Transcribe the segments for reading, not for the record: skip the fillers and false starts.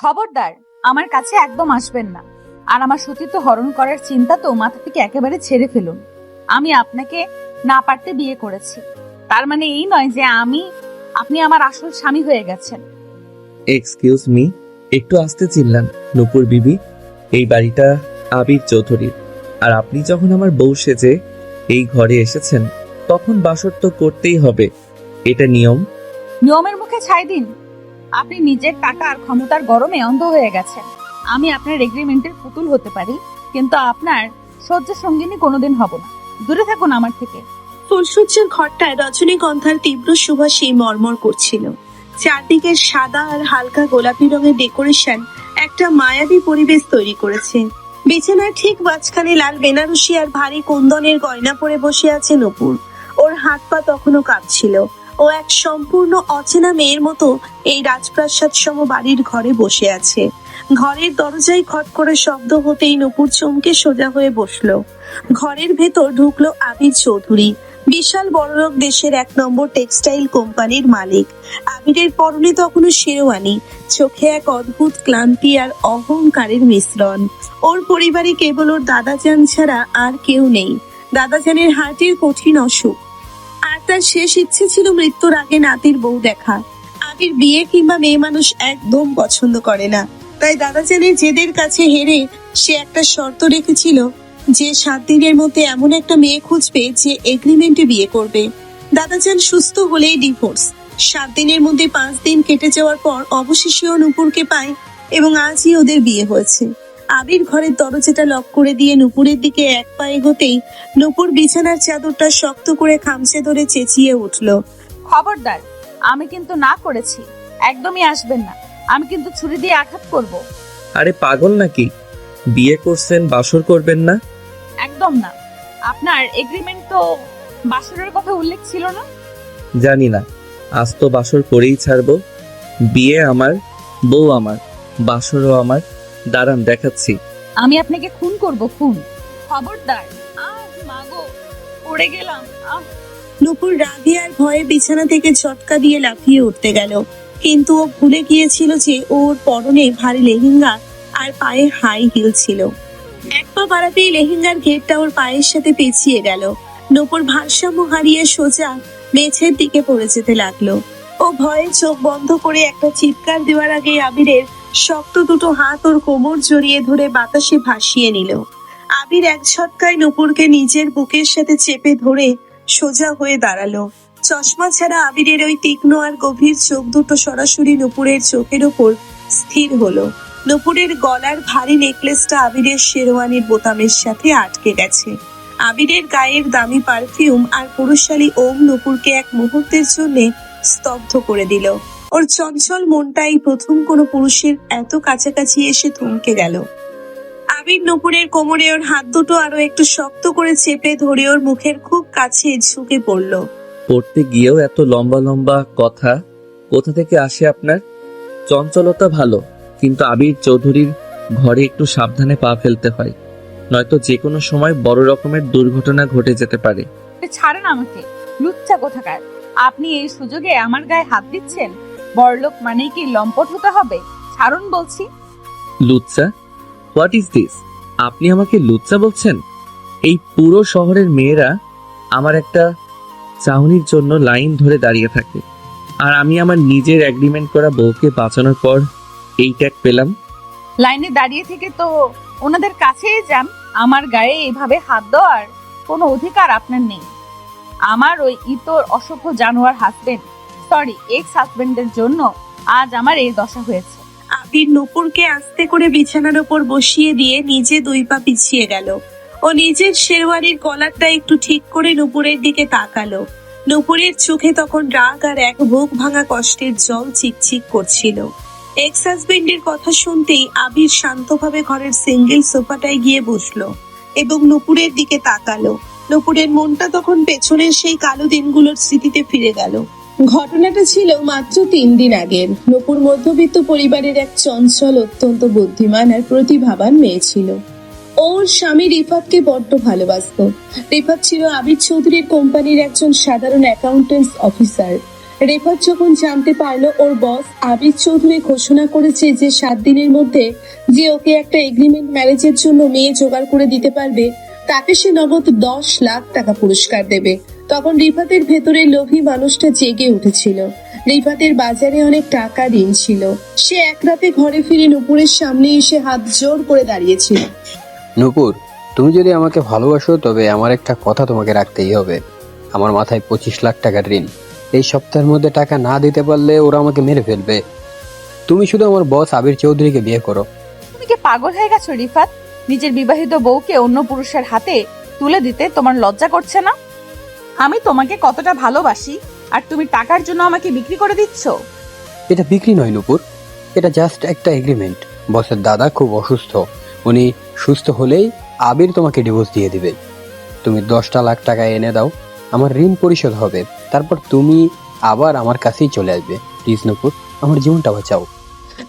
খবরদার, আমার কাছে একদম আসবেন না। আর আমার সতীত্ব হরণ করার চিন্তা তো মাথা থেকে একেবারে ছেড়ে ফেলুন। আমি আপনাকে না পারতে বিয়ে করেছি, তার মানে এই নয় যে আপনি আমার আসল স্বামী হয়ে গেছেন। এক্সকিউজ মি, একটু আস্তে চিল্লান নূপুর বিবি। এই বাড়িটা আবির চৌধুরীর, আর আপনি যখন আমার বউ সেজে এই ঘরে এসেছেন তখন বাসর তো করতেই হবে, এটা নিয়ম। নিয়মের মুখে ছাই দিন। আপনি নিজের টাকা আর ক্ষমতার গরমে অন্ধ হয়ে গেছেন। আমি আপনার এগ্রিমেন্টের পুতুল হতে পারি, কিন্তু আপনার সহ্য সঙ্গিনী কোনোদিন হব না। দূরে থাকুন আমার থেকে। ফুলসজ্জার ঘরটায় রজনীগন্ধার তীব্র সুবাসে মর্মর করছিল। চারদিকে সাদা আর হালকা গোলাপি রঙের ডেকোরেশন একটা মায়াবী পরিবেশ তৈরি করেছে। বিছানার ঠিক মাঝখানে লাল বেনারসি আর ভারী কুন্দনের গয়না পরে বসে আছে নূপুর। ওর হাত পা তখনও কাঁপছিল। ও এক সম্পূর্ণ অচেনা মেয়ের মতো এই রাজপ্রাসাদ সম বাড়ির ঘরে বসে আছে। ঘরের দরজায় খট করে শব্দ হতেই নূপুর চমকে সোজা হয়ে বসলো। ঘরের ভেতর ঢুকলো আবির চৌধুরী, বিশাল বড়লোক দেশের 1 নম্বর টেক্সটাইল কোম্পানির মালিক। আবিরের পরনে তখনও শেরওয়ানি, চোখে এক অদ্ভুত ক্লান্তি আর অহংকারের মিশ্রণ। ওর পরিবারে কেবল ওর দাদাজান ছাড়া আর কেউ নেই। দাদাজানের হার্টের কঠিন অসুখ, আর তার শেষ ইচ্ছে ছিল মৃত্যুর আগে নাতির বউ দেখা। আবির বিয়ে কিংবা মেয়ে মানুষ একদম পছন্দ করে না, তাই দাদাজানের জেদের কাছে হেরে সে একটা শর্ত রেখেছিল যে 7 দিনের মধ্যে এমন একটা মেয়ে খুঁজবে যে এগ্রিমেন্টে বিয়ে করবে। দাদাজান সুস্থ হলেই ডিভোর্স। 7 দিনের মধ্যে 5 দিন কেটে যাওয়ার পর অবশেষে ও নূপুরকে পায় এবং আজই ওদের বিয়ে হয়েছে। আবির ঘরের দরজাটা লক করে দিয়ে নূপুরের দিকে এক পা এগোতেই নূপুর বিছানার চাদরটা শক্ত করে খামচে ধরে চেঁচিয়ে উঠল, খবরদার, আমি কিন্তু না করেছি। একদমই আসবেন না, আমি কিন্তু ছুরি দিয়ে আঘাত করব। আরে পাগল নাকি? বিয়ে করছেন, বাসর করবেন না? একদম না। আপনার এগ্রিমেন্ট তো বাসরের কথা উল্লেখ ছিল না। জানি না, আজ তো বাসর করেই ছাড়বো। বিয়ে আমার, বউ আমার, বাসরও আমার। দাঁড়ান দেখাচ্ছি। আমি আপনাকে খুন করব, খুন। খবরদার। মাগো, পড়ে গেলাম। নূপুর রাগে আর ভয়ে বিছানা থেকে ঝটকা দিয়ে লাফিয়ে উঠতে গেল, কিন্তু ও ভুলে গিয়েছিল যে ওর পরনে ভারী লেহেঙ্গা আর পায়ে হাই হিল ছিল। এক পা বাড়াতেই লেহেঙ্গার ঘেরটা ওর পায়ের সাথে পেঁচিয়ে গেল। নূপুর ভারসাম্য হারিয়ে সোজা মেঝের দিকে পড়ে যেতে লাগলো। ও ভয়ে চোখ বন্ধ করে একটা চিৎকার দেওয়ার আগে আবিরের শক্ত দুটো হাত ওর কোমর জড়িয়ে ধরে বাতাসে ভাসিয়ে নিল। আবির এক ঝটকায় নূপুরকে নিজের বুকের সাথে চেপে ধরে সোজা হয়ে দাঁড়ালো। চশমা ছাড়া আবিরের ওই তীক্ষ্ণ আর গভীর চোখ দুটো সরাসরি নূপুরের চোখের ওপর স্থির হলো। নূপুরের গলার ভারী নেকলেসটা আবিরের শেরওয়ানির বোতামের সাথে আটকে গেছে। আবিরের গায়ের দামি পারফিউম আর পুরুষালী ওম নূপুরকে এক মুহূর্তের জন্য স্তব্ধ করে দিল। ওর চঞ্চল মনটাই প্রথম কোনো পুরুষের এত কাছাকাছি এসে থমকে গেল। আবির নূপুরের কোমরে ওর হাত দুটো আরো একটু শক্ত করে চেপে ধরে ওর মুখের খুব কাছে ঝুঁকে পড়ল। পড়তে গিয়েও এত লম্বা লম্বা কথা কোথা থেকে আসে আপনার? চঞ্চলতা ভালো, কিন্তু আবির চৌধুরীর ঘরে একটু সাবধানে পা ফেলতে হয়, নয়তো যে কোনো সময় বড় রকমের দুর্ঘটনা ঘটে যেতে পারে। ছাড়েন আমাকে, লুচ্চা কোথাকার। আপনি এই সুযোগে আমার গায়ে হাত দিচ্ছেন। বড়লোক মানেই কি লম্পট হতে হবে? ছাড়ুন বলছি। লুচ্চা? What is this? আপনি আমাকে লুচ্চা বলছেন? এই পুরো শহরের মেয়েরা আমার একটা চাহনির জন্য লাইন ধরে দাঁড়িয়ে থাকে, আর আমি আমার নিজের এগ্রিমেন্ট করা বউকে বাঁচানোর পর এই ট্যাগ পেলাম। লাইনে দাঁড়িয়ে থেকে তো ওনাদের কাছেই যান। আমার গায়ে এইভাবে হাত দেওয়ার কোনো অধিকার আপনার নেই। আমার ওই ইতর অসভ্য জানোয়ার হাজবেন্ড, সরি এক্স হাজবেন্ডের জন্য আজ আমার এই দশা হয়েছে। আবির নূপুরকে আস্তে করে বিছানার ওপর বসিয়ে দিয়ে নিজে 2 পা পিছিয়ে গেল। ও নিজের শেরওয়ানির কলারটা একটু ঠিক করে নূপুরের দিকে তাকালো। নূপুরের চোখে তখন রাগ আর এক বুক ভাঙা কষ্টের জল চিকচিক করছিল। এক্স হাজবেন্ডের কথা শুনতেই আবির শান্তভাবে ঘরের সিঙ্গেল সোফাটায় গিয়ে বসলো এবং নূপুরের দিকে তাকালো। নূপুরের মনটা তখন পেছনের সেই কালো দিনগুলোর স্মৃতিতে ফিরে গেল। ঘটনাটা ছিল মাত্র 3 দিন আগের। নূপুর মধ্যবিত্ত পরিবারের এক চঞ্চল, অত্যন্ত বুদ্ধিমান আর প্রতিভাবান মেয়ে ছিল। ওর স্বামী রিফাতকে বড্ড ভালোবাসতো। রিফাত ছিল আবির চৌধুরীর কোম্পানির একজন সাধারণ অ্যাকাউন্টেন্টস অফিসার। রিফাত যখন জানতে পারলো ওর বস আবির চৌধুরী ঘোষণা করেছে যে 7 দিনের মধ্যে যে ওকে একটা এগ্রিমেন্ট ম্যারেজের জন্য মেয়ে জোগাড় করে দিতে পারবে তাকে সে নগদ 10 লাখ টাকা পুরস্কার দেবে, তখন রিফাতের ভেতরে লোভী মানুষটা জেগে উঠেছিল। রিফাতের বাজারে অনেক টাকা ঋণ ছিল। সে এক রাতে ঘরে ফিরে নূপুরের সামনে এসে হাত জোর করে দাঁড়িয়েছিল। নূপুর, তুমি যদি আমাকে ভালোবাসো তবে আমার একটা কথা তোমাকে রাখতেই হবে। আমার মাথায় 25 লাখ টাকার ঋণ। এই সপ্তাহের মধ্যে টাকা না দিতে পারলে ওরা আমাকে মেরে ফেলবে। তুমি শুধু আমার বস আবির চৌধুরীকে বিয়ে করো। তুমি কি পাগল হয়ে গেছো রিফাত? নিজের বিবাহিত বউকে অন্য পুরুষের হাতে তুলে দিতে তোমার লজ্জা করছে না? আমি তোমাকে কতটা ভালোবাসি আর তুমি টাকার জন্য আমাকে বিক্রি করে দিচ্ছ? এটা বিক্রি নয় নূপুর, এটা জাস্ট একটা এগ্রিমেন্ট। বসের দাদা খুব অসুস্থ, উনি সুস্থ হলেই আবির তোমাকে ডিভোর্স দিয়ে দিবে। তুমি 10টা লাখ টাকা এনে দাও, আমার ঋণ পরিশোধ হবে, তারপর তুমি আবার আমার কাছেই চলে আসবে। প্লিজ নূপুর, আমার জীবনটা বাঁচাও।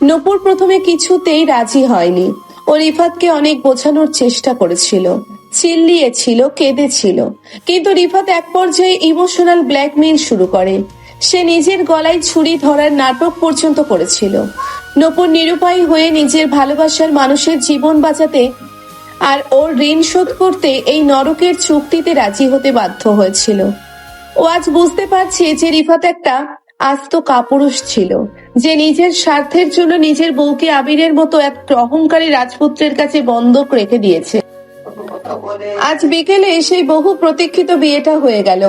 নূপুর প্রথমে কিছুতেই রাজি হয়নি। ও রিফাতকে অনেক বোঝানোর চেষ্টা করেছিল, চিল্লিয়েছিল, কেঁদেছিল, কিন্তু রিফাত এক পর্যায়ে ইমোশনাল ব্ল্যাকমেইল শুরু করে। সে নিজের গলায় ছুরি ধরার নাটক পর্যন্ত করেছিল। নূপুর নিরুপায় হয়ে নিজের ভালোবাসার মানুষের জীবন বাঁচাতে আর ওর ঋণ শোধ করতে এই নরকের চুক্তিতে রাজি হতে বাধ্য হয়েছিল। ও আজ বুঝতে পারছে যে রিফাত একটা আস্ত কাপুরুষ ছিল, যে নিজের স্বার্থের জন্য নিজের বউকে আবিরের মতো এক অহংকারী রাজপুত্রের কাছে বন্ধক রেখে দিয়েছে। আজ বিকেলে সেই বহু প্রতীক্ষিত বিয়েটা হয়ে গেল।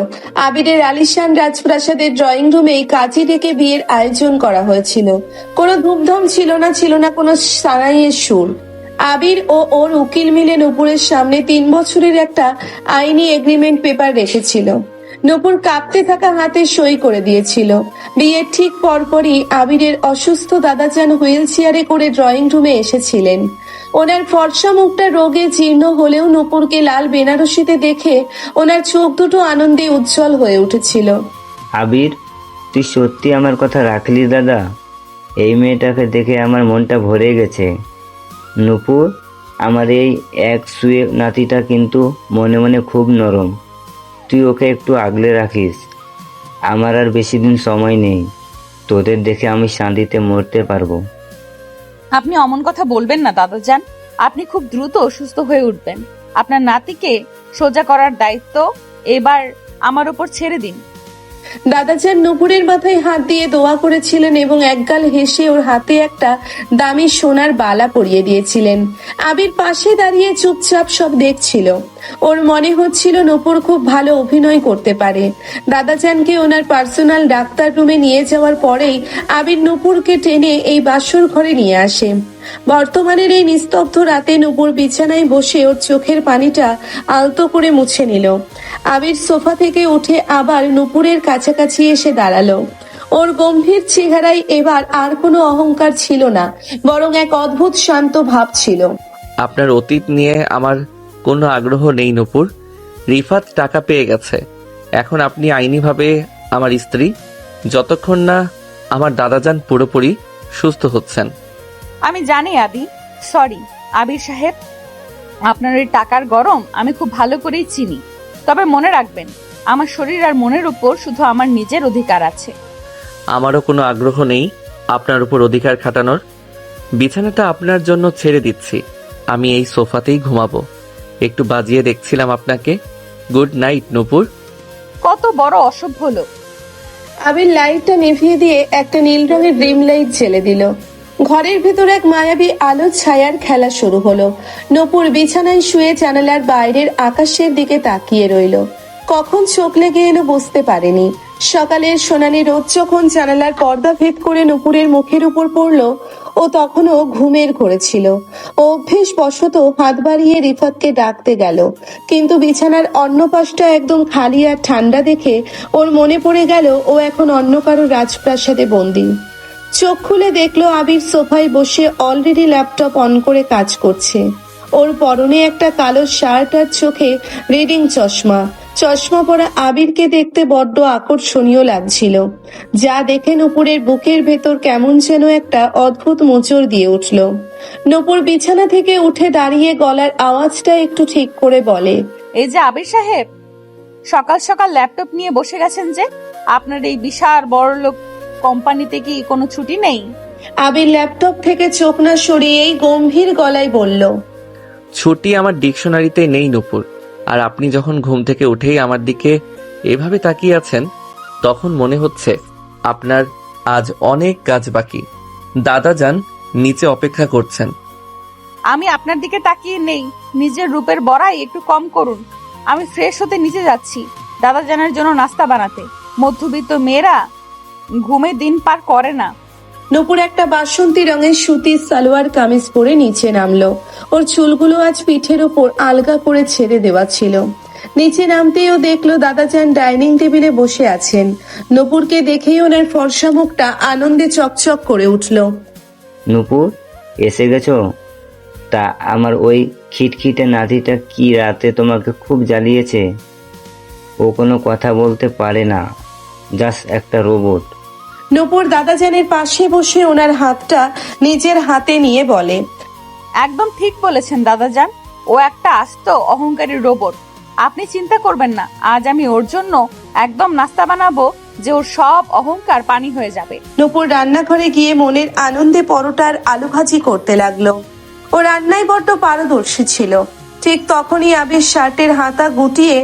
আবিরের আলিশান রাজপ্রাসাদের ড্রয়িং রুমে কাজী ডেকে বিয়ের আয়োজন করা হয়েছিল। কোনো ধুমধাম ছিল না, ছিল না কোনো সানাইয়ের সুর। আবির ও ওর উকিল মিলে নূপুরের সামনে 3 বছরের একটা আইনি এগ্রিমেন্ট পেপার রেখেছিল। নূপুর কাঁপতে থাকা হাতে সই করে দিয়েছিল। বিয়ের ঠিক পরপরই আবিরের অসুস্থ দাদাজান হুইল চেয়ারে করে ড্রয়িং রুমে এসেছিলেন। ওনার ফর্সা মুখটা রোগে জীর্ণ হলেও নূপুরকে লাল বেনারসিতে দেখে ওনার চোখ দুটো আনন্দে উজ্জ্বল হয়ে উঠেছিল। আবির, তুই সত্যি আমার কথা রাখলি দাদা? এই মেয়েটাকে দেখে আমার মনটা ভরে গেছে। নূপুর, আমার এই এক সুয়ে নাতিটা কিন্তু মনে মনে খুব নরম। তুই ওকে একটু আগলে রাখিস। আমার আর বেশি দিন সময় নেই, তোদের দেখে আমি শান্তিতে মরতে পারবো। আপনি অমন কথা বলবেন না দাদাজান। আপনি খুব দ্রুত অসুস্থ হয়ে উঠবেন। আপনার নাতিকে সোজা করার দায়িত্ব এবার আমার উপর ছেড়ে দিন। দাদাজান নূপুরের মাথায় হাত দিয়ে দোয়া করেছিলেন এবং একগাল হেসে ওর হাতে একটা দামি সোনার বালা পরিয়ে দিয়েছিলেন। আবির পাশে দাঁড়িয়ে চুপচাপ সব দেখছিল। ওর মনে হচ্ছিল নূপুর খুব ভালো অভিনয় করতে পারে। দাদাজানকে ওনার পার্সোনাল ডাক্তার রুমে নিয়ে যাওয়ার পরেই আবির নূপুরকে টেনে এই বাসর ঘরে নিয়ে আসে। বর্তমানের এই নিস্তব্ধ রাতে নূপুর বিছানায় বসে ওর চোখের পানিটা আলতো করে মুছে নিল। আবির সোফা থেকে উঠে আবার নূপুরের কাছাকাছি এসে দাঁড়ালো। ওর গম্ভীর চেহারায় এবার আর কোনো অহংকার ছিল না, বরং এক অদ্ভুত শান্ত ভাব ছিল। আপনার অতীত নিয়ে আমার কোনো আগ্রহ নেই নূপুর। রিফাত টাকা পেয়ে গেছে, এখন আপনি আইনিভাবে আমার স্ত্রী, যতক্ষণ না আমার দাদাজান পুরোপুরি সুস্থ হচ্ছেন। আমি জানি আদি, সরি আবির সাহেব, আপনার ওই টাকার গরম আমি খুব ভালো করেই চিনি। তবে মনে রাখবেন, আমার শরীর আর মনের উপর শুধু আমার নিজের অধিকার আছে। আমারও কোনো আগ্রহ নেই আপনার উপর অধিকার খাটানোর। বিছানাটা আপনার জন্য ছেড়ে দিচ্ছি, আমি এই সোফাতেই ঘুমাবো। একটু বাজিয়ে দেখছিলাম আপনাকে। গুড নাইট নূপুর। কত বড় অসভ্য লোক! আবির লাইটটা নিভিয়ে দিয়ে একটা নীল রঙের ড্রিম লাইট জ্বেলে দিল। ঘরের ভেতর এক মায়াবী আলো ছায়ার খেলা শুরু হলো। নূপুর বিছানায় শুয়ে জানালার বাইরের আকাশের দিকে তাকিয়ে রইল। কখন চোখ লেগে এলো বুঝতে পারেনি। সকালের সোনালি রোদ যখন জানালার পর্দা ভেদ করে নূপুরের মুখের উপর পড়লো, ও তখনও ঘুমের ঘোরে ছিল। ও অভ্যেস বশত হাত বাড়িয়ে রিফাতকে ডাকতে গেল, কিন্তু বিছানার অন্য পাশটা একদম খালি আর ঠান্ডা দেখে ওর মনে পড়ে গেল ও এখন অন্য কারো রাজপ্রাসাদে বন্দী। চোখ খুলে দেখলো আবির সোফায় বসে অলরেডি ল্যাপটপ অন করে কাজ করছে। ওর পরনে একটা কালো শার্ট আর চোখে রিডিং চশমা। চশমা পরা আবিরকে দেখতে বড্ড আকর্ষণীয় লাগছিল, যা দেখে নূপুরের বুকের ভেতর কেমন যেন একটা অদ্ভুত মোচড় দিয়ে উঠল। নূপুর বিছানা থেকে উঠে দাঁড়িয়ে গলার আওয়াজটা একটু ঠিক করে বলে, এই যে আবির সাহেব। সকাল সকাল ল্যাপটপ নিয়ে বসে গেছেন যে? আপনার এই বিশাল বড়লোক কোম্পানিতে কি কোনো ছুটি নেই? আবির ল্যাপটপ থেকে চোখ না সরিয়েই গম্ভীর গলায় বলল। ছুটি আমার ডিকশনারিতে নেই নূপুর। আর আপনি যখন ঘুম থেকে উঠেই আমার দিকে এভাবে তাকিয়ে আছেন, তখন মনে হচ্ছে আপনার আজ অনেক কাজ বাকি। দাদা যান নিচে অপেক্ষা করছেন। আমি আপনার দিকে তাকিয়ে নেই। নিজের রূপের বড়াই একটু কম করুন। আমি ফ্রেশ হতে নিচে যাচ্ছি দাদা জানের জন্য নাস্তা বানাতে। মধ্যবিত্ত মেয়েরা ঘুমে দিন পার করে না। নূপুর একটা বাসন্তী রঙের সুতির সালোয়ার কামিজ পরে নিচে নামলো। ওর চুলগুলো আজ পিঠের ওপর আলগা করে ছেড়ে দেওয়া ছিল। নিচে নামতেই ও দেখলো দাদাজান ডাইনিং টেবিলে বসে আছেন। নূপুরকে দেখেই ওনার ফর্সা মুখটা আনন্দে চকচক করে উঠলো। নূপুর, এসে গেছো? তা আমার ওই খিটখিটে নাতিটা কি রাতে তোমাকে খুব জ্বালিয়েছে? ও কোনো কথা বলতে পারে না, জাস্ট একটা রোবট। নূপুর দাদাজানের পাশে বসে ওনার হাতটা নিজের হাতে নিয়ে বলে। একদম ঠিক বলেছেন দাদাজান। ও একটা আস্ত অহংকারী রোবট। আপনি চিন্তা করবেন না, আজ আমি ওর জন্য একদম নাস্তা বানাবো যে ওর সব অহংকার পানি হয়ে যাবে। নূপুর রান্নাঘরে গিয়ে মনের আনন্দে পরোটার আলু ভাজি করতে লাগলো। ও রান্নায় বড্ড পারদর্শী ছিল। ঠিক তখনই আবির শার্টের হাতা গুটিয়ে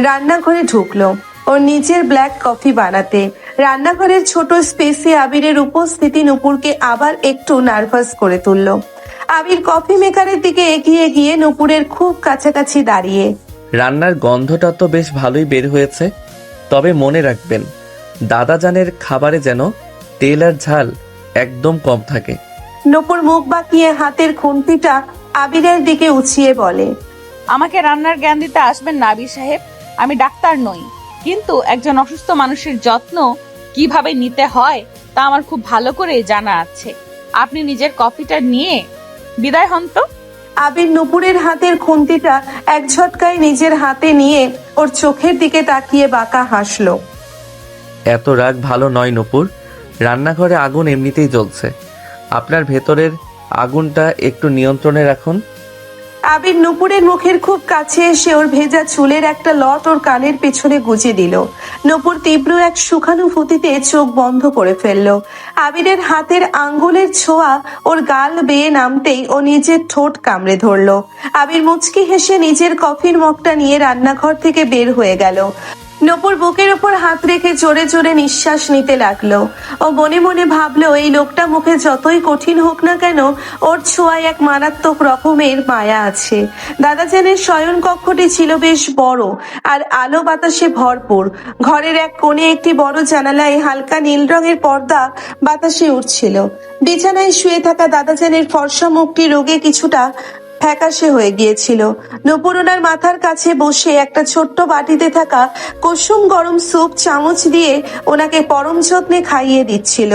রান্নাঘরে ঢুকলো ওর নিজের ব্ল্যাক কফি বানাতে। রান্নাঘরের ছোট স্পেসে আবিরের উপস্থিতি নূপুরকে আবার একটু নার্ভাস করে তুললো। আবির কফি মেকারের দিকে এগিয়ে গিয়ে নূপুরের খুব কাছাকাছি দাঁড়িয়ে। রান্নার গন্ধটা তো বেশ ভালোই বের হয়েছে, তবে মনে রাখবেন দাদাজানের খাবারে যেন তেল আর ঝাল একদম কম থাকে। নূপুর মুখ বাঁকিয়ে হাতের খুন্তিটা আবিরের দিকে উঁচিয়ে বলে। আমাকে রান্নার জ্ঞান দিতে আসবেন না আবির সাহেব। আমি ডাক্তার নই, কিন্তু একজন অসুস্থ মানুষের যত্ন কিভাবে নিতে হয় তা আমার খুব ভালো করে জানা আছে। আপনি নিজের কফিটা নিয়ে বিদায় হন তো। আবির নূপুরের হাতের খুন্তিটা এক ঝটকায় নিজের হাতে নিয়ে ওর চোখের দিকে তাকিয়ে বাঁকা হাসলো। এত রাগ ভালো নয় নূপুর। রান্নাঘরে আগুন এমনিতেই জ্বলছে, আপনার ভেতরের আগুনটা একটু নিয়ন্ত্রণে রাখুন। আবির নূপুরের মুখের খুব কাছে এসে ওর ভেজা চুলের একটা লট ওর কানের পেছনে গুজে দিল। নূপুর তীব্র এক সুখানুভূতিতে চোখ বন্ধ করে ফেললো। আবিরের হাতের আঙ্গুলের ছোঁয়া ওর গাল বেয়ে নামতেই ও নিজের ঠোঁট কামড়ে ধরলো। আবির মুচকি হেসে নিজের কফির মগটা নিয়ে রান্নাঘর থেকে বের হয়ে গেল। নূপুর বুকের ওপর হাত রেখে জোরে জোরে নিঃশ্বাস নিতে লাগলো। ও মনে মনে ভাবলো এই লোকটা মুখে যতই কঠিন হোক না কেন, ওর ছোঁয়ায় এক মারাত্মক রকমের মায়া আছে। দাদাজানের শয়ন কক্ষটি ছিল বেশ বড় আর আলো বাতাসে ভরপুর। ঘরের এক কোণে একটি বড় জানালায় হালকা নীল রঙের পর্দা বাতাসে উঠছিল। বিছানায় শুয়ে থাকা দাদাজানের ফর্সা মুখটি রোগে কিছুটা ফ্যাকাশে হয়ে গিয়েছিল। নূপুর ওনার মাথার কাছে বসে একটা ছোট্ট বাটিতে থাকা কুসুম গরম স্যুপ চামচ দিয়ে ওনাকে পরম যত্নে খাইয়ে দিচ্ছিল।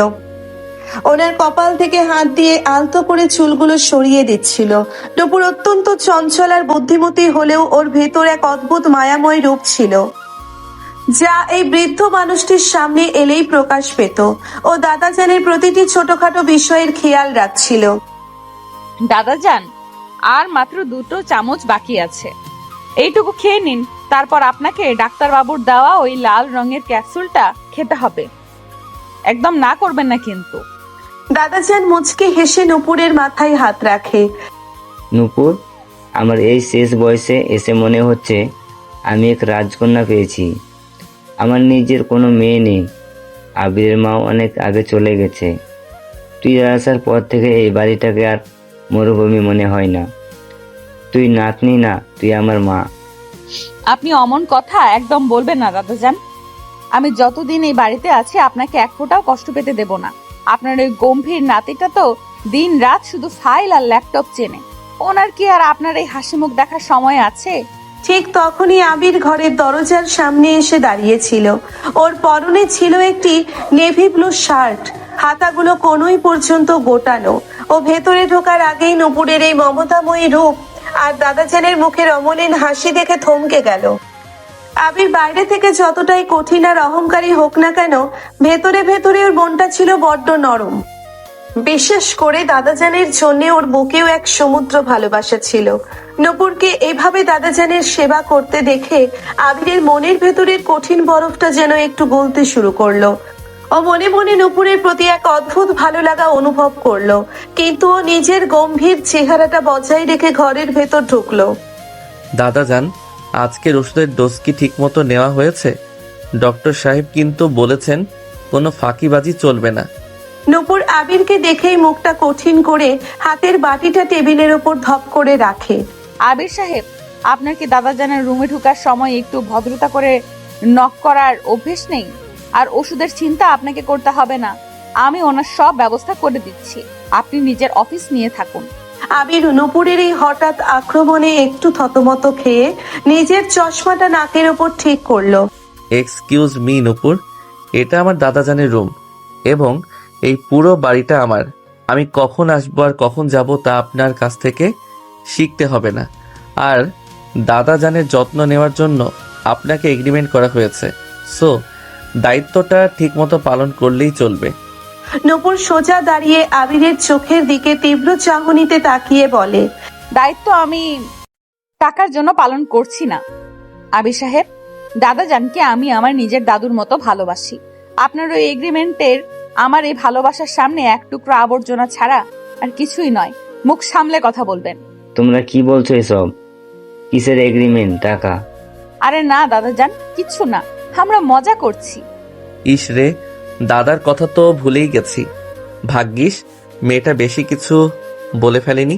ওনার কপাল থেকে হাত দিয়ে আলতো করে চুলগুলো সরিয়ে দিচ্ছিল। নূপুর অত্যন্ত চঞ্চল আর বুদ্ধিমতী হলেও ওর ভেতর এক অদ্ভুত মায়াময় রূপ ছিল, যা এই বৃদ্ধ মানুষটির সামনে এলেই প্রকাশ পেত। ও দাদাজানের প্রতিটি ছোটখাটো বিষয়ের খেয়াল রাখছিল। দাদাজান, আর মাত্র 2টো চামচ বাকি আছে, এইটুকু খেয়ে নিন। তারপর আপনাকে ডাক্তারবাবুর দেওয়া ওই লাল রঙের ক্যাপসুলটা খেতে হবে। একদম না করবেন না কিন্তু। দাদাজান মুচকে হেসে নূপুরের মাথায় হাত রাখে। নূপুর, আমার এই শেষ বয়সে এসে মনে হচ্ছে আমি এক রাজকন্যা পেয়েছি। আমার নিজের কোনো মেয়ে নেই। আবিরের মাও অনেক আগে চলে গেছে। তুই আসার পর থেকে এই বাড়িটাকে আর মরুভূমি মনে হয় না। তুই নাতনি না, তুই আমার মা। আপনি অমন কথা একদম বলবেন না দাদাজান। আমি যতদিন এই বাড়িতে আছি আপনাকে এক ফোঁটাও কষ্ট পেতে দেব না। আপনার ওই গম্ভীর নাতিটা তো দিন রাত শুধু ফাইল আর ল্যাপটপ চেনে। ওনার কি আর আপনার এই হাসি মুখ দেখার সময় আছে? ঠিক তখনই আবির ঘরের দরজার সামনে এসে দাঁড়িয়েছিল। ওর পরনে ছিল একটি নেভি ব্লু শার্ট, হাতাগুলো কোনোই পর্যন্ত গোটানো। ও ভেতরে ঢোকার আগেই নূপুরের এই মমতাময়ী রূপ আর দাদাজানের মুখের অমলিন হাসি দেখে থমকে গেল। আবির বাইরে থেকে যতটাই কঠিন আর অহংকারী হোক না কেন, ভেতরে ভেতরে ওর মনটা ছিল বড্ড নরম। বিশেষ করে দাদাজানের জন্য ওর বুকেও এক সমুদ্র ভালোবাসা ছিল। নূপুরকে এভাবে দাদাজানের সেবা করতে দেখে আবিরের মনের ভেতরের কঠিন বরফটা যেন একটু গলতে শুরু করলো। ও মনে মনে নূপুরের প্রতি এক অদ্ভুত ভালো লাগা অনুভব করলো, কিন্তু ও নিজের গম্ভীর চেহারাটা বজায় রেখে ঘরের ভেতর ঢুকলো। দাদাজান, আজকের ওষুধের ডোজ কি ঠিকমতো নেওয়া হয়েছে? ডক্টর সাহেব কিন্তু বলেছেন কোনো ফাঁকিবাজি চলবে না। নূপুর আবিরকে দেখেই মুখটা কঠিন করে হাতের বাটিটা টেবিলের ওপর ধপ করে রাখে। আবির সাহেব, আপনার কি দাদাজানের রুমে ঢোকার সময় একটু ভদ্রতা করে নক করার অভ্যেস নেই? আর ওষুধের চিন্তা আপনাকে করতে হবে না, আমি ওনার সব ব্যবস্থা করে দিচ্ছি। আপনি নিজের অফিস নিয়ে থাকুন। আবির নূপুরের এই হঠাৎ আক্রমণে একটু থতমত খেয়ে নিজের চশমাটা নাকের ওপর ঠিক করলো। এক্সকিউজ মি নূপুর, এটা আমার দাদাজানের রুম এবং এই পুরো বাড়িটা আমার। আমি কখন আসবো আর কখন যাব তা আপনার কাছ থেকে শিখতে হবে না। আর দাদাজানের যত্ন নেওয়ার জন্য আপনাকে এগ্রিমেন্ট করা হয়েছে, সো দায়িত্বটা ঠিকমতো পালন করলেই চলবে। নূপুর সোজা দাঁড়িয়ে আবিরের চোখের দিকে তীব্র চাহনিতে তাকিয়ে বলে, দায়িত্ব আমি টাকার জন্য পালন করছি না আবির সাহেব। দাদাজানকে আমি আমার নিজের দাদুর মতো ভালোবাসি। আপনার ওই এগ্রিমেন্টের আমার এই ভালোবাসার সামনে এক টুকরো আবর্জনা ছাড়া আর কিছুই নয়। মুখ সামলে কথা বলবেন। তোমরা কি বলছো এসব? কিসের এগ্রিমেন্ট? টাকা? আরে না দাদাজান, কিচ্ছু না, আমরা মজা করছি। ইস রে, দাদার কথা তো ভুলেই গেছি। ভাগ্যিস মেয়েটা বেশি কিছু বলে ফেলেনি।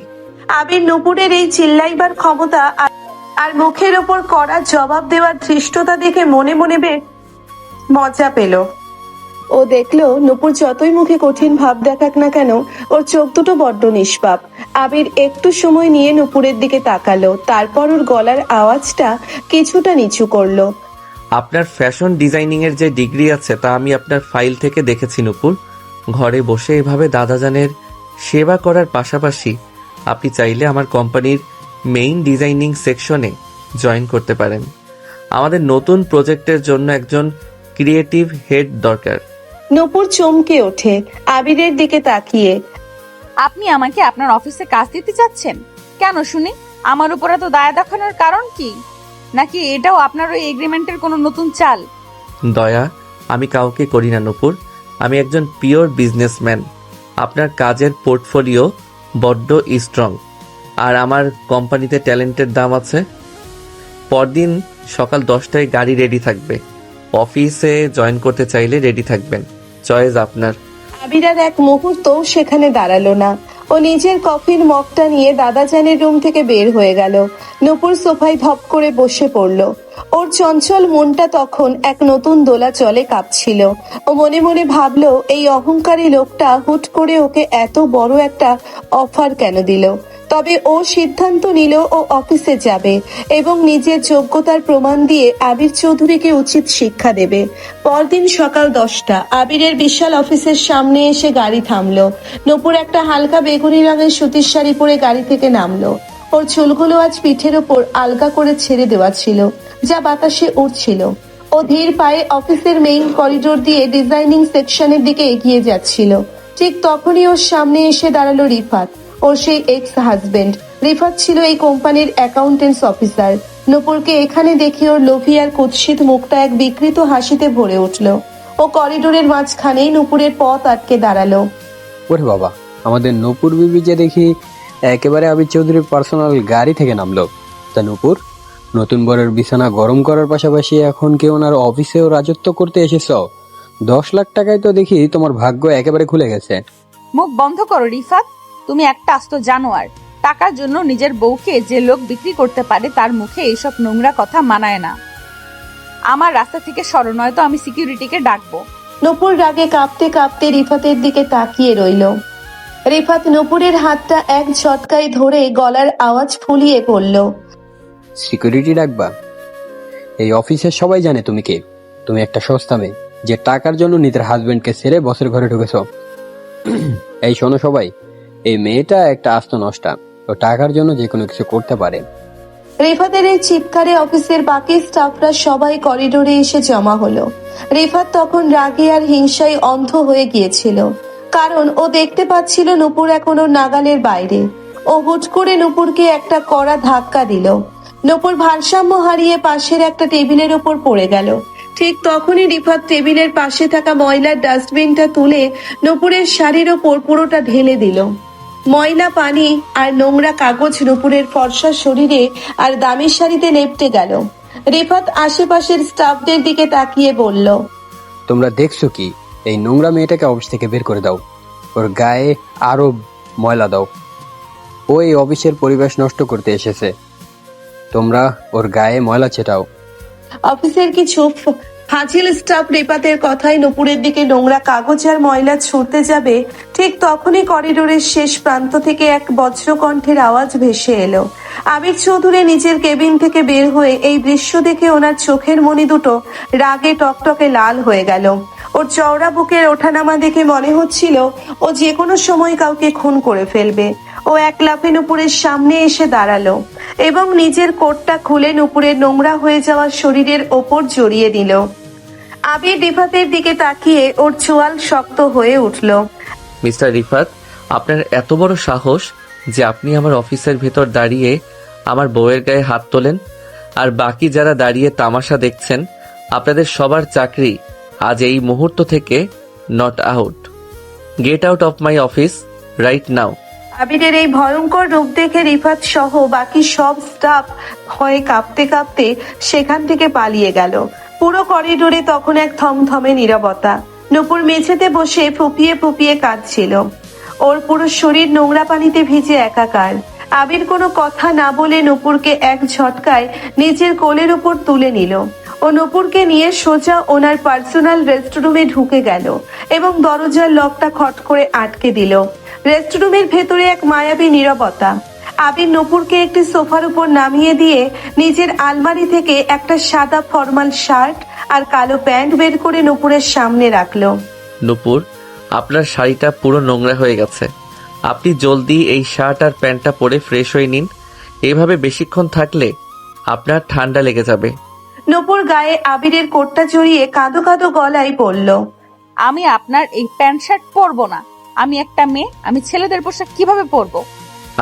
আবির নূপুরের এই চিল্লাইবার ক্ষমতা আর মুখের ওপর কড়া জবাব দেওয়ার ধৃষ্টতা দেখে মনে মনে বেশ মজা পেল। ও দেখলো নূপুর যতই মুখে কঠিন ভাব দেখাক না কেন, ওর চোখ দুটো বড্ড নিষ্পাপ। আবির একটু সময় নিয়ে নূপুরের দিকে তাকালো, তারপর ওর গলার আওয়াজটা কিছুটা নিচু করলো। আপনার ফ্যাশন ডিজাইনিং এর যে ডিগ্রি আছে তা আমি আপনার ফাইল থেকে দেখেছি নূপুর। ঘরে বসে এভাবে দাদাজানের সেবা করার পাশাপাশি আপনি চাইলে আমার কোম্পানির মেইন ডিজাইনিং সেকশনে জয়েন করতে পারেন। আমাদের নতুন প্রজেক্টের জন্য একজন ক্রিয়েটিভ হেড দরকার। নূপুর চমকে ওঠে আবিরের দিকে তাকিয়ে। আপনি আমাকে আপনার অফিসে কাজ দিতে চাচ্ছেন? কেন শুনি? আমার উপর এত দায়া দেখানোর কারণ কি? নাকি এটাও আপনার ওই এগ্রিমেন্টের কোনো নতুন চাল? দয়া আমি কাউকে করি না নূপুর, আমি একজন পিওর বিজনেসম্যান। আপনার কাজের পোর্টফোলিও বড্ড স্ট্রং আর আমার কোম্পানিতে ট্যালেন্টের দাম আছে। পরদিন সকাল 10টায় গাড়ি রেডি থাকবে। অফিসে জয়েন করতে চাইলে রেডি থাকবেন, চয়েস আপনার। আবির আর এক মুহূর্ত সেখানে দাঁড়ালো না। ও নিজের কফির মগটা নিয়ে দাদাজানের রুম থেকে বের হয়ে গেল। নূপুর সোফায় ধপ করে বসে পড়লো। ওর চঞ্চল মনটা তখন এক নতুন দোলাচলে কাঁপছিল। ও মনে মনে ভাবলো, এই অহংকারী লোকটা হুট করে ওকে এত বড় একটা অফার কেন দিল। তবে ও সিদ্ধান্ত নিল ও অফিসে যাবে এবং নিজের যোগ্যতার প্রমাণ দিয়ে আবির চৌধুরীকে উচিত শিক্ষা দেবে। পরদিন সকাল 10টা আবিরের বিশাল অফিসের সামনে এসে গাড়ি থামলো। নূপুর একটা হালকা বেগুনি রঙের সুতির শাড়ি পরে গাড়ি থেকে নামলো। ওর চুলগুলো আজ পিঠের ওপর আলগা করে ছেড়ে দেওয়া ছিল, যা বাতাসে উড়ছিল। ও ধীর পায়ে অফিসের মেইন করিডোর দিয়ে ডিজাইনিং সেকশনের দিকে এগিয়ে যাচ্ছিল। ঠিক তখনই ওর সামনে এসে দাঁড়ালো রিফাত, ওর সেই এক্স হাজবেন্ড। রিফাত ছিল এই কোম্পানির অ্যাকাউন্টেন্টস অফিসার। নূপুরকে এখানে দেখে ওর লোভী আর কুৎসিত মুখটা এক বিকৃত হাসিতে ভরে উঠল। ও করিডোরের মাঝখানেই নূপুরের পথ আটকে দাঁড়ালো। ওরে বাবা, আমাদের নূপুর বিবি যে দেখি একেবারে আবির চৌধুরীর পার্সোনাল গাড়ি থেকে নামলো। তা নূপুর, নতুন বরের বিছানা গরম করার পাশাপাশি এখন কি ওনার অফিসেও রাজত্ব করতে এসেছ? 10 লাখ টাকায় তো দেখি তোমার ভাগ্য একেবারে খুলে গেছে। মুখ বন্ধ করো রিফাত, তুমি একটা আস্ত জানোয়ার। টাকার জন্য নিজের বউকে যে লোক বিক্রি করতে পারে তার মুখে এইসব নোংরা কথা মানায় না। আমার রাস্তা থেকে সরো, নয়তো আমি সিকিউরিটিকে ডাকবো। নূপুর রাগে কাঁপতে কাঁপতে রিফাতের দিকে তাকিয়ে রইল। রিফাত নূপুরের হাতটা এক ঝটকায় ধরে গলার আওয়াজ ফুলিয়ে পড়ল। সিকিউরিটি ডাকবা? এই অফিসের সবাই জানে তুমি কে। তুমি একটা সস্তা মেয়ে যে টাকার জন্য নিজের হাজবেন্ডকে ছেড়ে বসের ঘরে ঢুকেছ। এই শোনো সবাই, এই মেয়েটা একটা আস্ত নষ্টা। ও টাকার জন্য যে কোনো কিছু করতে পারে। রিফাতের এই চিৎকারে অফিসের বাকি স্টাফরা সবাই করিডোরে এসে জমা হলো। রিফাত তখন রাগে আর হিংসায় অন্ধ হয়ে গিয়েছিল। কারণ ও দেখতে পাচ্ছিল নূপুর এখনো নাগালের বাইরে। ও হুট করে নূপুরকে একটা কড়া ধাক্কা দিল। নূপুর ভারসাম্য হারিয়ে পাশের একটা টেবিলের ওপর পড়ে গেল। ঠিক তখনই রিফাত টেবিলের পাশে থাকা ময়লার ডাস্টবিনটা তুলে নূপুরের শাড়ির ওপর পুরোটা ঢেলে দিল। ময়লা পানি আর নোংরা কাগজ নূপুরের ফর্সা শরীরে আর দামি শাড়িতে লেপ্টে গেল। রিফাত আশেপাশের স্টাফদের দিকে তাকিয়ে বলল, তোমরা দেখছো কি? এই নোংরা মেয়েটাকে অফিস থেকে বের করে দাও। ওর গায়ে আরো ময়লা দাও। ও এই অফিসের পরিবেশ নষ্ট করতে এসেছে। তোমরা ওর গায়ে ময়লা ছেটাও। অফিসের কিছু ফাজিল স্টাফ রিফাতের কথায় নূপুরের দিকে নোংরা কাগজ আর ময়লা ছুঁড়তে যাবে, ঠিক তখনই করিডোরের শেষ প্রান্ত থেকে এক বজ্রকণ্ঠের আওয়াজ ভেসে এলো। আবির চৌধুরী নিজের কেবিন থেকে বের হয়ে এই দৃশ্য দেখে ওনার চোখের মণি দুটো রাগে টকটকে লাল হয়ে গেল। ওর চওড়া বুকের ওঠানামা দেখে মনে হচ্ছিল ও যে কোনো সময় কাউকে খুন করে ফেলবে। ও এক লাফে নূপুরের সামনে এসে দাঁড়ালো এবং নিজের কোটটা খুলে নূপুরের নোংরা হয়ে যাওয়া শরীরের ওপর জড়িয়ে দিল। আবির রিফাতের দিকে তাকিয়ে ওর চোয়াল শক্ত হয়ে উঠল। মিস্টার রিফাত, আপনার এত বড় সাহস যে আপনি আমার অফিসের ভেতর দাঁড়িয়ে আমার বউয়ের গায়ে হাত তোলেন, আর বাকি যারা দাঁড়িয়ে তামাশা দেখছেন আপনাদের সবার চাকরি আজ এই মুহূর্ত থেকে not out. Get out of my office right now. আবিরের এই ভয়ঙ্কর রূপ দেখে রিফাত সহ বাকি সব স্টাফ ভয়ে কাঁপতে কাঁপতে সেখান থেকে পালিয়ে গেল। পুরো করিডোরে তখন এক থমথমে নীরবতা। নূপুর মেঝেতে বসে ফুপিয়ে ফুপিয়ে কাঁদছিল। ওর পুরো শরীর নোংরা পানিতে ভিজে একাকার। আবির কোনো কথা না বলে নূপুরকে এক ঝটকায় নিজের কোলের উপর তুলে নিল ও নূপুরকে নিয়ে সোজা ওনার পার্সোনাল রেস্টরুমে ঢুকে গেল এবং দরজার লকটা খট করে আটকে দিল। রেস্টরুমের ভেতরে এক মায়াবী নীরবতা। আবির নূপুরকে একটি সোফার উপর নামিয়ে দিয়ে নিজের আলমারি থেকে একটা সাদা ফর্মাল শার্ট আর কালো প্যান্ট বের করে নূপুরের সামনে রাখলো। নূপুর, আপনার শাড়িটা পুরো নোংরা হয়ে গেছে। আপনি জলদি এই শার্ট আর প্যান্টটা পরে ফ্রেশ হয়ে নিন। এভাবে বেশিক্ষণ থাকলে আপনার ঠান্ডা লেগে যাবে। নূপুর গায়ে আবিরের কোটটা জড়িয়ে কাঁদো কাঁদো গলায় বলল, আমি আপনার এই প্যান্ট শার্ট পরবো না। আমি একটা মেয়ে, আমি ছেলেদের পোশাক কিভাবে পরবো?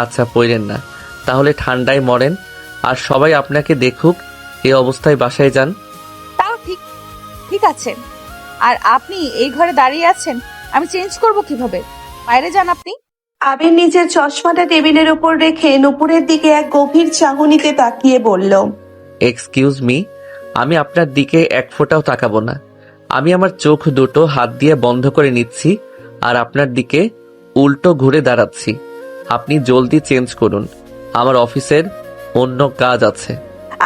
আচ্ছা, পইরেন না, তাহলে ঠান্ডায় মরেন আর সবাই আপনাকে দেখুক এই অবস্থায় বাসায় যান। তাও ঠিক ঠিক আছে। আর আপনি এই ঘরে দাঁড়িয়ে আছেন, আমি চেঞ্জ করব কিভাবে? বাইরে যান আপনি। আবির নিজের চশমাটা টেবিলের উপর রেখে নূপুরের দিকে এক গভীর চাহনিতে তাকিয়ে বলল, এক্সকিউজ মি, আমি আপনার দিকে এক ফোঁটাও তাকাবো না। আমি আমার চোখ দুটো হাত দিয়ে বন্ধ করে নিচ্ছি আর আপনার দিকে উল্টো ঘুরে দাঁড়াচ্ছি। আপনি জলদি চেঞ্জ করুন, আমার অফিসের অন্য কাজ আছে।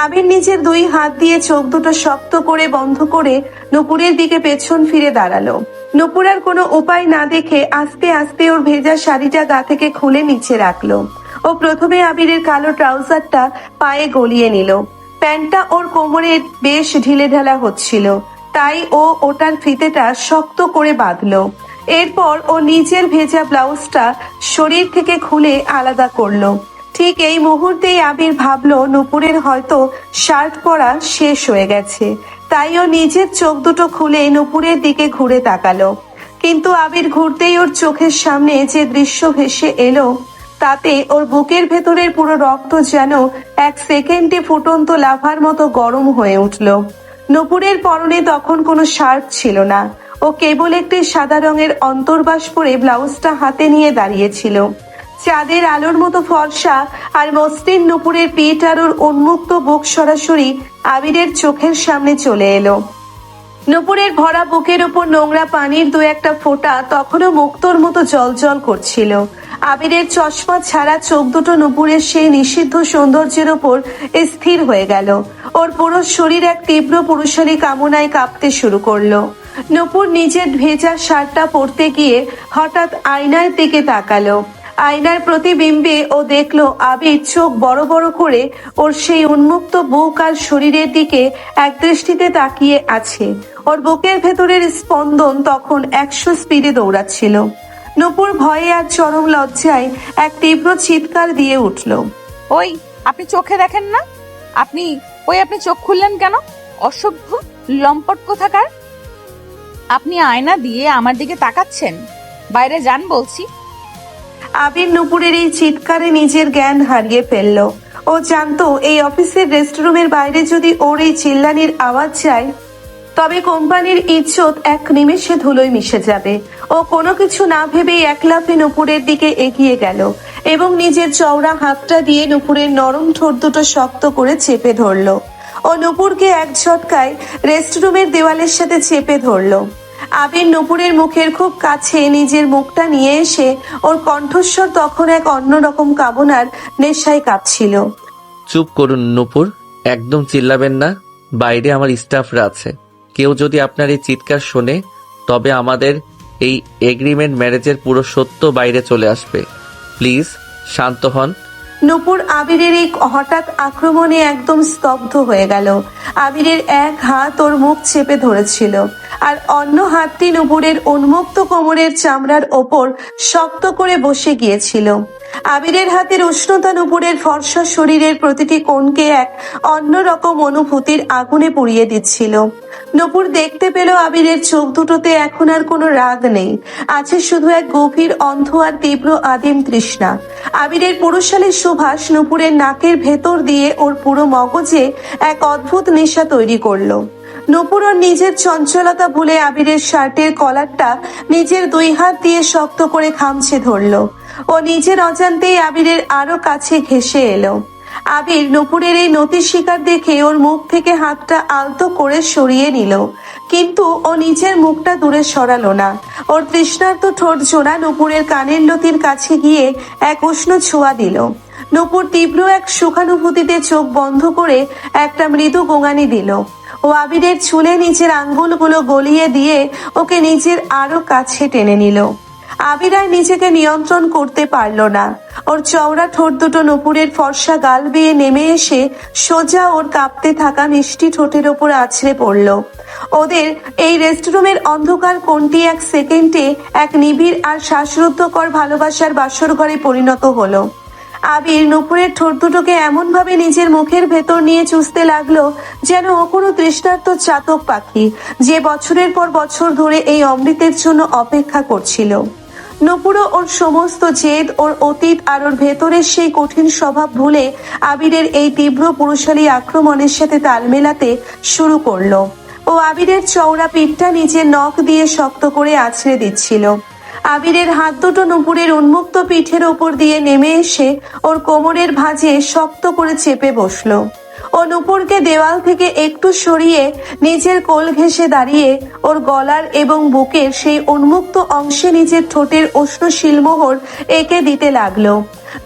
আবির নিজের দুই হাত দিয়ে চোখ দুটো শক্ত করে বন্ধ করে নূপুরের দিকে পেছন ফিরে দাঁড়ালো। নূপুর আর কোনো উপায় না দেখে আস্তে আস্তে ওর ভেজা শাড়িটা গা থেকে খুলে নিচে রাখলো। ও প্রথমে আবিরের কালো ট্রাউজারটা পায়ে গলিয়ে নিল। প্যান্টটা ওর কোমরে বেশ ঢিলেঢালা হচ্ছিল, তাই ও ওটার ফিতেটা শক্ত করে বাঁধলো। এরপর ও নিজের ভেজা ব্লাউজটা শরীর থেকে খুলে আলাদা করলো। ঠিক এই মুহূর্তেই আবির ভাবলো নূপুরের হয়তো শার্ট পরা শেষ হয়ে গেছে, তাই ও নিজের চোখ দুটো খুলে নূপুরের দিকে ঘুরে তাকালো। কিন্তু আবির ঘুরতেই ওর চোখের সামনে যে দৃশ্য ভেসে এলো তাতে ওর বুকের ভেতরের পুরো রক্ত যেন এক সেকেন্ডে ফুটন্ত লাভার মতো গরম হয়ে উঠল। নূপুরের পরনে তখন কোনো শার্ট ছিল না। ও কেবল একটি সাদা রঙের অন্তর্বাস পরে ব্লাউজটা হাতে নিয়ে দাঁড়িয়েছিল। চাঁদের আলোর মতো ফর্সা আর মসৃণ নূপুরের পিঠ আর ওর উন্মুক্ত বুক সরাসরি আবিরের চোখের সামনে চলে এলো। নূপুরের ভরা বুকের উপর নোংরা পানির দু একটা ফোঁটা তখনও মুক্তোর মতো জলজল করছিল। আবিরের চশমা ছাড়া চোখ দুটো নূপুরের সেই নিষিদ্ধ সৌন্দর্যের উপর স্থির হয়ে গেল। ওর পুরো শরীর এক তীব্র পুরুষালী কামনায় কাঁপতে শুরু করলো। নূপুর নিজের ভেজা শার্টটা পরতে গিয়ে হঠাৎ আয়নার দিকে তাকালো। আয়নার প্রতিবিম্বে ও দেখলো আবির চোখ বড় বড় করে ওর সেই উন্মুক্ত বুক আর শরীরের দিকে এক দৃষ্টিতে তাকিয়ে আছে। ওর বুকের ভেতরের স্পন্দন তখন 100 স্পিডে দৌড়াচ্ছিল। নূপুর ভয়ে আর চরম লজ্জায় এক তীব্র চিৎকার দিয়ে উঠল। ওই, আপনি চোখে দেখেন না? আপনি চোখ খুললেন কেন? অসভ্য লম্পট কোথাকার! আপনি আয়না দিয়ে আমার দিকে তাকাচ্ছেন। বাইরে যান বলছি। আবির নুপুরের এই চিৎকারে নিজের জ্ঞান হারিয়ে ফেলল। ও জানতো এই অফিসের রেস্টরুমের বাইরে যদি ওর এই চিল্লানির আওয়াজ যায় তবে কোম্পানির ইজ্জত এক নিমেষে ধুলোয় মিশে যাবে। ও কোনো কিছু না ভেবেই এক লাফে নুপুরের দিকে এগিয়ে গেল এবং নিজের চওড়া হাতটা দিয়ে নুপুরের নরম ঠোঁট দুটো শক্ত করে চেপে ধরলো। ও নুপুরকে এক ঝটকায় রেস্টরুমের দেওয়ালের সাথে চেপে ধরলো। আবির নুপুরের মুখের খুব কাছে নিজের মুখটা নিয়ে এসে ওর কণ্ঠস্বর তখন এক অন্যরকম কামনার নেশায় কাঁপছিল। চুপ করুন নূপুর, একদম চিল্লাবেন না। বাইরে আমার স্টাফরা আছে, কেউ যদি আপনার এই চিৎকার শোনে তবে আমাদের এই এগ্রিমেন্ট ম্যারেজের পুরো সত্য বাইরে চলে আসবে। প্লিজ শান্ত হন। নূপুর আবিরের এই হঠাৎ আক্রমণে একদম স্তব্ধ হয়ে গেল। আবিরের এক হাত ওর মুখ চেপে ধরেছিল আর অন্য হাতটি নূপুরের উন্মুক্ত কোমরের চামড়ার ওপর শক্ত করে বসে গিয়েছিল। আবিরের হাতের উষ্ণতা নূপুরের ফর্সা শরীরের প্রতিটি কোণকে এক অন্যরকম অনুভূতির আগুনে পুড়িয়ে দিচ্ছিল। নূপুর দেখতে পেল আবিরের চোখ দুটোতে এখন আর কোনো রাগ নেই, আছে শুধু এক গভীর অন্ধ আর তীব্র আদিম তৃষ্ণা। আবিরের পুরুষালী সুভাষ নূপুরের নাকের ভেতর দিয়ে ওর পুরো মগজে এক অদ্ভুত নেশা তৈরি করলো। নূপুর ওর নিজের চঞ্চলতা ভুলে আবিরের শার্টের কলারটা নিজের দুই হাত দিয়ে শক্ত করে খামছে ধরলো। ও নিজের অজান্তেই আবিরের আরো কাছে ঘেঁষে এলো। আবির নূপুরের এই নতি শিকার দেখে ওর মুখ থেকে হাতটা আলতো করে সরিয়ে নিল, কিন্তু ও নিজের মুখটা দূরে সরালো না। ওর তৃষ্ণার্ত ঠোঁট জোড়া নূপুরের কানের লতির কাছে গিয়ে এক উষ্ণ ছোঁয়া দিল। নূপুর তীব্র এক সুখানুভূতিতে চোখ বন্ধ করে একটা মৃদু গোঙানি দিল। ও আবিরের চুলে নিজের আঙ্গুলগুলো গলিয়ে দিয়ে ওকে নিজের আরো কাছে টেনে নিল। আবির আর নিজেকে নিয়ন্ত্রণ করতে পারল না। ওর চওড়া ঠোঁট দুটো নূপুরের ফর্সা গাল বেয়ে নেমে এসে সোজা ওর কাঁপতে থাকা মিষ্টি ঠোঁটের ওপর আছড়ে পড়ল। ওদের এই রেস্টরুমের অন্ধকার কোণটি এক সেকেন্ডে এক নিবিড় আর শ্বাসরুদ্ধকর ভালোবাসার বাসর ঘরে পরিণত হলো। আবির নূপুরের ঠোঁট দুটোকে এমন ভাবে নিজের মুখের ভেতর নিয়ে চুষতে লাগলো যেন ও কোনো তৃষ্ণার্ত চাতক পাখি, যে বছরের পর বছর ধরে এই অমৃতের জন্য অপেক্ষা করছিল। নূপুরও ওর সমস্ত জেদ, ওর অতীত আর ওর ভেতরের সেই কঠিন স্বভাব ভুলে আবিরের এই তীব্র পুরুষালী আক্রমণের সাথে তাল মেলাতে শুরু করলো। ও আবিরের চওড়া পিঠটা নিজের নখ দিয়ে শক্ত করে আছড়ে দিচ্ছিল। আবিরের হাত দুটো নূপুরের উন্মুক্ত পিঠের ওপর দিয়ে নেমে এসে ওর কোমরের ভাঁজে শক্ত করে চেপে বসলো। ও নূপুরকে দেওয়াল থেকে একটু সরিয়ে নিজের কোল ঘেঁষে দাঁড়িয়ে ওর গলার এবং বুকের সেই উন্মুক্ত অংশে নিজের ঠোঁটের উষ্ণ শিলমোহর এঁকে দিতে লাগলো।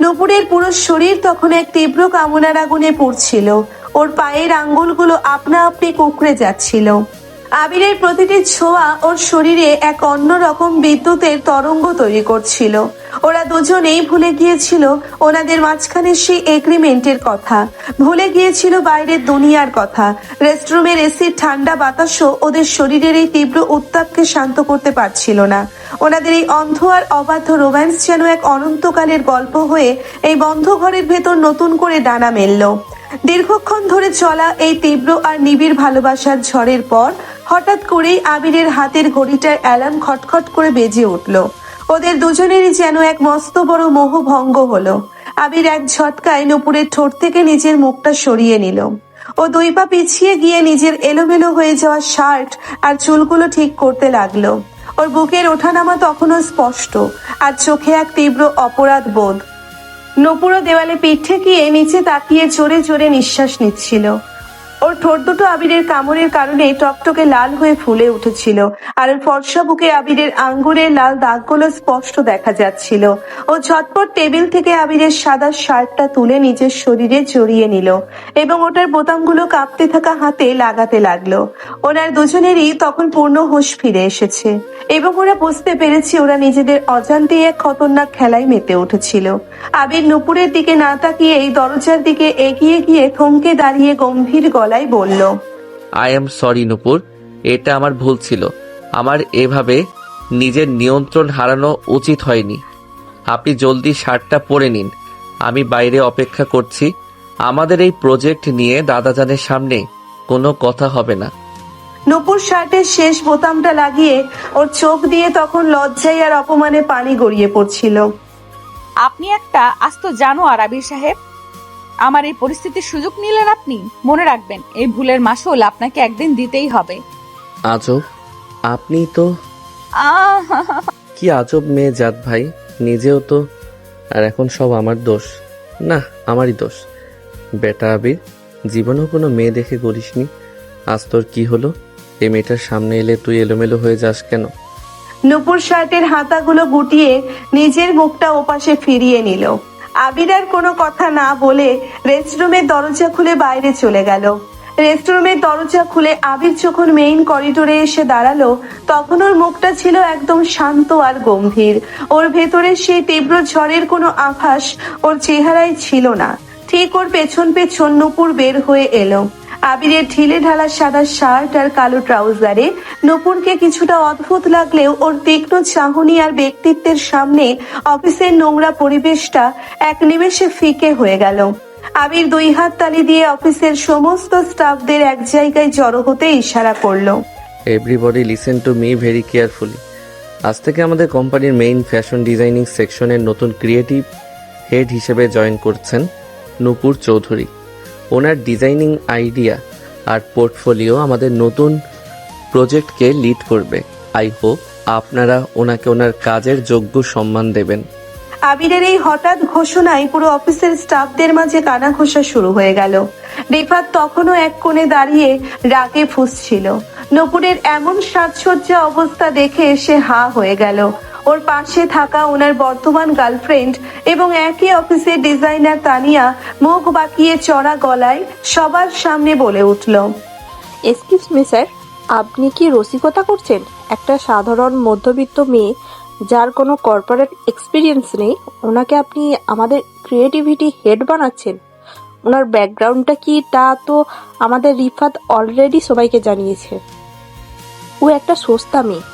নূপুরের পুরো শরীর তখন এক তীব্র কামনার আগুনে পুড়ছিল। ওর পায়ের আঙ্গুলগুলো আপনা আপনি কুঁকড়ে যাচ্ছিল। আবিরের প্রতিটি ছোঁয়া ওর শরীরে এক অন্যরকম বিদ্যুতের তরঙ্গ তৈরি করছিল। ওরা দুজনেই ভুলে গিয়েছিল ওনাদের মাঝখানে সেই এগ্রিমেন্টের কথা, ভুলে গিয়েছিল বাইরের দুনিয়ার কথা। রেস্টরুমের এসির ঠান্ডা বাতাসও ওদের শরীরের এই তীব্র উত্তাপকে শান্ত করতে পারছিল না। ওনাদের এই অন্ধ আর অবাধ্য রোম্যান্স যেন এক অনন্তকালের গল্প হয়ে এই বন্ধ ঘরের ভেতর নতুন করে ডানা মেলল। দীর্ঘক্ষণ ধরে চলা এই তীব্র আর নিবিড় ভালোবাসার ঝড়ের পর হঠাৎ করেই আবিরের হাতের ঘড়িটার অ্যালার্ম খটখট করে বেজে উঠল। ওদের দুজনেরই যেন এক মস্ত বড় মোহ ভঙ্গ হলো। আবির এক ঝটকায় নূপুরের ঠোঁট থেকে নিজের মুখটা সরিয়ে নিল। ও দুই পা পিছিয়ে গিয়ে নিজের এলোমেলো হয়ে যাওয়া শার্ট আর চুলগুলো ঠিক করতে লাগলো। ওর বুকের ওঠানামা তখনও স্পষ্ট, আর চোখে এক তীব্র অপরাধ বোধ। নূপুরও দেওয়ালে পিঠ ঠেকিয়ে নিচে তাকিয়ে জোরে জোরে নিঃশ্বাস নিচ্ছিল। ওর ঠোঁট দুটো আবিরের কামড়ের কারণে টকটকে লাল হয়ে ফুলে উঠেছিল, আর ওর ফর্সা বুকে আবিরের আঙ্গুরের লাল দাগগুলো স্পষ্ট দেখা যাচ্ছিল। ও ঝটপট টেবিল থেকে আবিরের সাদা শার্টটা তুলে নিজের শরীরে জড়িয়ে নিল এবং ওটার বোতামগুলো কাঁপতে থাকা হাতে লাগাতে লাগলো। ওনার দুজনেরই তখন পূর্ণ হুঁশ ফিরে এসেছে এবং ওরা বুঝতে পেরেছে ওরা নিজেদের অজান্তেই এক খতরনাক খেলায় মেতে উঠেছিল। আবির নূপুরের দিকে না তাকিয়ে এই দরজার দিকে এগিয়ে গিয়ে থমকে দাঁড়িয়ে গম্ভীর গলায় বলল, আই এম সরি নূপুর, এটা আমার ভুল ছিল। আমার এভাবে নিজের নিয়ন্ত্রণ হারানো উচিত হয়নি। আপনি জলদি শার্টটা পরে নিন, আমি বাইরে অপেক্ষা করছি। আমাদের এই প্রজেক্ট নিয়ে দাদাজানের সামনে কোনো কথা হবে না। নূপুর শার্টের শেষ বোতামটা লাগিয়ে ওর চোখ দিয়ে তখন লজ্জায় আর অপমানে পানি গড়িয়ে পড়ছিল। আপনি একটা আস্ত জানোয়ার আবির সাহেব। আমার এই পরিস্থিতির সুযোগ নিলেন আপনি। মনে রাখবেন, এই ভুলের মাসুল আপনাকে একদিন দিতেই হবে। আজব, আপনি তো আহ কি আজব মেয়ে জাত ভাই, নিজেও তো। আর এখন সব আমার দোষ? না, আমারই দোষ। বেটা আবির, জীবনেও কোনো মেয়ে দেখে করিসনি। আজ তোর কি হলো? এই মেয়েটার সামনে এলে তুই এলোমেলো হয়ে যাস কেন? নূপুর শার্টের হাতাগুলো গুটিয়ে নিজের মুখটা ওপাশে ফিরিয়ে নিল। আবির আর কোনো কথা না বলে রেস্টরুমের দরজা খুলে বাইরে চলে গেল। রেস্টরুমের দরজা খুলে আবির যখন মেইন করিডোরে এসে দাঁড়ালো, তখন ওর মুখটা ছিল একদম শান্ত আর গম্ভীর। ওর ভেতরে সেই তীব্র ঝড়ের কোনো আভাস ওর চেহারায় ছিল না। ঠিক ওর পেছন পেছন নূপুর বের হয়ে এলো। আবিরের ঢিলে ঢালা সাদা শার্ট আর কালো ট্রাউজারে নূপুরকে কিছুটা অদ্ভুত লাগলেও ওর তীক্ষ্ণ চাহনি আর ব্যক্তিত্বের সামনে অফিসের নোংরা পরিবেশটা এক নিমেষে ফিকে হয়ে গেল। আবির 2 হাত তালি দিয়ে অফিসের সমস্ত স্টাফদের এক জায়গায় জড়ো হতে ইশারা করলো। Everybody listen to me very carefully. আজ থেকে আমাদের কোম্পানির মেইন ফ্যাশন ডিজাইনিং সেকশনের নতুন ক্রিয়েটিভ হেড হিসেবে জয়েন করছেন নূপুর চৌধুরী। ওনার ডিজাইনিং আইডিয়া আর পোর্টফোলিও আমাদের নতুন প্রজেক্টকে লিড করবে। আই হোপ আপনারা ওনাকে ওনার কাজের যোগ্য সম্মান দেবেন। আবিরের এই হঠাৎ ঘোষণায় পুরো অফিসের স্টাফদের মাঝে কানাঘোষা শুরু হয়ে গেল। রিফাত তখনও এক কোণে দাঁড়িয়ে রাগে ফুঁসছিল। নূপুরের এমন সাজসজ্জা অবস্থা দেখে সে হা হয়ে গেল। ওর পাশে থাকা ওনার বর্তমান গার্লফ্রেন্ড এবং একই অফিসের ডিজাইনার তানিয়া মুখ বাঁকিয়ে চড়া গলায় সবার সামনে বলে উঠল, এক্সকিউজ মি স্যার, আপনি কি রসিকতা করছেন? একটা সাধারণ মধ্যবিত্ত মেয়ে যার কোনো কর্পোরেট এক্সপিরিয়েন্স নেই, ওনাকে আপনি আমাদের ক্রিয়েটিভিটি হেড বানাচ্ছেন? ওনার ব্যাকগ্রাউন্ডটা কি তা তো আমাদের রিফাত অলরেডি সবাইকে জানিয়েছে। ও একটা সস্তা মেয়ে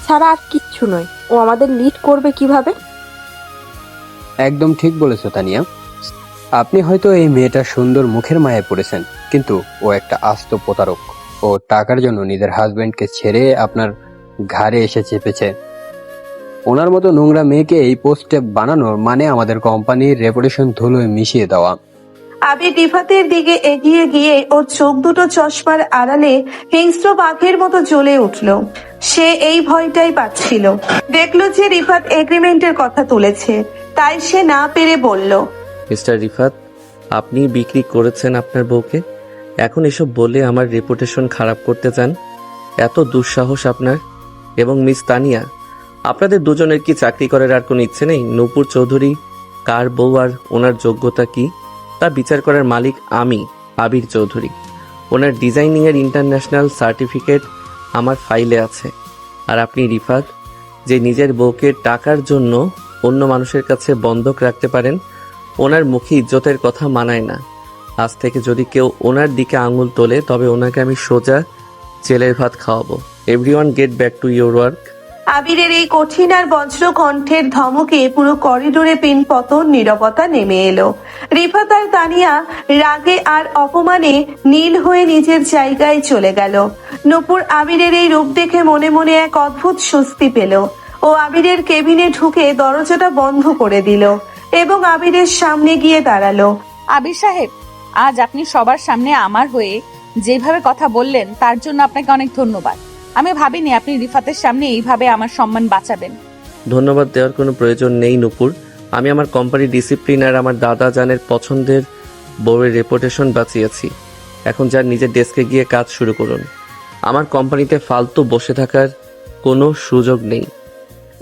ছাড়া আর কিচ্ছু নয়। ও আমাদের লিড করবে কিভাবে? একদম ঠিক বলেছো তানিয়া। আপনি হয়তো এই মেয়েটার সুন্দর মুখের মায়ায় পড়েছেন, কিন্তু ও একটা আস্ত প্রতারক। ও টাকার জন্য নিজের হাজবেন্ডকে ছেড়ে আপনার ঘাড়ে এসে চেপেছে। ওনার মতো নোংরা মেয়েকে এই পোস্টে বানানোর মানে আমাদের কোম্পানির রেপুটেশন ধুলোয় মিশিয়ে দেওয়া। আবির রিফাতের দিকে এগিয়ে গিয়ে ওর চোখ দুটো চশমার আড়ালে হিংস্র বাঘের মতো জ্বলে উঠল। সে এই ভয়টাই পাচ্ছিল। দেখলো যে রিফাত এগ্রিমেন্টের কথা তুলেছে, তাই সে না পেরে বলল, মিস্টার রিফাত, আপনি বিক্রি করেছেন আপনার বউকে, এখন এসব বলে আমার রেপুটেশন খারাপ করতে চান? এত দুঃসাহস আপনার? এবং মিস তানিয়া, আপনাদের দুজনের কি চাকরি করার আর কোনো ইচ্ছে নেই? নূপুর চৌধুরী কার বউ আর ওনার যোগ্যতা কি তা বিচার করার মালিক আমি, আবির চৌধুরী। ওনার ডিজাইনিংয়ের ইন্টারন্যাশনাল সার্টিফিকেট আমার ফাইলে আছে। আর আপনি রিফাত, যে নিজের বউকে টাকার জন্য অন্য মানুষের কাছে বন্ধক রাখতে পারেন, ওনার মুখে ইজ্জতের কথা মানায় না। আজ থেকে যদি কেউ ওনার দিকে আঙুল তোলে, তবে ওনাকে আমি সোজা জেলের ভাত খাওয়াবো। Everyone get back to your work. আবিরের এই কঠিন আর বজ্র কণ্ঠের ধমকে পুরো করিডোরে পিনপতন নীরবতা নেমে এলো। রিফাত আর তানিয়া রাগে আর অপমানে নীল হয়ে নিজের জায়গায় চলে গেল। নূপুর আবিরের এই রূপ দেখে মনে মনে এক অদ্ভুত স্বস্তি পেল। ও আবিরের কেবিনে ঢুকে দরজাটা বন্ধ করে দিল এবং আবিরের সামনে গিয়ে দাঁড়ালো। আবির সাহেব, আজ আপনি সবার সামনে আমার হয়ে যেভাবে কথা বললেন তার জন্য আপনাকে অনেক ধন্যবাদ। আমি ভাবিনি আপনি রিফাতের সামনে এইভাবে আমার সম্মান বাঁচাবেন। ধন্যবাদ দেওয়ার কোনো প্রয়োজন নেই নূপুর। আমি আমার কোম্পানির ডিসিপ্লিন আর আমার দাদা জানের পছন্দের বউয়ের রেপুটেশন বাঁচিয়েছি। এখন যার নিজের ডেস্কে গিয়ে কাজ শুরু করুন। আমার কোম্পানিতে ফালতু বসে থাকার কোনো সুযোগ নেই।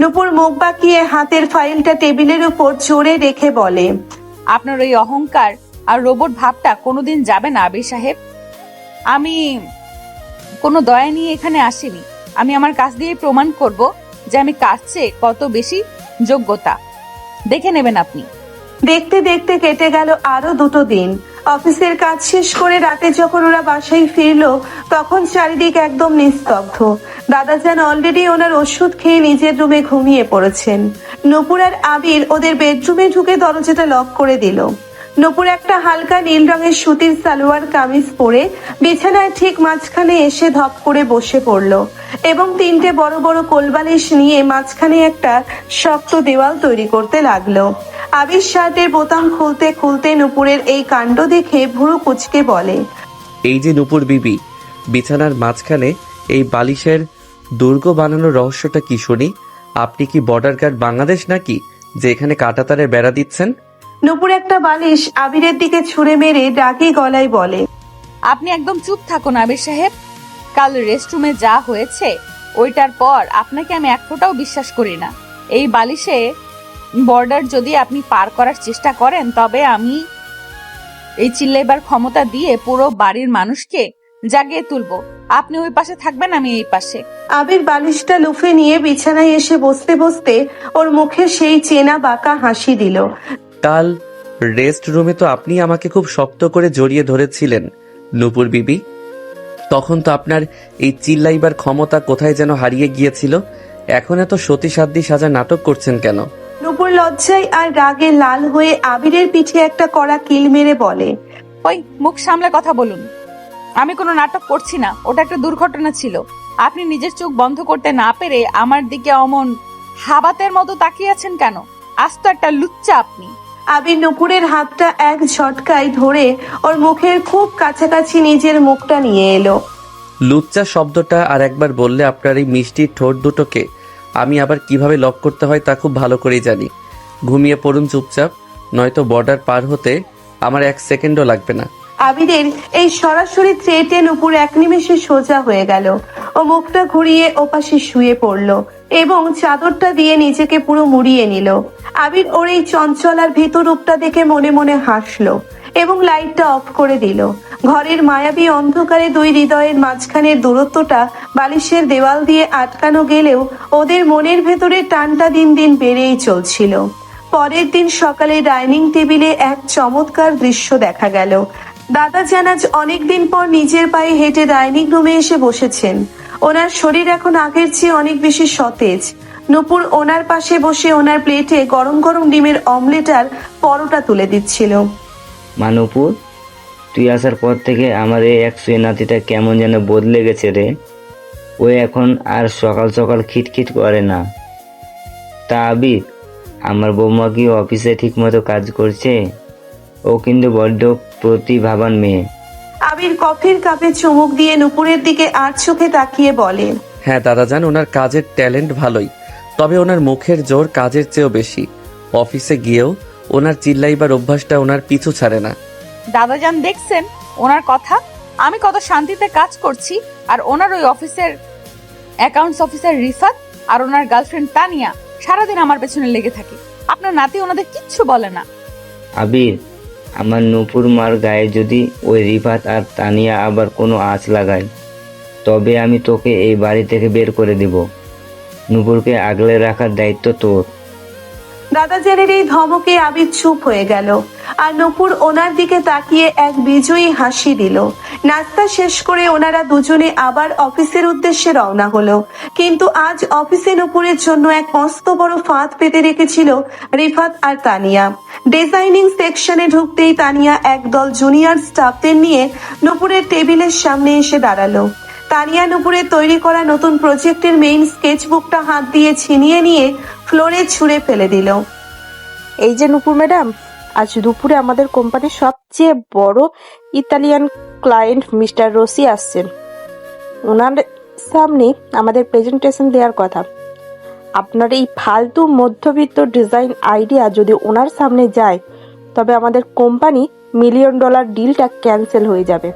নূপুর মুখ বাঁকিয়ে হাতের ফাইলটা টেবিলের উপর জোরে রেখে বলে, আপনার ওই অহংকার আর রোবট ভাবটা কোনোদিন যাবে না আবির সাহেব। আমি কোনো দয়া নিয়ে এখানে আসিনি। আমি আমার কাজ দিয়ে প্রমাণ করব যে আমি কাজ চেয়ে কত বেশি যোগ্যতা। দেখে নেবেন আপনি। দেখতে দেখতে কেটে গেল আরো 2 দিন। অফিসের কাজ শেষ করে রাতে যখন ওরা বাসায় ফিরলো, তখন চারিদিক একদম নিস্তব্ধ। দাদাজান অলরেডি ওনার ওষুধ খেয়ে নিজের রুমে ঘুমিয়ে পড়েছেন। নূপুর আর আবির ওদের বেডরুমে ঢুকে দরজাটা লক করে দিল। নূপুর একটা হালকা নীল রঙের সুতির সালোয়ার কামিজ পরে বিছানায় ঠিক মাঝখানে এসে ধপ করে বসে পড়ল এবং তিনটে বড় বড় কোলবালিশ নিয়ে মাঝখানে একটা শক্ত দেওয়াল তৈরি করতে লাগলো। আবির শার্টের বোতাম খুলতে খুলতে নূপুরের এই কাণ্ড দেখে ভুরু কুচকে বলে, এই যে নূপুর বিবি, বিছানার মাঝখানে এই বালিশের দুর্গ বানানোর রহস্যটা কি শুনি? আপনি কি বর্ডার গার্ড বাংলাদেশ নাকি যে এখানে কাঁটাতারের বেড়া দিচ্ছেন? নূপুর একটা বালিশ আবিরের দিকে ছুঁড়ে মেরে রাগী গলায় বলে, আপনি একদম চুপ থাকুন আবির সাহেব। কাল রেস্টরুমে যা হয়েছে ওইটার পর আপনাকে আমি এক ফোঁটাও বিশ্বাস করি না। এই বালিশে বর্ডার যদি আপনি পার করার চেষ্টা করেন তবে আমি এই চিল্লাইবার ক্ষমতা দিয়ে পুরো বাড়ির মানুষকে জাগিয়ে তুলবো। আপনি ওই পাশে থাকবেন, আমি এই পাশে। আবির বালিশটা লুফে নিয়ে বিছানায় এসে বসতে বসতে ওর মুখে সেই চেনা বাঁকা হাসি দিল। কাল রেস্ট রুমে তো আপনি আমাকে খুব শক্ত করে জড়িয়ে ধরেছিলেন নূপুর বিবি। তখন তো আপনার এই চিল্লাইবার ক্ষমতা কোথায় যেন হারিয়ে গিয়েছিল। এখন এত সতী সাধ্যি সাজা নাটক করছেন কেন? নূপুর লজ্জায় আর রাগে লাল হয়ে আবিরের পিঠে একটা কড়া কিল মেরে বলে, ওই মুখ সামলে কথা বলুন। আমি কোনো নাটক করছি না, ওটা একটা দুর্ঘটনা ছিল। আপনি নিজের চোখ বন্ধ করতে না পেরে আমার দিকে অমন হাবাতের মতো তাকিয়ে আছেন কেন? আজ তো একটা লুচ্চা আপনি। আবির নূপুরের হাতটা এক ঝটকায় ধরে ওর মুখের খুব কাছাকাছি নিজের মুখটা নিয়ে এলো। লুচ্চা শব্দটা আর একবার বললে আপনার এই মিষ্টি ঠোঁট দুটোকে আমি আবার কিভাবে লক করতে হয় তা খুব ভালো করেই জানি। ঘুমিয়ে পড়ুন চুপচাপ, নয়তো বর্ডার পার হতে আমার 1 সেকেন্ডও লাগবে না। আবিরের এই সরাসরি থ্রেটে নূপুর এক নিমেষে সোজা হয়ে গেল। ও মুখটা ঘুরিয়ে ওপাশে শুয়ে পড়ল এবং চাদরটা দিয়ে নিজেকে পুরো মুড়িয়ে নিল। আবির ওর এই চঞ্চল আর ভীতু রূপটা দেখে মনে মনে হাসলো এবং লাইটটা অফ করে দিল। ঘরের মায়াবী অন্ধকারে দুই হৃদয়ের মাঝখানের দূরত্বটা বালিশের দেওয়াল দিয়ে আটকানো গেলেও ওদের মনের ভেতরে টানটা দিন দিন বেড়েই চলছিল। পরের দিন সকালে ডাইনিং টেবিলে এক চমৎকার দৃশ্য দেখা গেল। দাদা জানাজ অনেকদিন পর নিজের পায়ে হেঁটে ডাইনিং রুমে এসে বসেছেন। ওনার শরীর এখন আগের চেয়ে অনেক বেশি সতেজ। নূপুর ওনার পাশে বসে ওনার প্লেটে গরম গরম ডিমের অমলেট আর পরোটা তুলে দিচ্ছিল। মা নূপুর, তুই আসার পর থেকে আমার এই এক শুয়ে নাতিটা কেমন যেন বদলে গেছে রে। ও এখন আর সকাল সকাল খিটখিট করে না। তা আবির, আমার বৌমা কি অফিসে ঠিক মতো কাজ করছে? ও কিন্তু বড্ড প্রতিভাবান মেয়ে। আবির কফির কাপে চুমুক দিয়ে নূপুরের দিকে আর চোখে তাকিয়ে বলে, হ্যাঁ দাদাজান, ওনার কাজের ট্যালেন্ট ভালোই, তবে ওনার মুখের জোর কাজের চেয়েও বেশি। অফিসে গিয়েও ওনার চিল্লাইবার অভ্যাসটা ওনার পিছু ছাড়ে না। দাদাজান দেখছেন ওনার কথা? আমি কত শান্তিতে কাজ করছি আর ওনার ওই অফিসের অ্যাকাউন্টস অফিসার রিফাত আর ওনার গার্লফ্রেন্ড তানিয়া সারাদিন আমার পেছনে লেগে থাকে। আপনার নাতি ওনাদের কিচ্ছু বলে না। আবির, আমার নূপুর মার গায়ে যদি ওই রিফাত আর তানিয়া আবার কোনো আঁচ লাগায় তবে আমি তোকে এই বাড়ি থেকে বের করে দিব। নূপুরকে আগলে রাখার দায়িত্ব তোর। দাদাজানের এই ধমকে আবির চুপ হয়ে গেল আর নূপুর ওনার দিকে তাকিয়ে এক বিজয়ী হাসি দিল। নাস্তা শেষ করে ওনারা দুজনে আবার অফিসের উদ্দেশ্যে রওনা হলো। কিন্তু আজ অফিসে নূপুরের জন্য এক মস্ত বড় ফাঁদ পেতে রেখেছিল রিফাত আর তানিয়া। ডিজাইনিং সেকশনে ঢুকতেই তানিয়া একদল জুনিয়র স্টাফদের নিয়ে নূপুরের টেবিলের সামনে এসে দাঁড়ালো। তানিয়া নূপুরের তৈরি করা নতুন প্রজেক্টের মেইন স্কেচবুকটা হাত দিয়ে ছিনিয়ে নিয়ে ফ্লোরে ছুঁড়ে ফেলে দিল। এই যে নূপুর ম্যাডাম, আজ দুপুরে আমাদের কোম্পানির সবচেয়ে বড় ইতালিয়ান ক্লায়েন্ট মিস্টার রসি আসছেন। ওনার সামনে আমাদের প্রেজেন্টেশন দেওয়ার কথা। আপনার এই ফালতু মধ্যবিত্ত ডিজাইন আইডিয়া যদি ওনার সামনে যায় তবে আমাদের কোম্পানি $1 মিলিয়ন ডিলটা ক্যান্সেল হয়ে যাবে।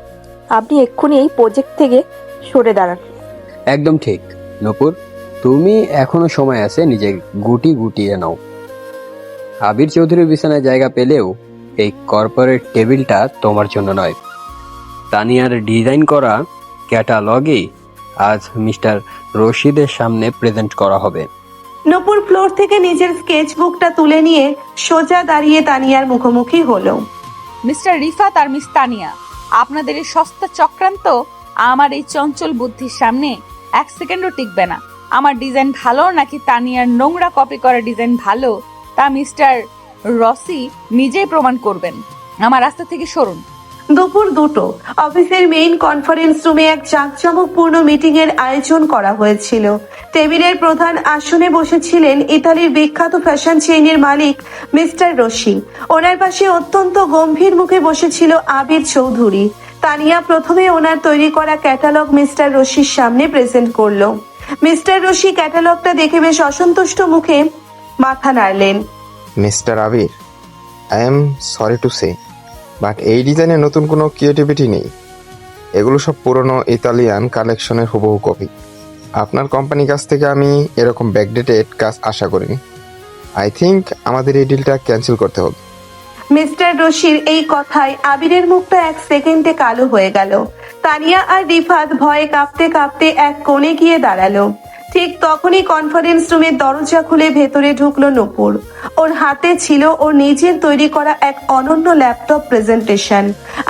আপনি এক্ষুনি এই প্রজেক্ট থেকে সরে দাঁড়ান। একদম ঠিক নূপুর, তুমি এখনো সময় আছে, নিজে গুটিয়ে নাও। আবির চৌধুরীর বিছানায় জায়গা পেলেও এই কর্পোরেট টেবিলটা তোমার জন্য নয়। তানিয়ার ডিজাইন করা ক্যাটালগে আজ মিস্টার রশিদের সামনে প্রেজেন্ট করা হবে। নূপুর ফ্লোর থেকে নিজের স্কেচবুকটা তুলে নিয়ে সোজা দাঁড়িয়ে তানিয়ার মুখোমুখি হলো। মিস্টার রিফাত আর মিস তানিয়া, আপনাদের এই সস্তা চক্রান্ত আমার এই চঞ্চল বুদ্ধির সামনে 1 সেকেন্ডও টিকবে না। আমার ডিজাইন ভালো নাকি তানিয়ার নোংরা কপি করা ডিজাইন ভালো তা মিস্টার রসি নিজেই প্রমাণ করবেন। আমার রাস্তা থেকে সরুন। দুপুর 2টো অফিসের মেইন কনফারেন্স রুমে এক জাঁকজমকপূর্ণ মিটিং এর আয়োজন করা হয়েছিল। টেবিলের প্রধান আসনে বসেছিলেন ইতালির বিখ্যাত ফ্যাশন চেইনের মালিক মিস্টার রশি। ওনার পাশে অত্যন্ত গম্ভীর মুখে বসেছিল আবির চৌধুরী। তানিয়া প্রথমে ওনার তৈরি করা ক্যাটালগ মিস্টার রশির সামনে প্রেজেন্ট করলো। মিস্টার রশি ক্যাটালগটা দেখে বেশ অসন্তুষ্ট মুখে মাথা নাড়লেন। Mr Abir, I am sorry to say, but এই ডিজাইনে নতুন কোনো ক্রিয়েটিভিটি নেই। এগুলো সব পুরনো ইতালিয়ান কালেকশনের হুবহু কপি। আপনার কোম্পানির কাছ থেকে আমি এরকম ব্যাকডেটেড কাজ আশা করিনি। আই থিঙ্ক আমাদের এই ডিলটা ক্যান্সেল করতে হবে। মিস্টার রশির এই কথায় আবিরের মুখটা এক সেকেন্ডে কালো হয়ে গেল। তানিয়া আর রিফাত ভয়ে কাঁপতে কাঁপতে এক কোণে গিয়ে দাঁড়ালো। ঠিক তখনই কনফারেন্স রুমের দরজা খুলে ভেতরে ঢুকলো নূপুর। ওর হাতে ছিল ওর নিজের তৈরি করা এক অনন্য ল্যাপটপ প্রেজেন্টেশন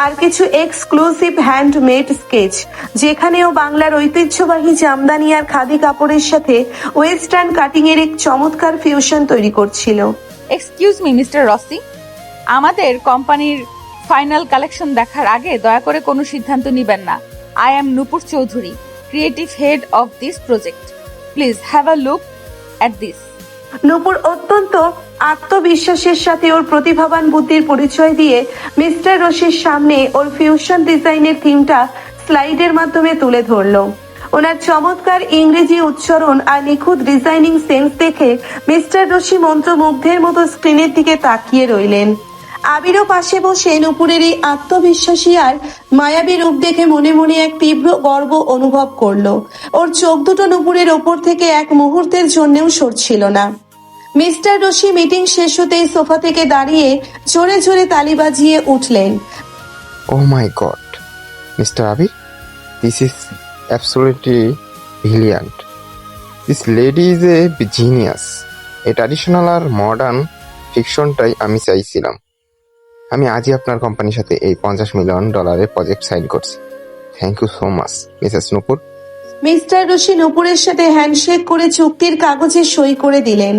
আর কিছু এক্সক্লুসিভ হ্যান্ডমেড স্কেচ, যেখানেও বাংলার ঐতিহ্যবাহী জামদানি আর খাদি কাপড়ের সাথে ওয়েস্টার্ন কাটিং এর এক চমৎকার ফিউশন তৈরি করছিল। এক্সকিউজ মি মিস্টার রসি, আমাদের কোম্পানির ফাইনাল কালেকশন দেখার আগে দয়া করে কোনো সিদ্ধান্ত নেবেন না। I am Nupur Chowdhury, creative head of this project. Please have a look at this. Nupur অত্যন্ত আত্মবিশ্বাসের সাথে ওর প্রতিভাবান বুদ্ধির পরিচয় দিয়ে মিস্টার রশির সামনে ওর ফিউশন ডিজাইনের থিমটা স্লাইডের মাধ্যমে তুলে ধরলো। ওনার চমৎকার ইংরেজি উচ্চারণ আর নিখুঁত ডিজাইনিং সেন্স দেখে মিস্টার রশি মন্ত্রমুগ্ধের মতো স্ক্রিনের দিকে তাকিয়ে রইলেন। আবিরও পাশে বসে নূপুরের এই আত্মবিশ্বাসী আর মায়াবী রূপ দেখে মনে মনে এক তীব্র গর্ব অনুভব করলো। ওর চোখ দুটো নূপুরের ওপর থেকে এক মুহূর্তের জন্যেও সরছিল না। মিস্টার রশি মিটিং শেষ হতেই সোফা থেকে দাঁড়িয়ে জোরে জোরে তালি বাজিয়ে উঠলেন। Oh my God, Mr Abir, this is absolutely brilliant. This lady is a genius. এই ট্র্যাডিশনাল আর মডার্ন ফিকশনটাই আমি চাইছিলাম। আমি আজই আপনার কোম্পানির সাথে এই $50 মিলিয়ন প্রজেক্ট সাইন করছি। Thank you so much Mrs Nupur. Mr Roshi নূপুরের সাথে হ্যান্ডশেক করে চুক্তির কাগজে সই করে দিলেন।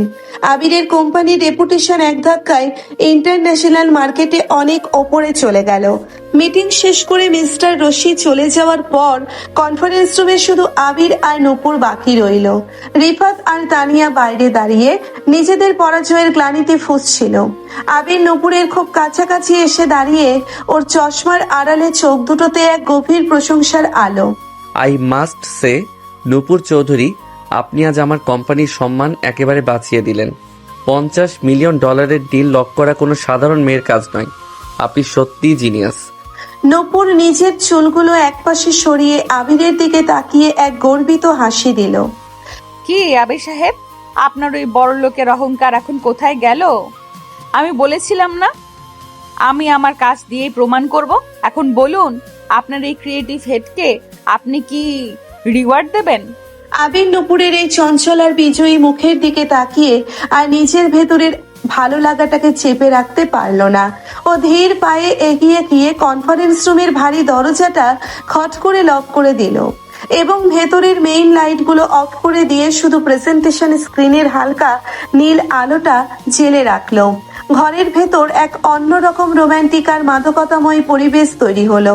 আবিরের কোম্পানির রেপুটেশন এক ধাক্কায় ইন্টারন্যাশনাল মার্কেটে অনেক ওপরে চলে গেল। মিটিং শেষ করে মিস্টার রশি চলে যাওয়ার পর কনফারেন্স রুমে শুধু আবির আর নূপুর বাকি রইল। রিফাত আর তানিয়া বাইরে দাঁড়িয়ে নিজেদের পরাজয়ের গ্লানিতে ফুঁসছিল। আবির নূপুরের খুব কাছাকাছি এসে দাঁড়িয়ে ওর চশমার আড়ালে চোখ দুটোতে এক গভীর প্রশংসার আলো। আই মাস্ট সে, নূপুর চৌধুরী, আপনি আজ আমার কোম্পানির সম্মান একেবারে বাঁচিয়ে দিলেন। $50 মিলিয়ন ডিল লক করা কোনো সাধারণ মেয়ের কাজ নয়। আপনি সত্যিই জিনিয়াস। নূপুর নিজের চুলগুলো একপাশে সরিয়ে আবিরের দিকে তাকিয়ে এক গর্বিত হাসি দিল। কি আবির সাহেব, আপনার ওই বড় লোকের অহংকার এখন কোথায় গেল? আমি বলেছিলাম না আমি আমার কাজ দিয়েই প্রমাণ করব। এখন বলুন, আপনার এই ক্রিয়েটিভ হেডকে আপনি কি রিওয়ার্ড দেবেন? আবির নূপুরের এই চঞ্চল আর বিজয়ী মুখের দিকে তাকিয়ে আর নিজের ভেতরের ভালো লাগাটাকে চেপে রাখতে পারল না। ও ধীর পায়ে এগিয়ে গিয়ে কনফারেন্স রুমের ভারী দরজাটা খট করে লক করে দিল এবং ভেতরের মেইন লাইটগুলো অফ করে দিয়ে শুধু প্রেজেন্টেশন স্ক্রিনের হালকা নীল আলোটা জেলে রাখলো। ঘরের ভেতর এক অন্যরকম রোমান্টিক আর মাদকতাময় পরিবেশ তৈরি হলো।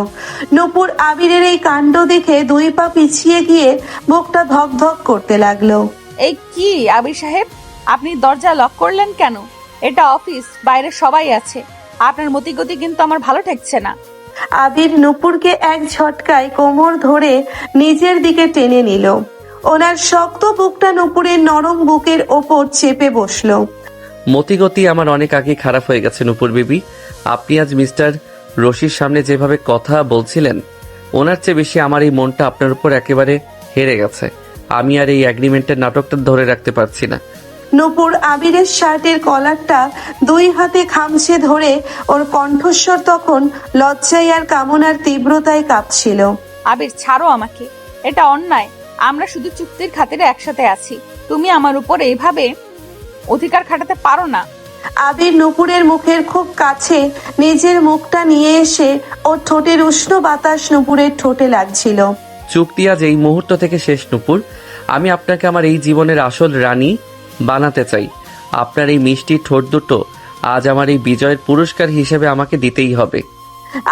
নূপুর আবিরের এই কাণ্ড দেখে 2 পা পিছিয়ে গিয়ে বুকটা ধক ধক করতে লাগলো। এই কি আবির সাহেব, আপনি দরজা লক করলেন কেন? এটা অফিস, বাইরে সবাই আছে। আপনার মতিগতি কিন্তু আমার ভালো ঠেকছে না। আবির নূপুরকে এক ঝটকায় কোমর ধরে নিজের দিকে টেনে নিল। ওনার শক্ত বুকটা নূপুরের নরম বুকের ওপর চেপে বসলো। মতিগতি আমার অনেক আগে খারাপ হয়ে গেছে নূপুর বিবি। আপনি আজ মিস্টার রশির সামনে যেভাবে কথা বলছিলেন, ওনার চেয়ে বেশি আমার এই মনটা আপনার উপর একেবারে হেরে গেছে। আমি আর এই অ্যাগ্রিমেন্টের নাটকটা ধরে রাখতে পারছি না। নূপুর আবিরের শার্টের কলারটা 2 হাতে খামছে ধরে, ওর কণ্ঠস্বর তখন লজ্জায় আর কামনার তীব্রতায় কাঁপছিল। আবির ছাড়ো আমাকে, এটা অন্যায়। আমরা শুধু চুক্তির খাতিরে একসাথে আছি। তুমি আমার উপর এইভাবে অধিকার খাটাতে পারো না। আবির নূপুরের মুখের খুব কাছে নিজের মুখটা নিয়ে এসে ওর ঠোঁটের উষ্ণ বাতাস নূপুরের ঠোঁটে লাগছিল। চুক্তি আজ এই মুহূর্ত থেকে শেষ নূপুর। আমি আপনাকে আমার এই জীবনের আসল রানী বানাতে চাই। আপনার এই মিষ্টি ঠোঁট দুটো আজ আমার এই বিজয়ের পুরস্কার হিসেবে আমাকে দিতেই হবে।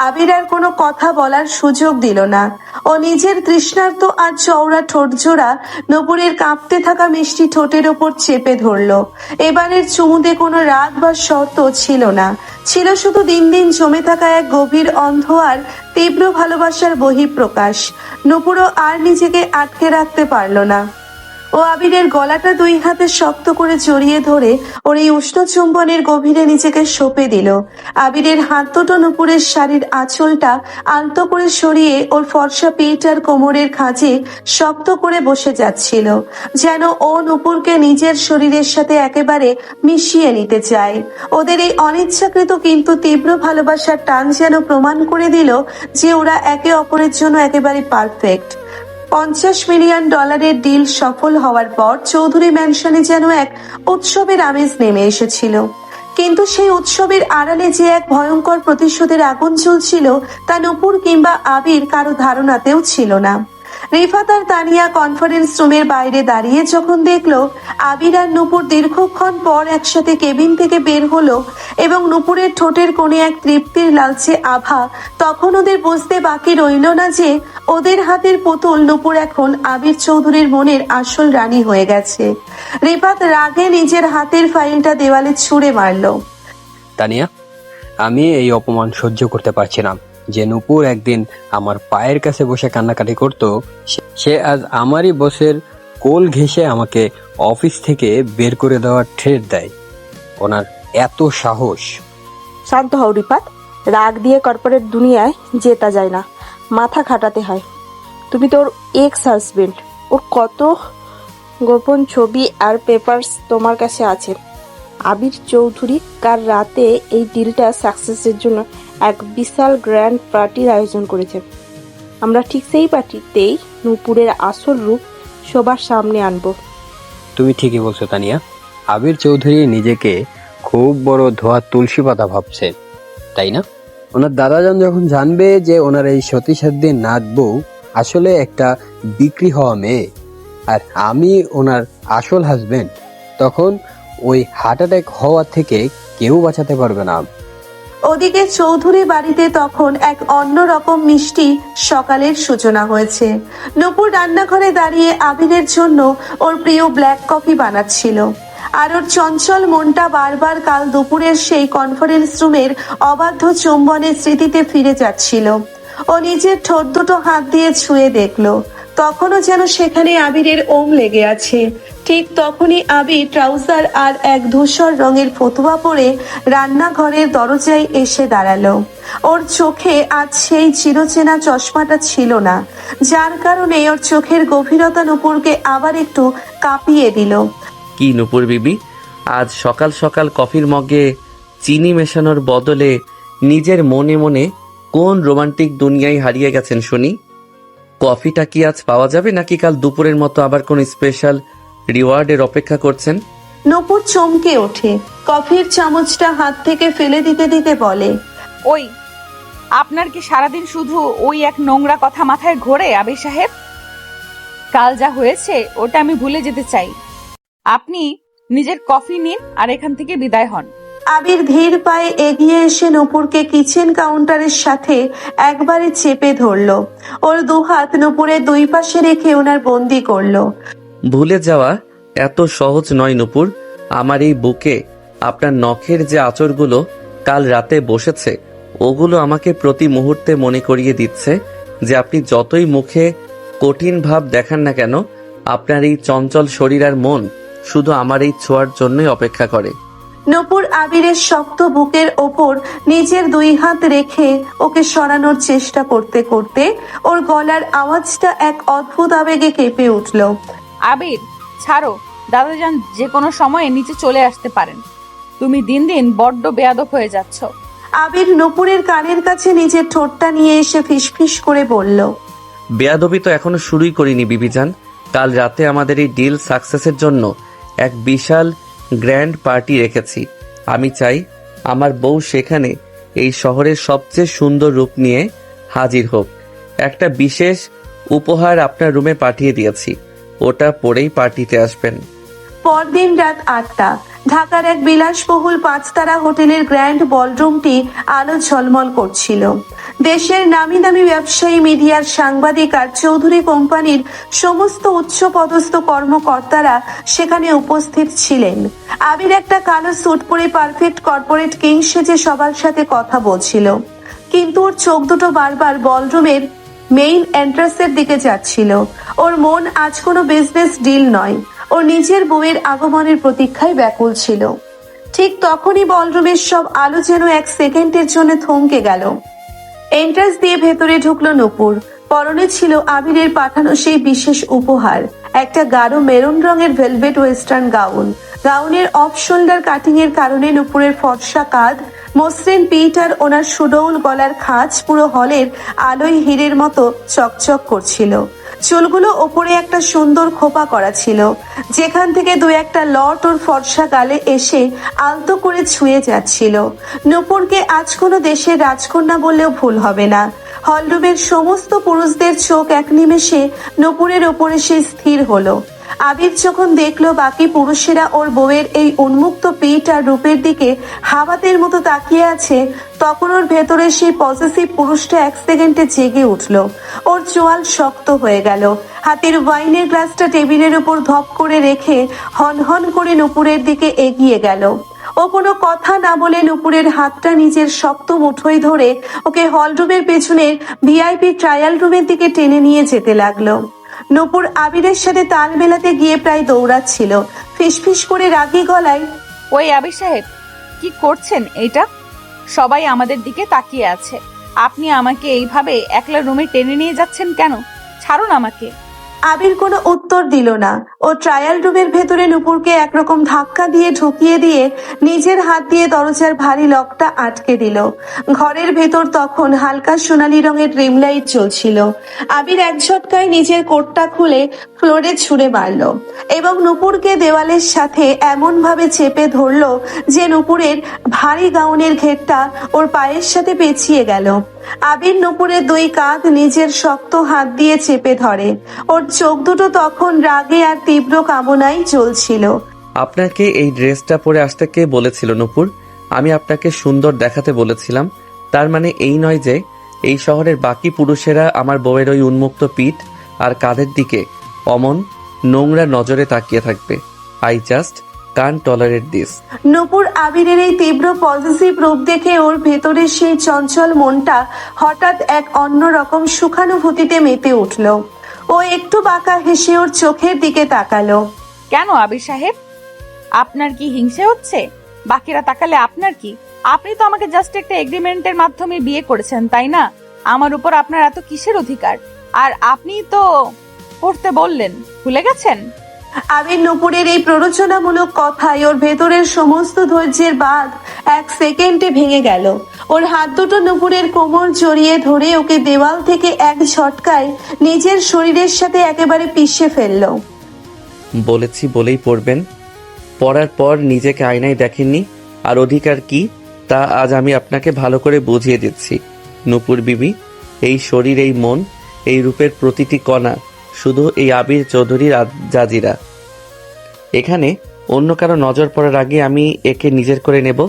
আবির আর কোনো কথা বলার সুযোগ দিল না। ও নিজের তৃষ্ণার্ত আর চওড়া ঠোঁট জোড়া নূপুরের কাঁপতে থাকা মিষ্টি ঠোঁটের ওপর চেপে ধরলো। এবারের চুমুতে কোনো রাগ বা শর্ত ছিল না, ছিল শুধু দিন দিন জমে থাকা এক গভীর অন্ধ আর তীব্র ভালোবাসার বহিঃপ্রকাশ। নূপুরও আর নিজেকে আটকে রাখতে পারল না। ও আবিরের গলাটা দুই হাতে শক্ত করে জড়িয়ে ধরে ওর এই উষ্ণ চুম্বনের গভীরে নিজেকে সঁপে দিল। আবিরের হাত দুটো নূপুরের শাড়ির আঁচলটা আলতো করে সরিয়ে ওর ফর্সা পিঠ আর কোমরের খাঁজে শক্ত করে বসে যাচ্ছিল, যেন ও নূপুরকে নিজের শরীরের সাথে একেবারে মিশিয়ে নিতে চায়। ওদের এই অনিচ্ছাকৃত কিন্তু তীব্র ভালোবাসার টান যেন প্রমাণ করে দিল যে ওরা একে অপরের জন্য একেবারে পারফেক্ট। $50 মিলিয়ন ডিল সফল হওয়ার পর চৌধুরী ম্যানশনে যেন এক উৎসবের আমেজ নেমে এসেছিল। কিন্তু সেই উৎসবের আড়ালে যে এক ভয়ঙ্কর প্রতিশোধের আগুন জ্বলছিল তা নূপুর কিংবা আবির কারো ধারণাতেও ছিল না। রিফাত আর তানিয়া কনফারেন্স রুমের বাইরে দাঁড়িয়ে যখন দেখলো আবির আর নূপুর দীর্ঘক্ষণ পর একসাথে কেবিন থেকে বের হলো এবং নূপুরের ঠোঁটের কোণে এক তৃপ্তির লালচে আভা, তখন ওদের বুঝতে বাকি রইল না যে ওদের হাতের পুতুল নূপুর এখন আবির চৌধুরীর মনের আসল রানী হয়ে গেছে। রিফাত রাগে নিজের হাতের ফাইলটা দেওয়ালে ছুঁড়ে মারলো। তানিয়া, আমি এই অপমান সহ্য করতে পারছি না। যে নূপুর একদিন আমার পায়ের কাছে বসে কান্নাকাটি করত, সে আজ আমারই বসের কোল ঘেঁষে আমাকে অফিস থেকে বের করে দেওয়ার থ্রেট দেয়। ওনার এত সাহস! শান্ত হও রিপাত, রাগ দিয়ে কর্পোরেট দুনিয়ায় জেতা যায় না, মাথা খাটাতে হয়। তুমি তো ওর এক্স হাজবেন্ড, ওর কত গোপন ছবি আর পেপারস তোমার কাছে আছে। আবির চৌধুরী কাল রাতে এই ডিলটা সাকসেসের জন্য এক বিশাল গ্র্যান্ড পার্টির আয়োজন করেছে। আমরা ঠিক সেই পার্টিতেই নূপুরের আসল রূপ সবার সামনে আনবো। তুমি ঠিকই বলছো তানিয়া। আবির চৌধুরী নিজেকে খুব বড় ধোয়া তুলসী পাতা ভাবছে, তাই না? ওনার দাদাজান যখন জানবে যে ওনার এই সতীসাধ্যী নাত বউ আসলে একটা বিক্রি হওয়া মেয়ে আর আমি ওনার আসল হাজবেন্ড, তখন ওই হার্ট অ্যাটাক হওয়া থেকে কেউ বাঁচাতে পারবে না। ওদিকে চৌধুরী বাড়িতে তখন এক অন্যরকম মিষ্টি সকালের সূচনা হয়েছে। নূপুর রান্নাঘরে দাঁড়িয়ে আবিরের জন্য ওর প্রিয় ব্ল্যাক কফি বানাচ্ছিল, আর ওর চঞ্চল মনটা বারবার কাল দুপুরের সেই কনফারেন্স রুমের অবাধ্য চুম্বনের স্মৃতিতে ফিরে যাচ্ছিল। ও নিজের ঠোঁট দুটো হাত দিয়ে ছুঁয়ে দেখলো, তখনও যেন সেখানে আবিরের ওম লেগে আছে। ঠিক তখনই আবির ট্রাউজার আর এক ধূসর রঙের ফতুয়া পরে রান্নাঘরের দরজায় এসে দাঁড়ালো। ওর চোখে আজ সেই চিরচেনা চশমাটা ছিল না, যার কারণে ওর চোখের গভীরতা নূপুরকে আবার একটু কাঁপিয়ে দিল। কি নূপুর বিবি, আজ সকাল সকাল কফির মগে চিনি মেশানোর বদলে নিজের মনে মনে কোন রোমান্টিক দুনিয়ায় হারিয়ে গেছেন শুনি? কফিটা কি আজ পাওয়া যাবে নাকি কাল দুপুরের মতো আবার কোন স্পেশাল রিওয়ার্ডের অপেক্ষা করছেন? নূপুর চমকে ওঠে, কফির চামচটা হাত থেকে ফেলে দিতে দিতে বলে, ওই, আপনার কি সারাদিন শুধু ওই এক নোংরা কথা মাথায় ঘোরে আবির সাহেব? কাল যা হয়েছে ওটা আমি ভুলে যেতে চাই। আপনি নিজের কফি নিন আর এখান থেকে বিদায় হন। আবির ধীর পায়ে এগিয়ে এসে নূপুরকে কিচেন কাউন্টারের সাথে একবারে চেপে ধরলো। ওর দুহাত নূপুরের দুই পাশে রেখে ওনার বন্দি করলো। ভুলে যাওয়া এত সহজ নয় নূপুর। আমার এই বুকে আপনার নখের যে আঁচড়গুলো কাল রাতে বসেছে, ওগুলো আমাকে প্রতি মুহূর্তে মনে করিয়ে দিচ্ছে যে আপনি যতই মুখে কঠিন ভাব দেখান না কেন, আপনার এই চঞ্চল শরীর আর মন শুধু আমার এই ছোঁয়ার জন্যই অপেক্ষা করে। নূপুর আবিরের শক্ত বুকের ওপর নিজের দুই হাত রেখে ওকে সরানোর চেষ্টা করতে করতে ওর গলার আওয়াজটা এক অদ্ভুত আবেগে কেঁপে উঠল। আবির, ছাড়ো, দাদাজান যে কোনো সময়ে নিচে চলে আসতে পারেন। তুমি দিন দিন বড্ড বেয়াদব হয়ে যাচ্ছ। আবির নূপুরের কানের কাছে নিজের ঠোঁটটা নিয়ে এসে ফিসফিস করে বলল, বেয়াদবি তো এখনো শুরুই করিনি বিবিজান। কাল রাতে আমাদের এই ডিল সাকসেসের জন্য এক বিশাল গ্র্যান্ড পার্টি রেখেছি। আমি চাই আমার বউ সেখানে এই শহরের সবচেয়ে সুন্দর রূপ নিয়ে হাজির হোক। একটা বিশেষ উপহার আপনার রুমে পাঠিয়ে দিয়েছি, ওটা পরেই পার্টিতে আসবেন। পরদিন রাত 8টা ঢাকার এক বিলাসবহুল 5 তারা হোটেলের গ্র্যান্ড বলরুমটি আলো ঝলমল করছিল। দেশের নামি দামি ব্যবসায়ী, মিডিয়ার সাংবাদিক আর চৌধুরী কোম্পানির সমস্ত উচ্চপদস্থ কর্মকর্তারা সেখানে উপস্থিত ছিলেন। আবির একটা কালো স্যুট পরে পারফেক্ট কর্পোরেট কিং সেজে সবার সাথে কথা বলছিল, কিন্তু ওর চোখ দুটো বারবার বলরুমের মেইন এন্ট্রান্সের দিকে যাচ্ছিল। ওর মন আজ কোনো বিজনেস ডিল নয়, ওর নিজের বউয়ের আগমনের প্রতীক্ষায় ব্যাকুল ছিল। ঠিক তখনই বলরুমের সব আলো যেন 1 সেকেন্ডের জন্য থমকে গেল। এন্ট্রান্স দিয়ে ভেতরে ঢুকলো নূপুর। পরনে ছিল আবিরের পাঠানো সেই বিশেষ উপহার, একটা গাঢ় মেরুন রঙের ভেলভেট ওয়েস্টার্ন গাউন। গাউনের অফ শোল্ডার কাটিং এর কারণে নূপুরের ফর্সা কাঁধ, মসৃণ পিঠ আর ওনার সুডৌল গলার খাঁজ পুরো হলের আলোয় হীরের মতো চকচক করছিল। চুলগুলো ওপরে একটা সুন্দর খোপা করা ছিল, যেখান থেকে 2-1 লট ওর ফর্সা গালে এসে আলতো করে ছুঁয়ে যাচ্ছিল। নূপুরকে আজ কোনো দেশের রাজকন্যা বললেও ভুল হবে না। হলরুমের সমস্ত পুরুষদের চোখ এক নিমেষে নূপুরের ওপরে সে স্থির হলো। আবির যখন দেখলো বাকি পুরুষেরা ওর বউয়ের এই উন্মুক্ত পিঠ আর রূপের দিকে হাবাতের মতো তাকিয়ে আছে, তখন ওর ভেতরে সেই পজিটিভ পুরুষটা 1 সেকেন্ডে জেগে উঠলো। ওর চোয়াল শক্ত হয়ে গেল। হাতের ওয়াইনের গ্লাসটা টেবিলের উপর ধপ করে রেখে হনহন করে নূপুরের দিকে এগিয়ে গেল। ও কোনো কথা না বলে নূপুরের হাতটা নিজের শক্ত মুঠোয় ধরে ওকে হলরুমের পেছনের ভিআইপি ট্রায়াল রুমের দিকে টেনে নিয়ে যেতে লাগলো। নূপুর আবিরের সাথে তাল মেলাতে গিয়ে প্রায় দৌড়াচ্ছিল, ফিসফিস করে রাগী গলায়, ওই আবির সাহেব, কি করছেন এটা? সবাই আমাদের দিকে তাকিয়ে আছে, আপনি আমাকে এইভাবে একলা রুমে টেনে নিয়ে যাচ্ছেন কেন? ছাড়ুন আমাকে। আবির কোনো উত্তর দিল না। ও ট্রায়াল রুমের ভেতরে নূপুরকে একরকম ধাক্কা দিয়ে ঢুকিয়ে দিয়ে নিজের হাত দিয়ে দরজার ভারী লকটা আটকে দিল। ঘরের ভেতর তখন হালকা সোনালী রঙের ড্রিম লাইট জ্বলছিল। আবির এক ঝটকায় নিজের কোটটা খুলে ফ্লোরে ছুঁড়ে মারল এবং নূপুরকে দেওয়ালের সাথে এমন ভাবে চেপে ধরলো যে নূপুরের ভারী গাউনের ঘেরটা ওর পায়ের সাথে পেঁচিয়ে গেল। আবির নূপুরের 2 কাঁধ নিজের শক্ত হাত দিয়ে চেপে ধরে। ওর চোখ দুটো তখন রাগে আর তীব্র কামনায় জ্বলছিল। আপনাকে এই ড্রেসটা পরে আসতে কে বলেছিল নূপুর? আমি আপনাকে সুন্দর দেখাতে বলেছিলাম। তার মানে এই নয় যে এই শহরের বাকি পুরুষেরা আমার বউয়ের ওই উন্মুক্ত পিঠ আর কাঁধের দিকে অমন নোংরা নজরে তাকিয়ে থাকবে। I just can't tolerate this. Nupur আবিরের এই তীব্র পজিটিভ রূপ দেখে ওর ভেতরের সেই চঞ্চল মনটা হঠাৎ এক অন্যরকম সুখানুভূতিতে মেতে উঠল। ও একটু বাঁকা হেসে ওর চোখের দিকে তাকালো। কেন আবির সাহেব, আপনার কি হিংসে হচ্ছে? বাকিরা তাকালে আপনার কি? আপনি তো আমাকে জাস্ট একটা এগ্রিমেন্টের মাধ্যমে বিয়ে করেছেন, তাই না? আমার উপর আপনার এত কিসের অধিকার? আর আপনি তো করতে বললেন, ভুলে গেছেন? আবির নূপুরের এই প্ররোচনামূলক কথায় ওর ভেতরের সমস্ত ধৈর্যের বাঁধ 1 সেকেন্ডে ভেঙে গেল। ওর হাত দুটো নূপুরের কোমর জড়িয়ে ধরে ওকে দেওয়াল থেকে এক ঝটকায় নিজের শরীরের সাথে একেবারে পিষে ফেললো। বলেছি বলেই পড়বেন। পড়ার পর নিজেকে আয়নায় দেখেননি, আর অধিকার কি তা আজ আমি আপনাকে ভালো করে বুঝিয়ে দিচ্ছি। নূপুর বিবি, এই শরীর, এই মন, এই রূপের প্রতিটি কণা শুধু এই আবির চৌধুরীর জাজিরা। এখানে অন্য কারো নজর পড়ার আগে আমি একে নিজের করে নেব।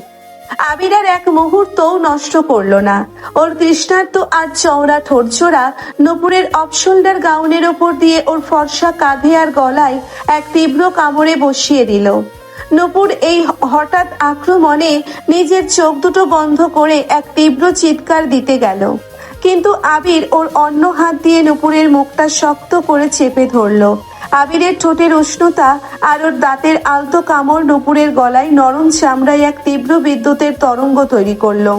আবির আর এক মুহূর্তও নষ্ট করলো না। ওর তৃষ্ণার্ত আর চওড়া ঠোঁটজোড়া নূপুরের অফ শোল্ডার গাউনের ওপর দিয়ে ওর ফর্সা কাঁধে আর গলায় এক তীব্র কামড়ে বসিয়ে দিল। নূপুর এই হঠাৎ আক্রমণে নিজের চোখ দুটো বন্ধ করে এক তীব্র চিৎকার দিতে গেল, কিন্তু আবির ওর অন্য হাত দিয়ে নূপুরের মুখটা শক্ত করে চেপে ধরলো। আবিরের ঠোঁটের উষ্ণতা আর ওর দাঁতের আলতো কামড় নূপুরের গলায় নরম চামড়ায় এক তীব্র বিদ্যুতের তরঙ্গ তৈরি করলো।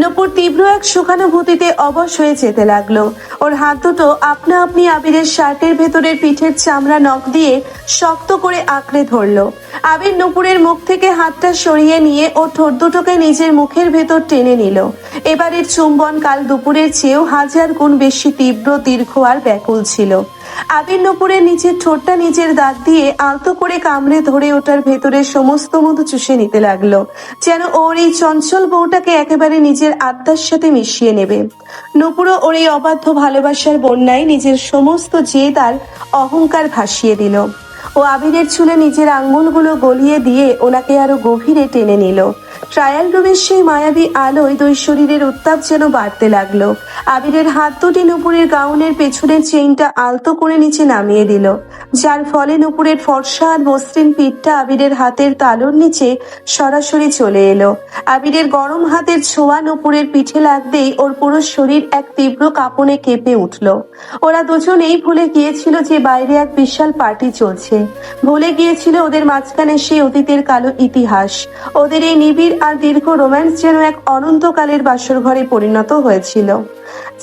নূপুর তীব্র এক সুখানুভূতিতে অবশ হয়ে যেতে লাগলো। ওর হাত দুটো আপনা আপনি আবিরের শার্টের ভেতরের পিঠের চামড়া নখ দিয়ে শক্ত করে আঁকড়ে ধরলো। আবির নূপুরের মুখ থেকে হাতটা সরিয়ে নিয়ে ও ঠোঁট দুটোকে নিজের মুখের ভেতর টেনে নিল। এবারের চুম্বন কাল দুপুরের চেয়েও 1000 গুণ বেশি তীব্র, দীর্ঘ আর ব্যাকুল ছিল। আবির নূপুরের নিচের ঠোঁটটা নিজের দাঁত দিয়ে আলতো করে কামড়ে ধরে ওটার ভেতরের সমস্ত মধু চুষে নিতে লাগলো, যেন ওর এই চঞ্চল বউটাকে একেবারে নিজের আত্মার সাথে মিশিয়ে নেবে। নূপুরও ওর এই অবাধ্য ভালোবাসার বন্যায় নিজের সমস্ত জেদ আর অহংকার ভাসিয়ে দিল। ও আবিরের চুলে নিজের আঙ্গুলগুলো গলিয়ে দিয়ে ওনাকে আরো গভীরে টেনে নিল। ট্রায়াল রুমের সেই মায়াবী আলোয় দুই শরীরের উত্তাপ যেন বাড়তে লাগলো। আবিরের হাত দুটি নুপুরের গাউনের পেছনের চেইনটা আলতো করে নিচে নামিয়ে দিল, যার ফলে নুপুরের ফর্সা আর মসৃণ পিঠটা আবিরের হাতের তালুর নিচে সরাসরি চলে এলো। আবিরের গরম হাতের ছোঁয়া নুপুরের পিঠে লাগতেই ওর পুরো শরীর এক তীব্র কাঁপনে কেঁপে উঠল। ওরা দুজনেই ভুলে গিয়েছিল যে বাইরে এক বিশাল পার্টি চলছে, ভুলে গিয়েছিল ওদের মাঝখানে সেই অতীতের কালো ইতিহাস। ওদের এই নিবিড় আর দীর্ঘ রোম্যান্স যেন এক অনন্তকালের বাসর ঘরে পরিণত হয়েছিল,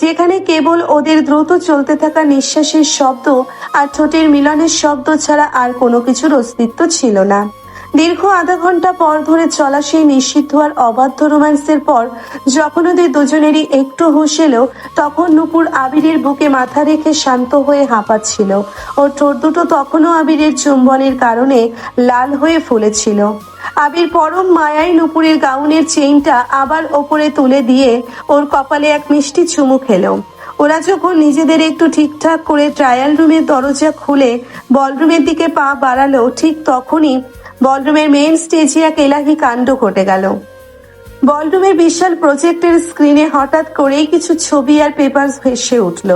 যেখানে কেবল ওদের দ্রুত চলতে থাকা নিঃশ্বাসের শব্দ আর ঠোঁটের মিলনের শব্দ ছাড়া আর কোনো কিছুর অস্তিত্ব ছিল না। দীর্ঘ আধা ঘন্টা পর ধরে চলা সেই নিষিদ্ধ আর অবাধ্য রোম্যান্সের পর যখন ওদের দুজনেরই একটু হুঁশ এলো, তখন নূপুর আবিরের বুকে মাথা রেখে শান্ত হয়ে হাঁপাচ্ছিল। ওর ঠোঁট দুটো তখনও আবিরের চুম্বনের কারণে লাল হয়ে ফুলেছিল। আবির পরম মায়ায় নূপুরের গাউনের চেইনটা আবার ওপরে তুলে দিয়ে ওর কপালে এক মিষ্টি চুমু খেলো। ওরা যখন নিজেদের একটু ঠিকঠাক করে ট্রায়াল রুমের দরজা খুলে বলরুমের দিকে পা বাড়ালো, ঠিক তখনই বলরুমের মেইন স্টেজে এক এলাহি কাণ্ড ঘটে গেল। বলরুমের বিশাল প্রজেক্টের স্ক্রিনে হঠাৎ করেই কিছু ছবি আর পেপারস ভেসে উঠল।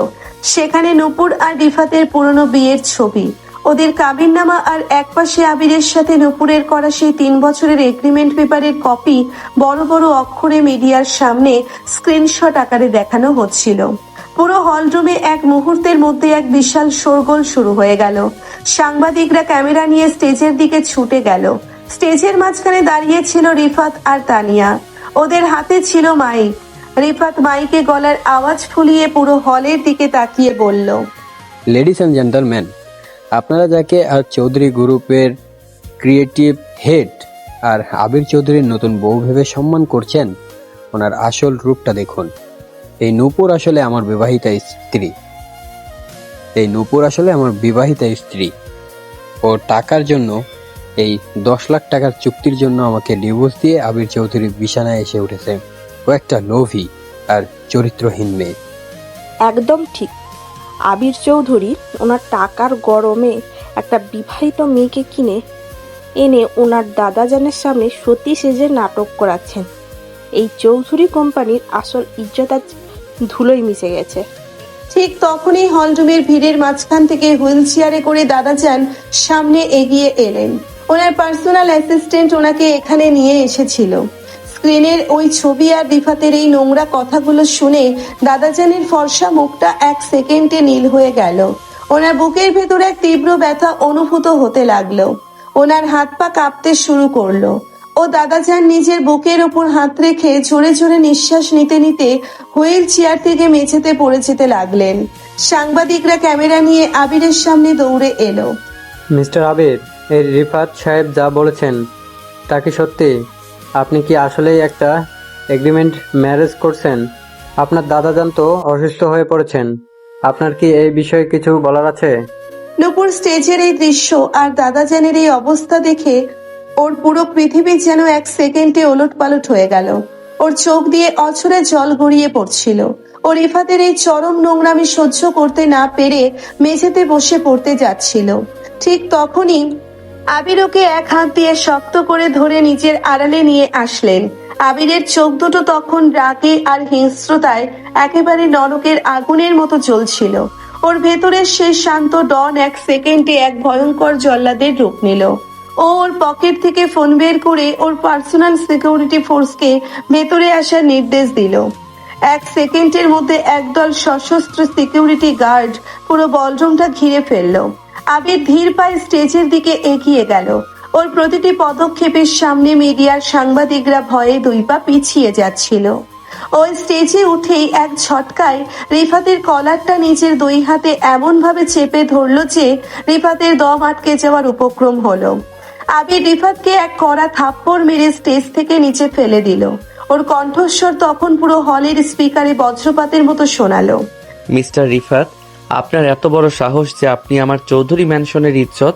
সেখানে নূপুর আর রিফাতের পুরনো বিয়ের ছবি, ওদের কাবিননামা, আর একপাশে আবিরের সাথে নূপুরের করা সেই 3 বছরের এগ্রিমেন্ট পেপারের কপি বড় বড় অক্ষরে মিডিয়ার সামনে স্ক্রিনশট আকারে দেখানো হচ্ছিল। পুরো হলরুমে এক মুহূর্তের মধ্যে এক বিশাল শোরগোল শুরু হয়ে গেল। সাংবাদিকরা ক্যামেরা নিয়ে স্টেজের দিকে ছুটে গেল। স্টেজের মাঝখানে দাঁড়িয়ে ছিল রিফাত আর তানিয়া, ওদের হাতে ছিল মাইক। রিফাত মাইকে গলার আওয়াজ ফুলিয়ে পুরো হলের দিকে তাকিয়ে বলল, লেডিস অ্যান্ড জেন্টলম্যান, আপনারা যাকে আর চৌধুরী গ্রুপের ক্রিয়েটিভ হেড আর আবির চৌধুরীর নতুন বউ ভেবে সম্মান করছেন, ওনার আসল রূপটা দেখুন। এই নূপুর আসলে আমার বিবাহিতা স্ত্রী। ও টাকার জন্য, এই 10 লাখ টাকার চুক্তির জন্য আমাকে ডিভোর্স দিয়ে আবির চৌধুরী বিছানায় এসে উঠেছে। ও একটা লোভী আর চরিত্রহীন মেয়ে। একদম ঠিক। আবির চৌধুরী ওনার টাকার গরমে একটা বিবাহিত মেয়েকে কিনে এনে ওনার দাদাজানের সামনে সতী সেজে নাটক করাচ্ছেন। এই চৌধুরী কোম্পানির আসল ইজ্জত আজ ধুলোয় মিশে গেছে। ঠিক তখনই হলরুমের ভিড়ের মাঝখান থেকে হুইল চেয়ারে করে দাদাজান সামনে এগিয়ে এলেন। ওনার পার্সোনাল অ্যাসিস্ট্যান্ট ওনাকে এখানে নিয়ে এসেছিল। স্ক্রিনের ওই ছবি আর রিফাতের এই নোংরা কথাগুলো শুনে দাদাজানের ফর্সা মুখটা 1 সেকেন্ডে নীল হয়ে গেল। ওনার বুকের ভেতরে এক তীব্র ব্যথা অনুভূত হতে লাগলো। ওনার হাত পা কাঁপতে শুরু করলো। ও দাদাজান নিজের বুকের ওপর হাত রেখে জোরে জোরে নিঃশ্বাস নিতে নিতে হুইল চেয়ার থেকে মেঝেতে পড়ে যেতে লাগলেন। সাংবাদিকরা ক্যামেরা নিয়ে আবিরের সামনে দৌড়ে এলো। মিস্টার আবির, এই রিফাত সাহেব যা বলেছেন তা কি সত্যি? আপনি কি আসলেই একটা এগ্রিমেন্ট ম্যারেজ করছেন? আপনার দাদাজান তো অসুস্থ হয়ে পড়েছেন, আপনার কি এই বিষয়ে কিছু বলার আছে? নূপুর স্টেজের এই দৃশ্য আর দাদাজানের এই অবস্থা দেখে ওর পুরো পৃথিবী যেন 1 সেকেন্ডে ওলটপালট হয়ে গেল। ওর চোখ দিয়ে অঝরে জল গড়িয়ে পড়ছিল। ও রিফাতের এই চরম নোংরামি সহ্য করতে না পেরে মেঝেতে বসে পড়তে যাচ্ছিল। ঠিক তখনই আবির ওকে এক হাত দিয়ে শক্ত করে ধরে নিজের আড়ালে নিয়ে আসলেন। আবিরের চোখ দুটো তখন রাগে আর হিংস্রতায় একেবারে নরকের আগুনের মতো জ্বলছিল। ওর ভেতরের সেই শান্ত ডন 1 সেকেন্ডে এক ভয়ঙ্কর জল্লাদের রূপ নিল। ও ওর পকেট থেকে ফোন বের করে ওর পার্সোনাল সিকিউরিটি ফোর্সকে ভেতরে আসার নির্দেশ দিল। 1 সেকেন্ডের মধ্যে একদল সশস্ত্র সিকিউরিটি গার্ড পুরো বলরুমটা ঘিরে ফেললো। আবির ধীর পায়ে স্টেজের দিকে এগিয়ে গেল। ওর প্রতিটি পদক্ষেপের সামনে মিডিয়ার সাংবাদিকরা ভয়ে 2 পা পিছিয়ে যাচ্ছিল। ওই স্টেজে উঠেই এক ঝটকায় রিফাতের কলারটা নিজের 2 হাতে এমন ভাবে চেপে ধরলো যে রিফাতের দম আটকে যাওয়ার উপক্রম হলো। আবির রিফাতকে এক কড়া থাপ্পড় মেরে স্টেজ থেকে নিচে ফেলে দিল। ওর কণ্ঠস্বর তখন পুরো হলের স্পিকারে বজ্রপাতের মতো শোনালো। মিস্টার রিফাত, আপনার এত বড় সাহস যে আপনি আমার চৌধুরী ম্যানশনের ইজ্জত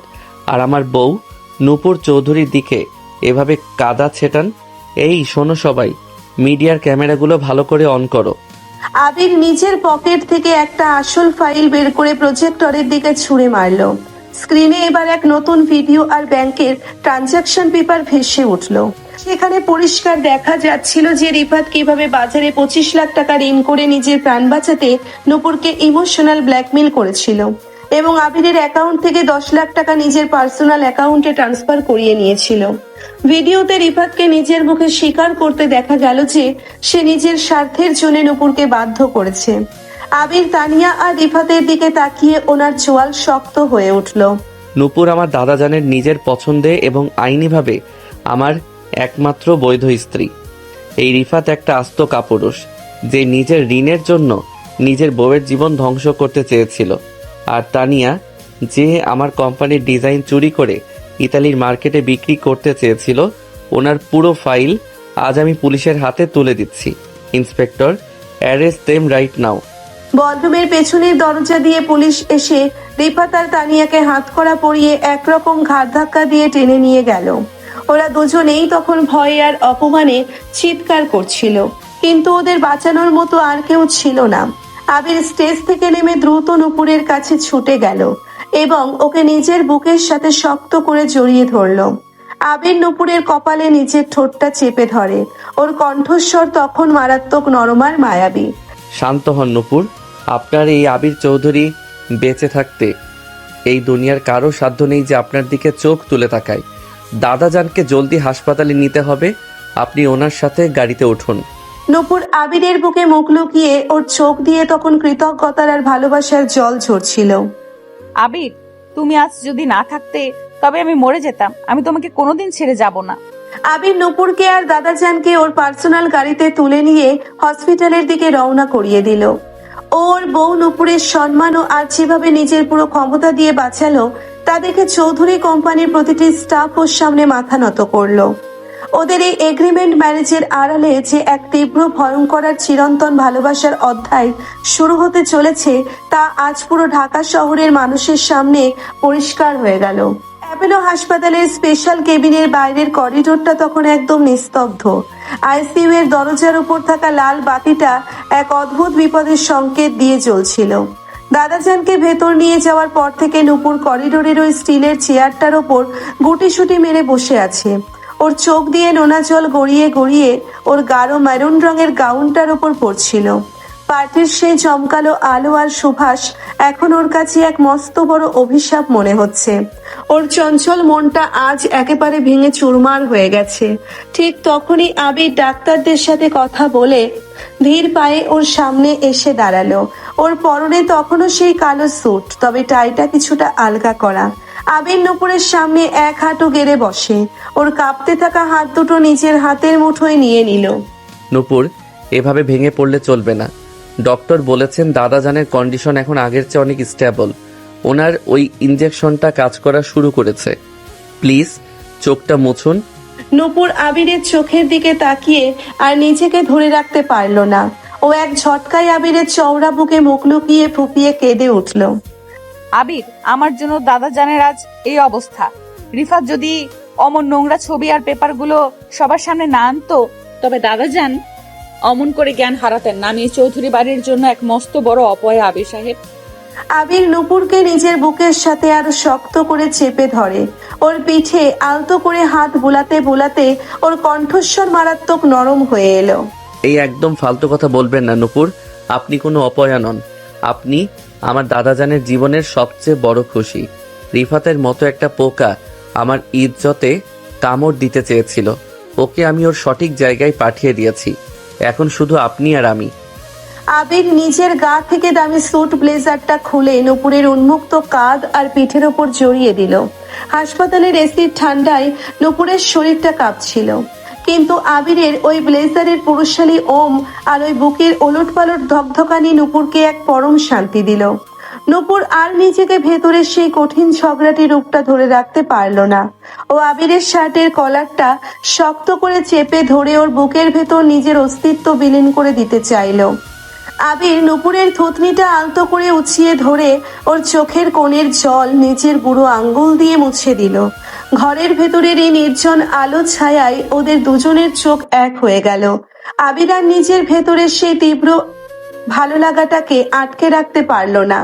আর আমার বউ নূপুর চৌধুরীর দিকে এভাবে কাদা ছেটান? এই শোনো সবাই, মিডিয়ার ক্যামেরাগুলো ভালো করে অন করো। আবির নিজের পকেট থেকে একটা আসল ফাইল বের করে প্রজেক্টরের দিকে ছুঁড়ে মারলো। স্ক্রিনে এবার এক নতুন ভিডিও আর ব্যাংকের ট্রানজাকশন পেপার ভেসে উঠলো। সেখানে পরিষ্কার দেখা যাচ্ছিল যে রিফাত কিভাবে বাজারে 25 লাখ টাকা ঋণ করে নিজের প্রাণ বাঁচাতে নূপুরকে ইমোশনাল ব্ল্যাকমেল করেছিল এবং আবিরের অ্যাকাউন্ট থেকে 10 লাখ টাকা নিজের পার্সোনাল অ্যাকাউন্টে ট্রান্সফার করিয়ে নিয়েছিল। ভিডিওতে রিফাতকে নিজের মুখে স্বীকার করতে দেখা গেল যে সে নিজের স্বার্থের জন্য নূপুরকে বাধ্য করেছে। আবির তানিয়া আর রিফাতের দিকে তাকিয়ে ওনার চোয়াল শক্ত হয়ে উঠল। নূপুর আমার দাদাজানের নিজের পছন্দে এবং আইনিভাবে আমার একমাত্র বৈধ স্ত্রী। এই রিফাত একটা আস্ত কাপুরুষ যে নিজের ঋণের জন্য নিজের বউয়ের জীবন ধ্বংস করতে চেয়েছিল। আর তানিয়া যে আমার কোম্পানির ডিজাইন চুরি করে ইতালির মার্কেটে বিক্রি করতে চেয়েছিল, ওনার পুরো ফাইল আজ আমি পুলিশের হাতে তুলে দিচ্ছি। Inspector, arrest them right now. বলরুমের পেছনের দরজা দিয়ে পুলিশ এসে রিফাত আর তানিয়াকে হাতকড়া পরিয়ে একরকম ঘাড় ধাক্কা দিয়ে টেনে নিয়ে গেল। ওরা দুজনেই তখন ভয়ে আর অপমানে চিৎকার করছিল, কিন্তু ওদের বাঁচানোর মতো আর কেউ ছিল না। আবির স্টেজ থেকে নেমে দ্রুত নূপুরের কাছে ছুটে গেল এবং ওকে নিজের বুকের সাথে শক্ত করে জড়িয়ে ধরল। আবির নূপুরের কপালে নিজের ঠোঁটটা চেপে ধরে। ওর কণ্ঠস্বর তখন মারাত্মক নরম আর মায়াবী। শান্ত হন নূপুর। আপনার এই আবির চৌধুরী বেঁচে থাকতে এই দুনিয়ার কারো সাধ্য নেই যে আপনার দিকে চোখ তুলে তাকায়। দাদাজানকে জলদি হাসপাতালে নিতে হবে। আপনি ওনার সাথে গাড়িতে উঠুন। নূপুর আবিরের বুকে মুখ লুকিয়ে ওর চোখ দিয়ে তখন কৃতজ্ঞতার আর ভালোবাসার জল ঝরছিল। আবির, তুমি আজ যদি না থাকতে তবে আমি মরে যেতাম। আমি তোমাকে কোনোদিন ছেড়ে যাব না। আবির নূপুরকে আর দাদাজানকে ওর পার্সোনাল গাড়িতে তুলে নিয়ে হসপিটালের দিকে রওনা করিয়ে দিল। ওর বউ নূপুরের সম্মান ও আর যেভাবে নিজের পুরো ক্ষমতা দিয়ে বাঁচালো তা দেখে চৌধুরী কোম্পানির প্রতিটি স্টাফ ওর সামনে মাথা নত করলো। ওদের এই এগ্রিমেন্ট ম্যারেজের আড়ালে যে এক তীব্র ভয়ঙ্কর আর চিরন্তন ভালোবাসার অধ্যায় শুরু হতে চলেছে তা আজ পুরো ঢাকা শহরের মানুষের সামনে পরিষ্কার হয়ে গেল। অ্যাপোলো হাসপাতালের স্পেশাল কেবিনের বাইরের করিডোরটা তখন একদম নিস্তব্ধ। আইসিইউ এর দরজার উপর থাকা লাল বাতিটা এক অদ্ভুত বিপদের সংকেত দিয়ে জ্বলছিল। দাদাজানকে ভেতর নিয়ে যাওয়ার পর থেকে নূপুর করিডোরের ওই স্টিলের চেয়ারটার ওপর গুটিসুটি মেরে বসে আছে। ওর চোখ দিয়ে নোনা জল গড়িয়ে গড়িয়ে ওর গাঢ় মেরুন রঙের গাউনটার ওপর পড়ছিল। পার্টির সেই চমকালো আলো আর সুভাষ এখন ওর কাছে এক মস্ত বড় অভিশাপ মনে হচ্ছে। ওর চঞ্চল মনটা আজ একেবারে ভেঙে চুরমার হয়ে গেছে। ঠিক তখনই আবির ডাক্তারদের সাথে কথা বলে ধীর পায়ে ওর সামনে এসে দাঁড়ালো। ওর পরনে তখনও সেই কালো স্যুট, তবে টাইটা কিছুটা আলগা করা। আবির নূপুরের সামনে এক হাঁটু গেড়ে বসে। ওর কাঁপতে থাকা হাত দুটো নিজের হাতের মুঠোয় নিয়ে নিল। নূপুর, এভাবে ভেঙে পড়লে চলবে না। ডক্টর বলেছেন দাদাজানের কন্ডিশন এখন আগের চেয়ে অনেক স্টেবল। ওনার ওই ইনজেকশনটা কাজ করা শুরু করেছে। প্লিজ চোখটা মুছুন। নূপুর আবিরের চোখের দিকে তাকিয়ে আর নিজেকে ধরে রাখতে পারল না। ও এক ঝটকায় আবিরের চওড়া বুকে মুখ লুকিয়ে ফুপিয়ে কেঁদে উঠল। আবির, আমার জন্য দাদাজানের আজ এই অবস্থা। রিফাত যদি অমন নোংরা ছবি আর পেপারগুলো সবার সামনে না আনতো তবে দাদাজান অমন করে জ্ঞান হারাতেন না। আমি চৌধুরী বাড়ির জন্য এক মস্ত বড় অপয়া আবির সাহেব। আবির নূপুরকে নিজের বুকের সাথে আরো শক্ত করে চেপে ধরে। ওর পিঠে আলতো করে হাত বুলাতে বুলাতে ওর কণ্ঠস্বর মারাত্মক নরম হয়ে এলো। এই একদম ফালতু কথা বলবেন না নূপুর। আপনি কোনো অপয়া নন। আপনি আমার দাদাজানের জীবনের সবচেয়ে বড় খুশি। রিফাতের মতো একটা পোকা আমার ইজ্জতে কামড় দিতে চেয়েছিল। ওকে আমি ওর সঠিক জায়গায় পাঠিয়ে দিয়েছি। এখন শুধু আপনি আর আমি। আবির নিজের গা থেকে দামি স্যুট ব্লেজারটা খুলে নূপুরের উন্মুক্ত কাঁধ আর পিঠের ওপর জড়িয়ে দিল। হাসপাতালের এসির ঠান্ডায় নূপুরের শরীরটা কাঁপছিল, কিন্তু আবিরের ওই ব্লেজারের পুরুষালী ওম আর ওই বুকের ওলটপালট ধকধকানি নূপুরকে এক পরম শান্তি দিল। নূপুর আর নিজেকে ভেতরের সেই কঠিন ঝগড়াটি রূপটা ধরে রাখতে পারল না। ও আবিরের শার্টের কলারটা শক্ত করে চেপে ধরে ওর বুকের ভেতর নিজের অস্তিত্ব বিলীন করে দিতে চাইল। আবির নূপুরের থুতনিটা আলতো করে উছিয়ে ধরে ওর চোখের কোণের জল নিজের বুড়ো আঙ্গুল দিয়ে মুছে দিল। ঘরের ভেতরের এই নির্জন আলো ছায়ায় ওদের দুজনের চোখ এক হয়ে গেল। আবির আর নিজের ভেতরের সেই তীব্র ভালো লাগাটাকে আটকে রাখতে পারলো না।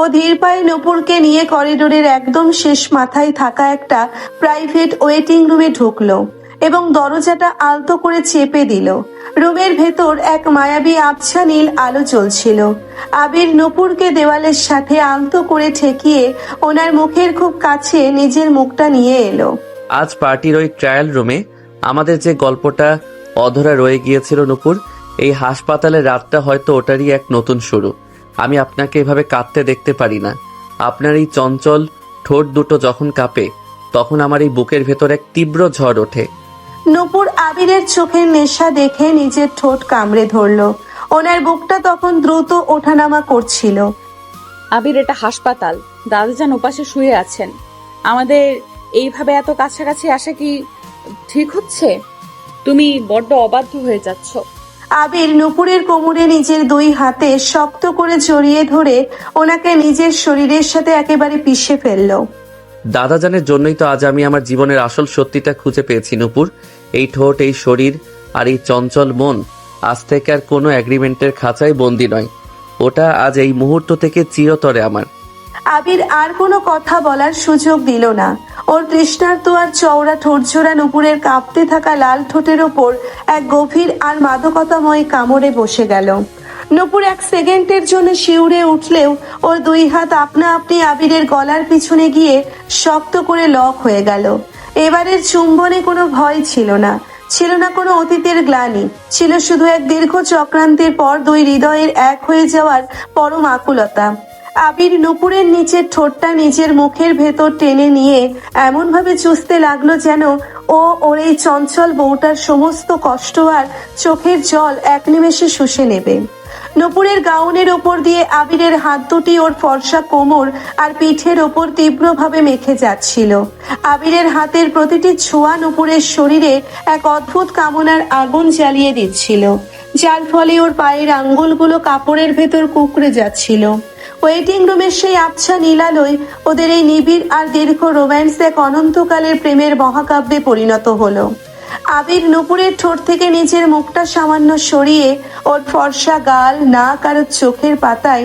ও ধীর পায়ে নূপুরকে নিয়ে করিডোরের একদম শেষ মাথায় থাকা একটা প্রাইভেট ওয়েটিং রুমে ঢুকলো এবং দরজাটা আলতো করে চেপে দিল। রুমের ভেতর এক মায়াবী আবছা নীল আলো জ্বলছিল। আবির নূপুরকে দেওয়ালের সাথে আলতো করে ঠেকিয়ে ওনার মুখের খুব কাছে নিজের মুখটা নিয়ে এলো। আজ পার্টির ওই ট্রায়াল রুমে আমাদের যে গল্পটা অধরা রয়ে গিয়েছিল নূপুর, এই হাসপাতালের রাতটা হয়তো ওটারই এক নতুন শুরু। আমি আপনাকে এভাবে কাঁদতে দেখতে পারি না। আপনার এই চঞ্চল ঠোঁট দুটো যখন কাঁপে, তখন আমার এই বুকের ভেতর এক তীব্র ঝড় ওঠে। নূপুর আবিরের চোখের নেশা দেখে নিজের ঠোঁট কামড়ে ধরলো। ওনার বুকটা তখন দ্রুত ওঠানামা করছিল। আবির, এটা হাসপাতাল। দাদাজান ওপাশে শুয়ে আছেন। আমাদের এইভাবে এত কাছাকাছি আসা কি ঠিক হচ্ছে? তুমি বড্ড অবাধ্য হয়ে যাচ্ছ। আবির নূপুরের কোমরে নিজের দুই হাতে শক্ত করে জড়িয়ে ধরে ওনাকে নিজের শরীরের সাথে একেবারে পিষে ফেললো। দাদাজানের জন্যই তো আজ আমি আমার জীবনের আসল সত্যিটা খুঁজে পেয়েছি নূপুর। এই ঠোঁট, এই শরীর আর এই চঞ্চল মন আজ থেকে আর কোনো এগ্রিমেন্টের খাঁচায় বন্দি নয়। ওটা আজ এই মুহূর্ত থেকে চিরতরে আমার। আবির আর কোনো কথা বলার সুযোগ দিল না। ওর তৃষ্ণার্ত আর চওড়া ঠোঁটজোড়া নূপুরের কাঁপতে থাকা লাল ঠোঁটের ওপর এক গভীর আর মাদকতাময় কামড়ে বসে গেল। নূপুর এক সেকেন্ডের জন্য শিউরে উঠলেও ওর দুই হাত আপনা আপনি আবিরের গলার পিছনে গিয়ে শক্ত করে লক হয়ে গেল। এবারের চুম্বনে কোনো ভয় ছিল না, ছিল না কোনো অতীতের গ্লানি, ছিল শুধু এক দীর্ঘ চক্রান্তের পর দুই হৃদয়ের এক হয়ে যাওয়ার পরম আকুলতা। আবির নূপুরের নিচের ঠোঁটটা নিজের মুখের ভেতর টেনে নিয়ে এমন ভাবে চুষতে লাগলো যেন ও ওর এই চঞ্চল বউটার সমস্ত কষ্ট আর চোখের জল এক নিমেষে শুষে নেবে। নূপুরের গাউনের ওপর দিয়ে আবিরের হাত দুটি ওর ফর্সা কোমর আর পিঠের ওপর তীব্রভাবে মেখে যাচ্ছিল। আবিরের হাতের প্রতিটি ছোঁয়া নূপুরের শরীরে এক অদ্ভুত কামনার আগুন জ্বালিয়ে দিচ্ছিল, যার ফলে ওর পায়ের আঙ্গুলগুলো কাপড়ের ভেতর কুঁকড়ে যাচ্ছিল। ওয়েটিং রুমের সেই আবছা নীলালয় ওদের এই নিবিড় আর দীর্ঘ রোম্যান্স এক অনন্তকালের প্রেমের মহাকাব্যে পরিণত হলো। আবির নূপুরের ঠোঁট থেকে নিজের মুখটা সামান্য সরিয়ে ওর ফর্সা গাল, নাক আর চোখের পাতায়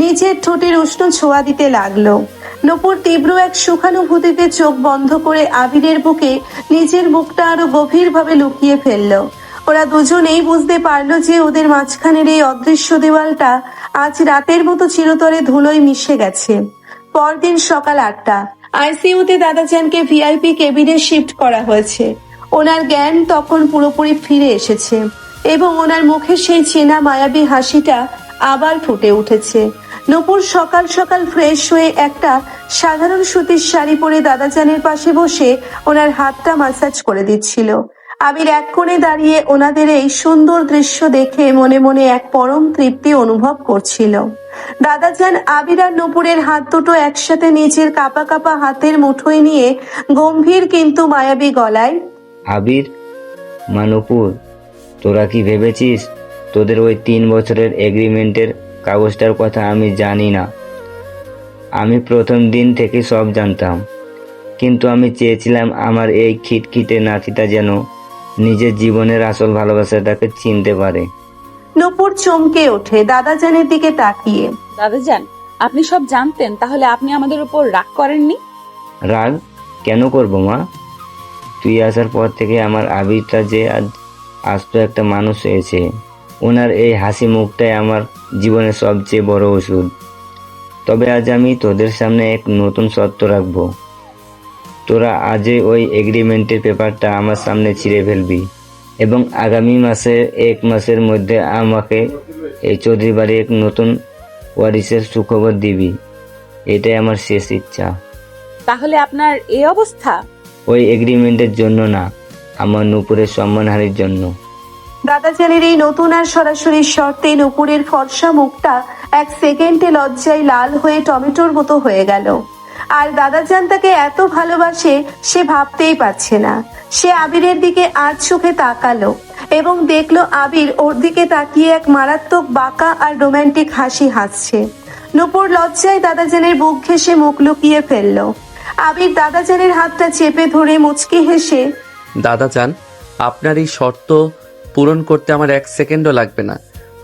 নিজের ঠোঁটের উষ্ণ ছোঁয়া দিতে লাগলো। নূপুর তীব্র এক সুখানুভূতিতে চোখ বন্ধ করে আবিরের বুকে নিজের মুখটা আরো গভীরভাবে লুকিয়ে ফেললো। ওরা দুজনেই বুঝতে পারলো যে ওদের মাঝখানের এই অদৃশ্য দেওয়ালটা আজ রাতের মতো চিরতরে ধুলোয় মিশে গেছে। পরদিন সকাল 8টা, আইসিইউতে দাদাজানকে ভিআইপি কেবিনে শিফট করা হয়েছে। ওনার জ্ঞান তখন পুরোপুরি ফিরে এসেছে এবং ওনার মুখে সেই চেনা মায়াবী হাসিটা আবার ফুটে উঠেছে। নূপুর সকাল সকাল ফ্রেশ হয়ে একটা সাধারণ সুতির শাড়ি পরে দাদাজানের পাশে বসে ওনার হাতটা মাসাজ করে দিচ্ছিল। আবির এক কোণে দাঁড়িয়ে ওনাদের এই সুন্দর দৃশ্য দেখে মনে মনে এক পরম তৃপ্তি অনুভব করছিল। দাদাজান আবির আর নূপুরের হাত দুটো একসাথে নিজের কাঁপা কাঁপা হাতের মুঠোয় নিয়ে গম্ভীর কিন্তু মায়াবী গলায়, আবির, মা নূপুর, তোরা কি ভেবেছিস তোদের ওই 3 বছরের এগ্রিমেন্টের কাগজটার কথা আমি জানি না? আমি প্রথম দিন থেকে সব জানতাম, কিন্তু আমি চেয়েছিলাম আমার এই খিটখিটে নাতিটা যেন নিজের জীবনের আসল ভালোবাসাটাকে চিনতে পারে। নূপুর চমকে ওঠে দাদাজানের দিকে তাকিয়ে। দাদাজান, আপনি সব জানতেন, তাহলে আপনি আমাদের উপর রাগ করেননি? রাগ কেন করব মা? তুই আসার পর থেকে আমার আবিরটা যে আজ আস্ত একটা মানুষ হয়েছে। ওনার এই হাসি মুখটাই আমার জীবনের সবচেয়ে বড় ওষুধ। তবে আজ আমি তোদের সামনে এক নতুন শর্ত রাখবো। তোরা আজই ওই এগ্রিমেন্টের পেপারটা আমার সামনে ছিঁড়ে ফেলবি এবং আগামী মাসের 1 মাসের মধ্যে আমাকে এই চৌধুরী বাড়ির এক নতুন ওয়ারিসের সুখবর দিবি। এটাই আমার শেষ ইচ্ছা। তাহলে আপনার এই অবস্থা? ওই এগ্রিমেন্টের জন্য না, আমার নূপুরের সম্মানহানির জন্য। দাদাজানের এই নতুন আর সরাসরি শর্তে নূপুরের ফর্সা মুখটা এক সেকেন্ডে লজ্জায় লাল হয়ে টমেটোর মতো হয়ে গেল। আর দাদাজান তাকে এত ভালোবাসে সে ভাবতেই পারছে না। সে আবিরের দিকে আজ চোখে তাকালো এবং দেখলো আবির ওর দিকে তাকিয়ে এক মারাত্মক বাঁকা আর রোমান্টিক হাসি হাসছে। নূপুর লজ্জায় দাদাজানের বুক ঘেঁষে মুখ লুকিয়ে ফেললো। আবির দাদাজানের হাতটা চেপে ধরে মুচকি হেসে, দাদাজান, আপনার এই শর্ত পূরণ করতে আমার 1 সেকেন্ডও লাগবে না।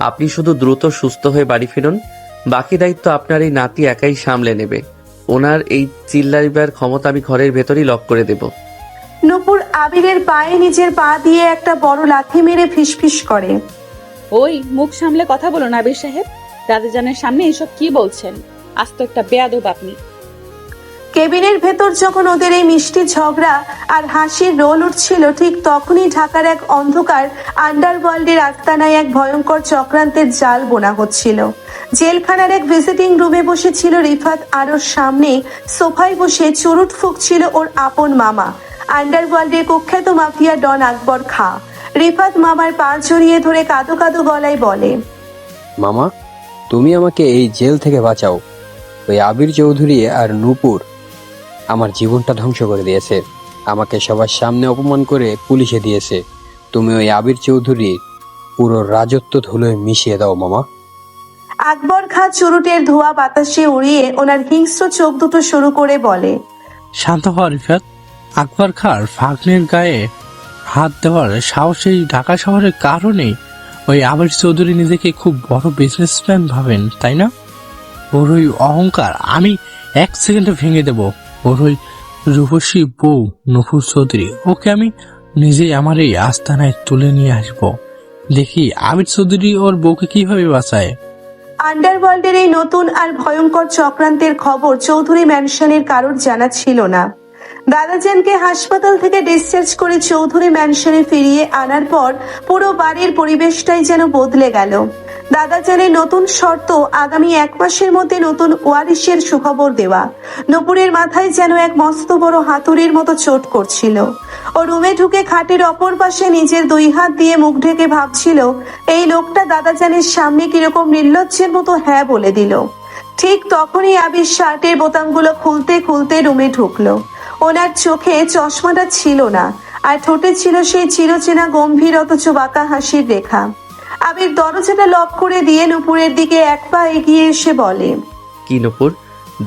আপনি শুধু দ্রুত সুস্থ হয়ে বাড়ি ফিরুন, বাকি দায়িত্ব আপনার এই নাতি একাই সামলে নেবে। ওনার এই চিল্লাইবার ক্ষমতা আমি ঘরের ভেতরই লক করে দেব। নূপুর আবিরের পায়ে নিজের পা দিয়ে একটা বড় লাথি মেরে ফিসফিস করে। ওই মুখ সামলে কথা বলুন আবির সাহেব, দাদাজানের সামনে এসব কি বলছেন? আজ তো একটা বেয়াদব আপনি। কেবিনের ভেতর যখন ওদের এই মিষ্টি ঝগড়া আর হাসির রোল উঠছিল, ঠিক তখনই ঢাকার এক অন্ধকার আন্ডারওয়ার্ল্ডের আস্তানায় এক ভয়ঙ্কর চক্রান্তের জাল বোনা হচ্ছিল। জেলখানার এক ভিজিটিং রুমে বসেছিল রিফাত, আর ওর সামনে সোফায় বসে চুরুট ফুঁকছিল ওর আপন মামা, আন্ডারওয়ার্ল্ডের কুখ্যাত মাফিয়া ডন আকবর খাঁ। রিফাত মামার পা জড়িয়ে ধরে কাঁদো কাঁদো গলায় বলে, মামা, তুমি আমাকে এই জেল থেকে বাঁচাও। ওই আবির চৌধুরী আর নূপুর আমার জীবনটা ধ্বংস করে দিয়েছে, আমাকে সবার সামনে অপমান করে পুলিশে দিয়েছে। তুমি ওই আবির চৌধুরীর পুরো রাজত্ব ধুলোয় মিশিয়ে দাও মামা। আকবর খাঁ চুরুটের ধোঁয়া বাতাসে উড়িয়ে ওনার হিংস্র চোখ দুটো শুরু করে বলে, শান্ত হওয়া রিফাত। আকবর খাঁর ফাগনের গায়ে হাত দেওয়ার সাহস এই ঢাকা শহরের কারণে ওই আবির চৌধুরী নিজেকে খুব বড় বিজনেসম্যান ভাবেন, তাই না? ওর ওই অহংকার আমি 1 সেকেন্ডে ভেঙে দেব। ওর ওই রূপসী বউ নূপুর চৌধুরী, ওকে আমি নিজেই আমার এই আস্তানায় তুলে নিয়ে আসবো। দেখি আবির চৌধুরী ওর বউকে কিভাবে বাঁচায়। আন্ডারওয়ার্ল্ডের এই নতুন আর ভয়ঙ্কর চক্রান্তের খবর চৌধুরী ম্যানশনের কারোর জানা ছিল না। দাদাজানকে হাসপাতাল থেকে ডিসচার্জ করে চৌধুরী ম্যানশনে ফিরিয়ে আনার পর পুরো বাড়ির পরিবেশটাই যেন বদলে গেল। দাদাজানের নতুন শর্ত, আগামী 1 মাসের মধ্যে নতুন ওয়ারিশের সুখবর দেওয়া। নূপুরের মাথায় যেন এক মস্ত বড় হাতুড়ির মতো চোট করছিল। ও রুমে ঢুকে খাটের অপর পাশে নিজের 2 হাত দিয়ে মুখ ঢেকে ভাবছিল, এই লোকটা দাদাজানের সামনে কিরকম নির্লজ্জের মতো হ্যাঁ বলে দিল। ঠিক তখনই আবির শার্টের বোতামগুলো খুলতে খুলতে রুমে ঢুকলো। ওনার চোখে চশমাটা ছিল না, আর ঠোঁটে ছিল সেই চিরচেনা গম্ভীর অথচ বাঁকা হাসির রেখা। আবির দরজাটা লক করে দিয়ে নূপুরের দিকে 1 পা এগিয়ে এসে বলে, কি নূপুর,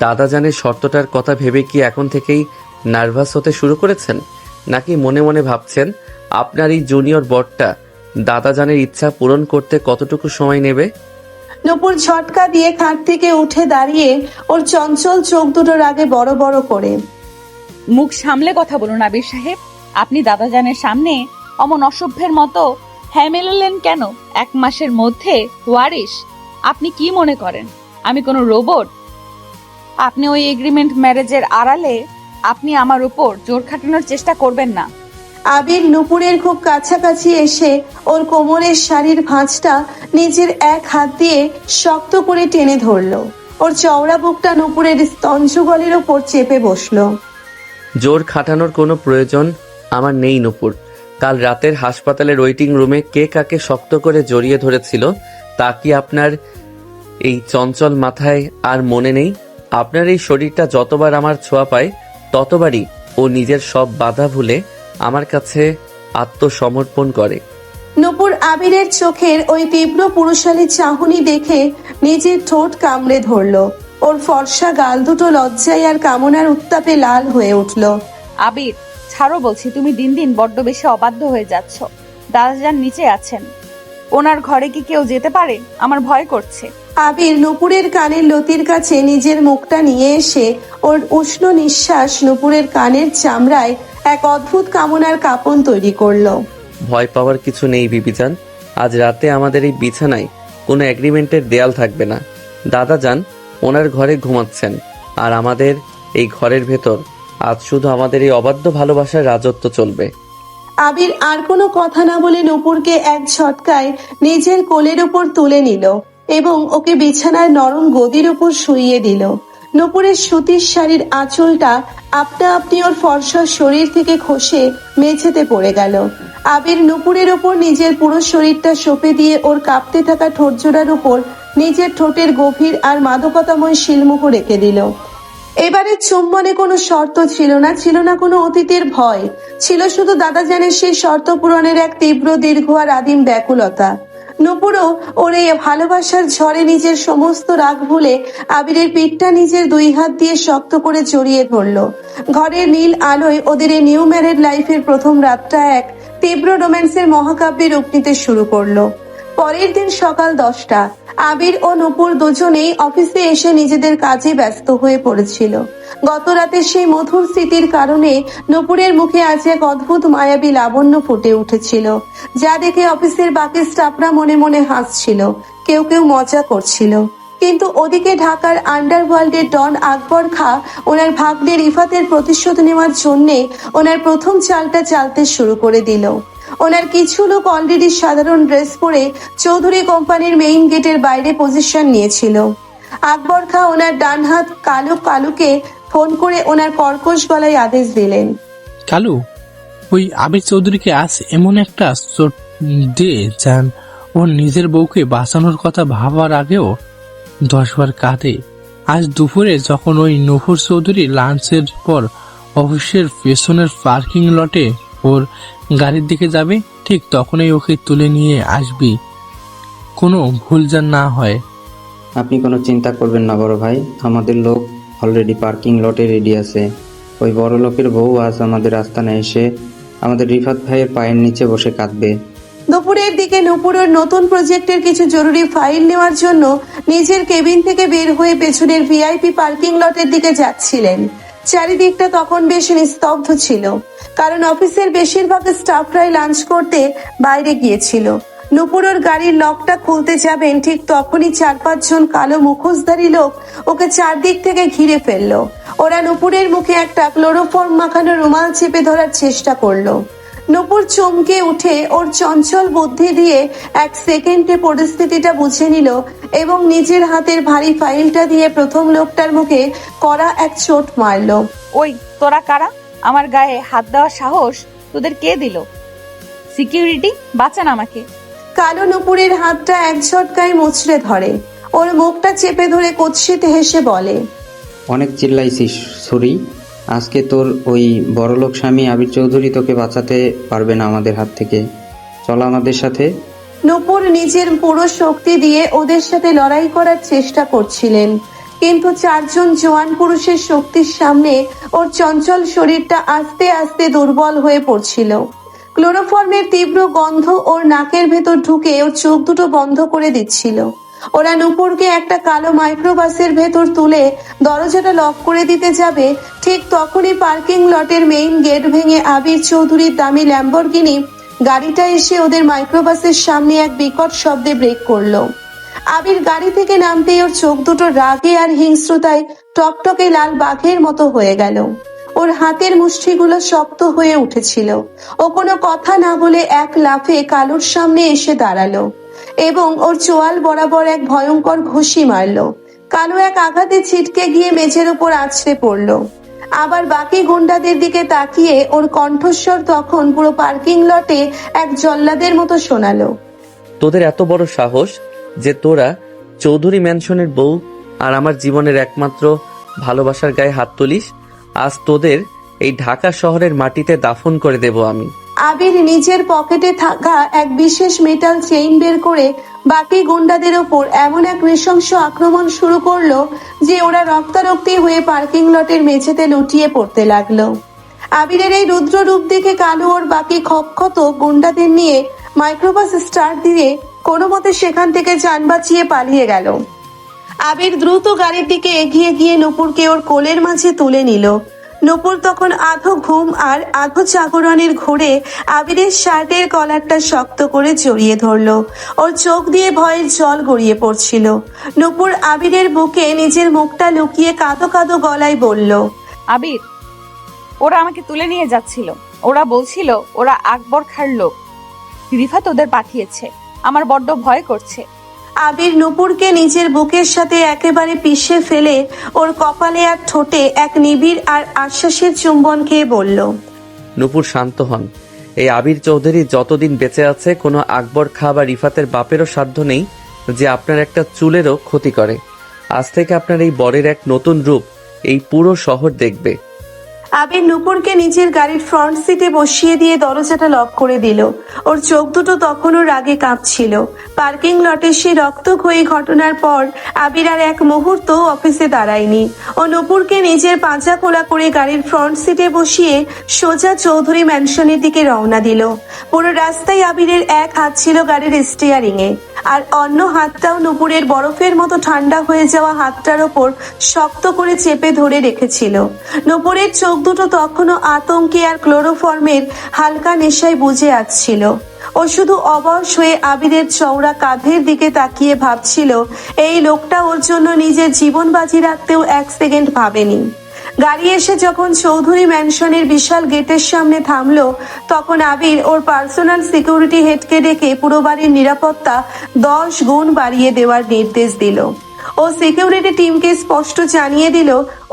দাদাজানের শর্তটার কথা ভেবে কি এখন থেকেই নার্ভাস হতে শুরু করেছেন, নাকি মনে মনে ভাবছেন আপনার এই জুনিয়র বরটা দাদাজানের ইচ্ছা পূরণ করতে কতটুকু সময় নেবে? নূপুর ঝটকা দিয়ে খাট থেকে উঠে দাঁড়িয়ে ওর চঞ্চল চোখ দুটোর আগে বড় বড় করে, মুখ সামলে কথা বলুন আবির সাহেব, আপনি দাদাজানের সামনে অমন অসভ্যের মতো হ্যাঁ মেলালেন কেন? 1 মাসের মধ্যে ওয়ারিশ? আপনি কি মনে করেন আমি কোনো রোবট? আপনি ওই এগ্রিমেন্ট ম্যারেজের আড়ালে আপনি আমার উপর জোর খাটানোর চেষ্টা করবেন না। আবির নূপুরের খুব কাছাকাছি এসে ওর কোমরের শাড়ির ভাঁজটা নিজের 1 হাত দিয়ে শক্ত করে টেনে ধরলো। ওর চওড়া বুকটা নূপুরের স্তঞ্জগলের ওপর চেপে বসলো। জোর খাটানোর কোনো প্রয়োজন আমার নেই নূপুর। কাল রাতের হাসপাতালের ওয়েটিং রুমে কে কাকে শক্ত করে জড়িয়ে ধরেছিল তা কি আপনার এই চঞ্চল মাথায় আর মনে নেই? আপনার এই শরীরটা যতবার আমার ছোঁয়া পায় ততবারই ও নিজের সব বাধা ভুলে আমার কাছে আত্মসমর্পণ করে। নূপুর আবিরের চোখের ওই তীব্র পুরুষালী চাহনি দেখে নিজের ঠোঁট কামড়ে ধরলো। ওর ফর্সা গাল দুটো লজ্জায় আর কামনার উত্তাপে লাল হয়ে উঠল। আবির ছাড়ো বলছি, তুমি দিন দিন বড্ড বেশি অবাধ্য হয়ে যাচ্ছ। দাদাজান নিচে আছেন, ওনার ঘরে কি কেউ যেতে পারে? আমার ভয় করছে। আবির নূপুরের কানের লতির কাছে নিজের মুখটা নিয়ে এসে ওর উষ্ণ নিঃশ্বাস নূপুরের কানের চামড়ায় এক অদ্ভুত কামনার কাঁপন তৈরি করলো। ভয় পাওয়ার কিছু নেই বিবিজান, আজ রাতে আমাদের এই বিছানায় কোনো এগ্রিমেন্টের দেয়াল থাকবে না। দাদাজান ওনার ঘরে ঘুমাচ্ছেন, আর আমাদের এই ঘরের ভেতর আজ শুধু আমাদের এই অবাধ্য ভালোবাসার রাজত্ব চলবে। আবির আর কোনো কথা না বলে নূপুরকে এক ঝটকায় নিজের কোলের উপর তুলে নিল এবং ওকে বিছানার নরম গদির উপর শুইয়ে দিল। নূপুরের সুতির শাড়ির আঁচলটা আপনা আপনি ওর ফর্সা শরীর থেকে খসে মেঝেতে পড়ে গেল। আবির নূপুরের ওপর নিজের পুরো শরীরটা সঁপে দিয়ে ওর কাঁপতে থাকা ঠোঁটজোড়ার উপর নিজের ঠোঁটের গভীর আর মাদকতাময় শিলমুখ রেখে দিল। এবারে চুম্বনে কোনো শর্ত ছিল না, ছিল না কোনো অতীতের ভয়, ছিল শুধু দাদাজানের সেই শর্ত পূরণের এক তীব্র দীর্ঘ আর আদিম ব্যাকুলতা। নূপুরও ওর এই ভালোবাসার ঝড়ে নিজের সমস্ত রাগ ভুলে আবিরের পিঠটা নিজের 2 হাত দিয়ে শক্ত করে জড়িয়ে ধরলো। ঘরের নীল আলোয় ওদের এই নিউ ম্যারেড লাইফের প্রথম রাতটা এক তীব্র রোম্যান্সের মহাকাব্যে রূপ নিতে শুরু করলো। পরের দিন সকাল 10টা। আবির ও নূপুর দুজনেই অফিসে এসে নিজেদের কাজে ব্যস্ত হয়ে পড়েছিল। গত রাতে সেই মধুর স্মৃতির কারণে নূপুরের মুখে আজ এক অদ্ভুত মায়াবী লাবণ্য ফুটে উঠেছিল, যা দেখে অফিসের বাকি স্টাফরা মনে মনে হাসছিল, কেউ কেউ মজা করছিল। কিন্তু ওদিকে ঢাকার আন্ডারওয়ার্ল্ডের ডন আকবর খা ওনার ভাগ্নে রিফাতের প্রতিশোধ নেওয়ার জন্যে ওনার প্রথম চালটা চালতে শুরু করে দিল। ওনার কিছু লোক অলরেডি সাধারণ ড্রেস পরে চৌধুরী কোম্পানির মেইন গেটের বাইরে পজিশন নিয়েছিল। আকবর খা ওনার ডান হাত কালুকে ফোন করে ওনার কর্কশ গলায় আদেশ দিলেন, কালু, ওই আবির চৌধুরীকে আজ এমন একটা চোট দে যান ওর নিজের বউকে বাঁচানোর কথা ভাবার আগেও 10 বার কাঁদে। আজ দুপুরে যখন ওই নূপুর চৌধুরী লাঞ্চের পর অফিসের পেছনের পার্কিং লটে ওর গাড়ির দিকে যাবে, ঠিক তখনই ওকে তুলে নিয়ে আসবি, কোনো ভুল যেন না হয়। আপনি কোনো চিন্তা করবেন না বড় ভাই, আমাদের লোক অলরেডি পার্কিং লটে রেডি আছে। ওই বড় লোকের বউ আজ আমাদের আস্তানায় এসে আমাদের রিফাত ভাইয়ের পায়ের নিচে বসে কাঁদবে। দুপুরের দিকে নূপুরের নতুন প্রজেক্টের কিছু জরুরি ফাইল নেওয়ার জন্য নিজের কেবিন থেকে বের হয়ে পেছনের ভিআইপি পার্কিং লটের দিকে যাচ্ছিলেন। চারিদিকটা তখন বেশ নিস্তব্ধ ছিল, কারণ অফিসের বেশিরভাগ স্টাফরাই লাঞ্চ করতে বাইরে গিয়েছিল। নূপুরের গাড়ির লকটা খুলতে যাবেন, ঠিক তখনই 4-5 জন কালো মুখোশধারী লোক ওকে চারদিক থেকে ঘিরে ফেললো। ওরা নূপুরের মুখে একটা ক্লোরোফর্ম মাখানো রুমাল চেপে ধরার চেষ্টা করলো। নূপুর চমকে উঠে ওর চঞ্চল বুদ্ধি দিয়ে 1 সেকেন্ডে পরিস্থিতিটা বুঝে নিল এবং নিজের হাতের ভারী ফাইলটা দিয়ে প্রথম লোকটার মুখে কড়া এক চোট মারলো। ওই তোরা কারা? আমার গায়ে হাত দেওয়ার সাহস তোদের কে দিল? সিকিউরিটি, বাঁচান আমাকে। কালো নূপুরের হাতটা এক ঝটকায় মুচড়ে ধরে, ওর মুখটা চেপে ধরে কুৎসিত হেসে বলে, অনেক চিল্লাইছিস সরি, আজকে তোর ওই বড়লোক স্বামী আবির চৌধুরী তোকে বাঁচাতে পারবে না আমাদের হাত থেকে। চল আমাদের সাথে। নূপুর নিজের পুরো শক্তি দিয়ে ওদের সাথে লড়াই করার চেষ্টা করছিলেন, কিন্তু 4 জন জোয়ান পুরুষের শক্তির সামনে ওর চঞ্চল শরীরটা আস্তে আস্তে দুর্বল হয়ে পড়ছিল। ক্লোরোফর্মের তীব্র গন্ধ ওর নাকের ভেতর ঢুকে ওর চোখ দুটো বন্ধ করে দিচ্ছিল। ওরা নূপুরকে একটা কালো মাইক্রোবাসের ভেতর তুলে দরজাটা লক করে দিতে যাবে, ঠিক তখনই পার্কিং লটের মেইন গেট ভেঙে আবির চৌধুরীর দামি ল্যাম্বরগিনি গাড়িটা এসে ওদের মাইক্রোবাসের সামনে এক বিকট শব্দে ব্রেক করলো। আবির গাড়ি থেকে নামতেই ওর চোখ দুটো রাগে আর হিংস্রতায় টকটকে লাল বাঘের মতো হয়ে গেল। ওর হাতের মুষ্টিগুলো শক্ত হয়ে উঠেছিল। ও কোনো কথা না বলে এক লাফে কালুর সামনে এসে দাঁড়ালো এবং ওর চোয়াল বরাবর এক ভয়ঙ্কর ঘুষি মারলো। কালু এক আঘাতে ছিটকে গিয়ে মেঝের উপর আছড়ে পড়লো। আবার বাকি গুন্ডাদের দিকে তাকিয়ে ওর কণ্ঠস্বর তখন পুরো পার্কিং লটে এক জল্লাদের মতো শোনালো, তোদের এত বড় সাহস যে তোরা চৌধুরী ম্যানশনের বউ আর আমার জীবনের একমাত্র ভালোবাসার গায়ে হাত তুলিস? আজ তোদের এই ঢাকা শহরের মাটিতে দাফন করে দেব আমি। আবির নিজের পকেটে থাকা এক বিশেষ মেটাল চেইন বের করে বাকি গুন্ডাদের ওপর এমন এক নৃশংস আক্রমণ শুরু করলো যে ওরা রক্তারক্তি হয়ে পার্কিং লটের মেঝেতে লুটিয়ে পড়তে লাগলো। আবিরের এই রুদ্র রূপ দেখে কালু ওর বাকি খপখত গুন্ডাদের নিয়ে মাইক্রোবাস স্টার্ট দিয়ে কোনো মতে সেখান থেকে যান বাঁচিয়ে পালিয়ে গেল। আবির দ্রুত গাড়ির দিকে এগিয়ে গিয়ে নূপুরকে ওর কোলের মাঝে তুলে নিল। নূপুর তখন আধো ঘুম আর আধো জাগরণের ঘোরে আবিরের শার্টের কলারটা শক্ত করে জড়িয়ে ধরলো। ওর চোখ দিয়ে ভয়ের জল গড়িয়ে পড়ছিল। নূপুর আবিরের বুকে নিজের মুখটা লুকিয়ে কাঁদো কাঁদো গলায় বলল, আবির, ওরা আমাকে তুলে নিয়ে যাচ্ছিল। ওরা বলছিল ওরা আকবর খার লোক, রিফাত ওদের পাঠিয়েছে। আমার বড্ড ভয় করছে। আবির নূপুরকে নিজের বুকের সাথে একেবারে পিষে ফেলে ওর কপালে আর ঠোঁটে এক নিবিড় আর আশ্বাসের চুম্বন খেয়ে বলল, নূপুর শান্ত হন। এই আবির চৌধুরী যতদিন বেঁচে আছে কোনো আকবর খা বা রিফাতের বাপেরও সাধ্য নেই যে আপনার একটা চুলেরও ক্ষতি করে। আজ থেকে আপনার এই বরের এক নতুন রূপ এই পুরো শহর দেখবে। আবির নূপুরকে নিজের গাড়ির ফ্রন্ট সিটে বসিয়ে দিয়ে দরজাটা লক করে দিল। ওর চোখ দুটো তখনও রাগে কাঁপছিল। পার্কিং লটে সে রক্তক্ষয়ী ঘটনার পর আবির আর এক মুহূর্ত অফিসে দাঁড়ায়নি। ও নূপুরকে নিজের পাঁজা খোলা করে গাড়ির ফ্রন্ট সিটে বসিয়ে সোজা চৌধুরী ম্যানশনের দিকে রওনা দিল। পুরো রাস্তায় আবিরের এক হাত ছিল গাড়ির স্টিয়ারিং এ, আর অন্য হাতটাও নূপুরের বরফের মতো ঠান্ডা হয়ে যাওয়া হাতটার ওপর শক্ত করে চেপে ধরে রেখেছিল। নূপুরের চোখ দুটো তখনও আতঙ্কে আর ক্লোরোফর্মের হালকা নেশায় বুঝে আসছিল। ও শুধু অবশ হয়ে আবিরের চওড়া কাঁধের দিকে তাকিয়ে ভাবছিল, এই লোকটা ওর জন্য নিজের জীবন বাজি রাখতেও এক সেকেন্ড ভাবেনি। গাড়ি এসে যখন চৌধুরী ম্যানশনের বিশাল গেটের সামনে থামলো, তখন আবির ওর পার্সোনাল সিকিউরিটি হেডকে ডেকে পুরো বাড়ির নিরাপত্তা 10 গুণ বাড়িয়ে দেওয়ার নির্দেশ দিল। ও সিকিউরিটি টিমকে স্পষ্ট জানিয়ে দিল,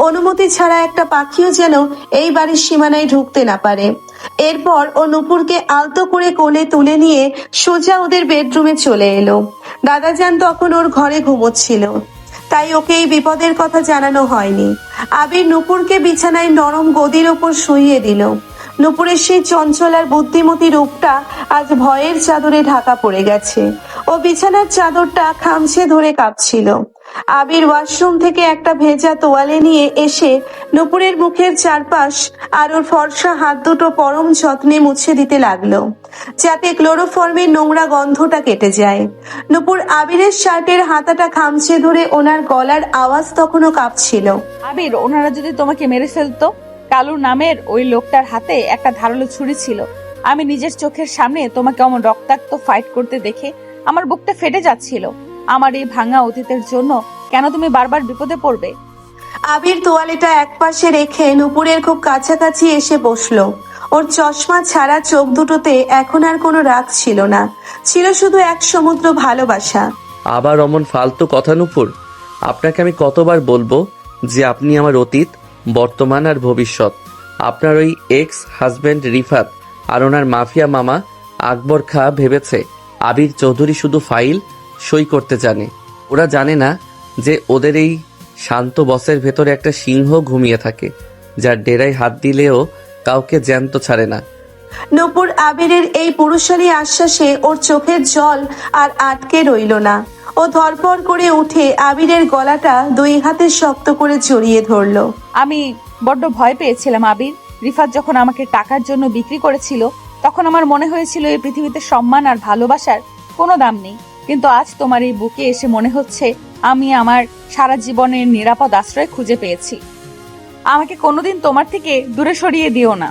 অনুমতি ছাড়া একটা পাখিও যেন এই বাড়ির সীমানায় ঢুকতে না পারে। এরপর ও নূপুরকে আলতো করে কোলে তুলে নিয়ে সোজা ওদের বেডরুমে চলে এলো। দাদাজান তখন ওর ঘরে ঘুমোচ্ছিল, তাই ওকে এই বিপদের কথা জানানো হয়নি। আবির নূপুরকে বিছানায় নরম গদির ওপর শুইয়ে দিল। নূপুরের সেই চঞ্চল আর বুদ্ধিমতী রূপটা আজ ভয়ের চাদরে ঢাকা পড়ে গেছে। ও বিছানার চাদরটা খামছে ধরে কাঁপছিল। আবির ওয়াশরুম থেকে একটা ভেজা তোয়ালে নিয়ে এসে নূপুরের মুখের চারপাশ আর ওর ফর্সা হাত দুটো পরম যত্নে মুছে দিতে লাগলো, যাতে ক্লোরোফর্মের নোংরা গন্ধটা কেটে যায়। নূপুর আবিরের শার্টের হাতাটা খামছে ধরে ওনার গলার আওয়াজ তখনও কাঁপছিল। আবির, ওনারা যদি তোমাকে মেরে ফেলতো? কালু নামের ওই লোকটার হাতে একটা ধারালো ছুরি ছিল। আমি নিজের চোখের সামনে তোমাকে অমন রক্তাক্ত ফাইট করতে দেখে আমার বুকটা ফেটে যাচ্ছিল। আমার এই ভাঙা অতীতের জন্য কেন তুমি বারবার বিপদে পড়বে? আবির তোয়ালেটা একপাশে রেখে নূপুরের খুব কাছাকাছি এসে বসলো। ওর চশমা ছাড়া চোখ দুটোতে এখন আর কোনো রাগ ছিল না, ছিল শুধু এক সমুদ্র ভালোবাসা। আবার অমন ফালতু কথা নূপুর, আপনাকে আমি কতবার বলবো যে আপনি আমার অতীত, বর্তমান আর ভবিষ্যৎ। আপনার ওই এক্স হাজব্যান্ড রিফাত আর ওনার মাফিয়া মামা আকবর খা ভেবেছে আবির চৌধুরী শুধু ফাইল সই করতে জানে। ওরা জানে না যে ওদের এই শান্ত বসের ভেতরে একটা সিংহ ঘুমিয়ে থাকে, যার ডেরায় হাত দিলেও কাউকে জ্যান্ত ছাড়ে না। নূপুর আবিরের এই পুরুষালী আশ্বাসে ওর চোখের জল আর আটকে রইল না। ও ধরপড় করে উঠে আবিরের গলাটা 2 হাতে শক্ত করে জড়িয়ে ধরলো। আমি বড্ড ভয় পেয়েছিলাম আবির। রিফাত যখন আমাকে টাকার জন্য বিক্রি করেছিল, তখন আমার মনে হয়েছিল এই পৃথিবীতে সম্মান আর ভালোবাসার কোনো দাম নেই। কিন্তু আজ তোমার এই বুকে এসে মনে হচ্ছে আমি আমার সারা জীবনের নিরাপদ আশ্রয় খুঁজে পেয়েছি। আমাকে কোনোদিন তোমার থেকে দূরে সরিয়ে দিও না।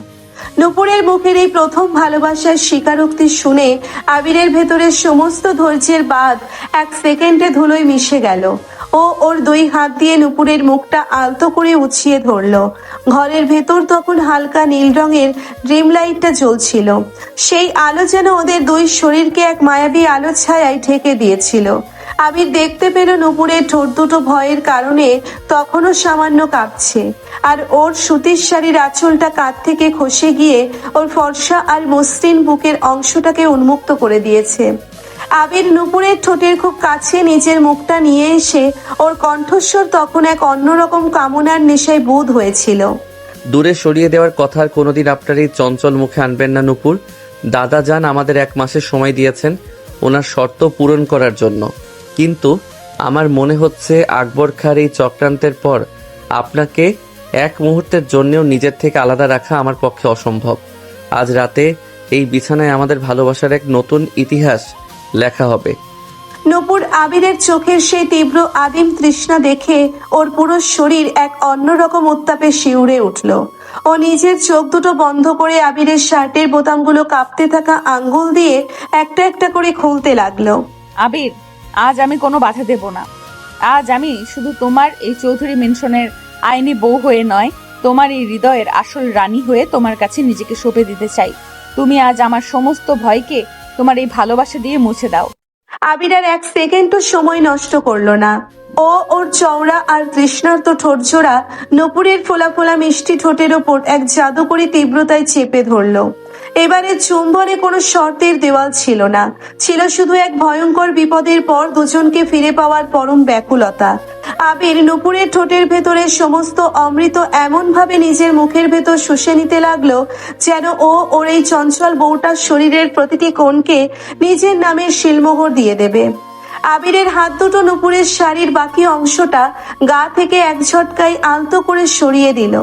নূপুরের মুখের এই প্রথম ভালোবাসার স্বীকারোক্তি শুনে আবিরের ভেতরের সমস্ত ধৈর্যের বাঁধ এক সেকেন্ডে ধুলোয় মিশে গেল। ও ওর 2 হাত দিয়ে নূপুরের মুখটা আলতো করে উছিয়ে ধরলো। ঘরের ভেতর তখন হালকা নীল রঙের ড্রিম লাইটটা জ্বলছিল। সেই আলো যেন ওদের 2 শরীরকে এক মায়াবী আলো ছায়ায় ঢেকে দিয়েছিল। আবির দেখতে পেল নূপুরের ঠোঁট দুটো ভয়ের কারণে তখনও সামান্য কাঁপছে, আর ওর সুতির শাড়ির আঁচলটা কাঁধ থেকে খসে গিয়ে ওর ফর্সা আর মসৃণ বুকের অংশটাকে উন্মুক্ত করে দিয়েছে। আবির নূপুরের ঠোঁটের খুব কাছে নিজের মুখটা নিয়ে এসে ওর কণ্ঠস্বর তখন এক অন্যরকম কামনার নেশায় বোধ হয়েছিল। দূরে সরিয়ে দেওয়ার কথা আর কোনোদিন আপনার এই চঞ্চল মুখে আনবেন না নূপুর। দাদা যান আমাদের 1 মাসের সময় দিয়েছেন ওনার শর্ত পূরণ করার জন্য, কিন্তু আমার মনে হচ্ছে আকবর খাঁর এই চক্রান্তের পর আপনাকে এক মুহূর্তের জন্যও নিজের থেকে আলাদা রাখা আমার পক্ষে অসম্ভব। আজ রাতে এই বিছানায় আমাদের ভালোবাসার এক নতুন ইতিহাস লেখা হবে। নূপুর আবিরের চোখের সেই তীব্র আদিম তৃষ্ণা দেখে ওর পুরো শরীর এক অন্যরকম উত্তাপে শিউরে উঠল। ও নিজের চোখ দুটো বন্ধ করে আবিরের শার্টের বোতামগুলো কাঁপতে থাকা আঙ্গুল দিয়ে একটা একটা করে খুলতে লাগলো। আবির, আজ আমি কোনো বাধা দেব না। আজ আমি শুধু তোমার এই চৌধুরী মেনশনের আইনি বউ হয়ে নয়, তোমার এই হৃদয়ের আসল রানী হয়ে তোমার কাছে নিজেকে সঁপে দিতে চাই। তুমি আজ আমার সমস্ত ভয়কে তোমার এই ভালোবাসা দিয়ে মুছে দাও। আবির আর এক সেকেন্ডও সময় নষ্ট করলো না। ও ওর চওড়া আর তৃষ্ণার্ত ঠোঁট জোড়া নূপুরের ফোলা ফোলা মিষ্টি ঠোঁটের ওপর এক জাদুকরী তীব্রতায় চেপে ধরলো। এবারে চুম্বনে কোনো শর্তের দেওয়াল ছিল না, ছিল শুধু এক ভয়ঙ্কর বিপদের পর দুজনকে ফিরে পাওয়ার পরম ব্যাকুলতা। আবির নুপুরের ঠোঁটের ভেতরে সমস্ত অমৃত এমন ভাবে নিজের মুখের ভেতর শুষে নিতে লাগলো যেন ওর এই চঞ্চল বউটার শরীরের প্রতিটি কোণকে নিজের নামের শিলমোহর দিয়ে দেবে। আবিরের হাত দুটো নুপুরের শাড়ির বাকি অংশটা গা থেকে এক ঝটকায় আলতো করে সরিয়ে দিল।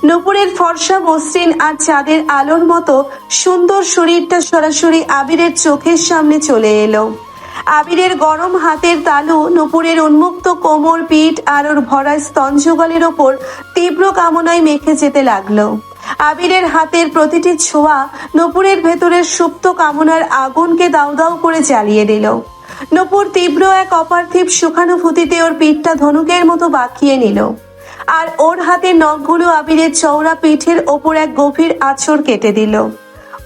নুপুরের ফর্সা মসৃণ আর চাঁদের আলোর মতো সুন্দর শরীরটা সরাসরি আবিরের চোখের সামনে চলে এলো। আবিরের গরম হাতের তালু নুপুরের উন্মুক্ত কোমর, পিঠ আর ওর ভরা স্তনযুগলের ওপর তীব্র কামনায় মেখে যেতে লাগলো। আবিরের হাতের প্রতিটি ছোঁয়া নুপুরের ভেতরের সুপ্ত কামনার আগুনকে দাউ দাউ করে জ্বালিয়ে দিল। নুপুর তীব্র এক অপার্থিব সুখানুভূতিতে ওর পিঠটা ধনুকের মতো বাঁকিয়ে নিল, আর ওর হাতের নখগুলো আবিরের চওড়া পিঠের ওপর এক গভীর আঁচড় কেটে দিল।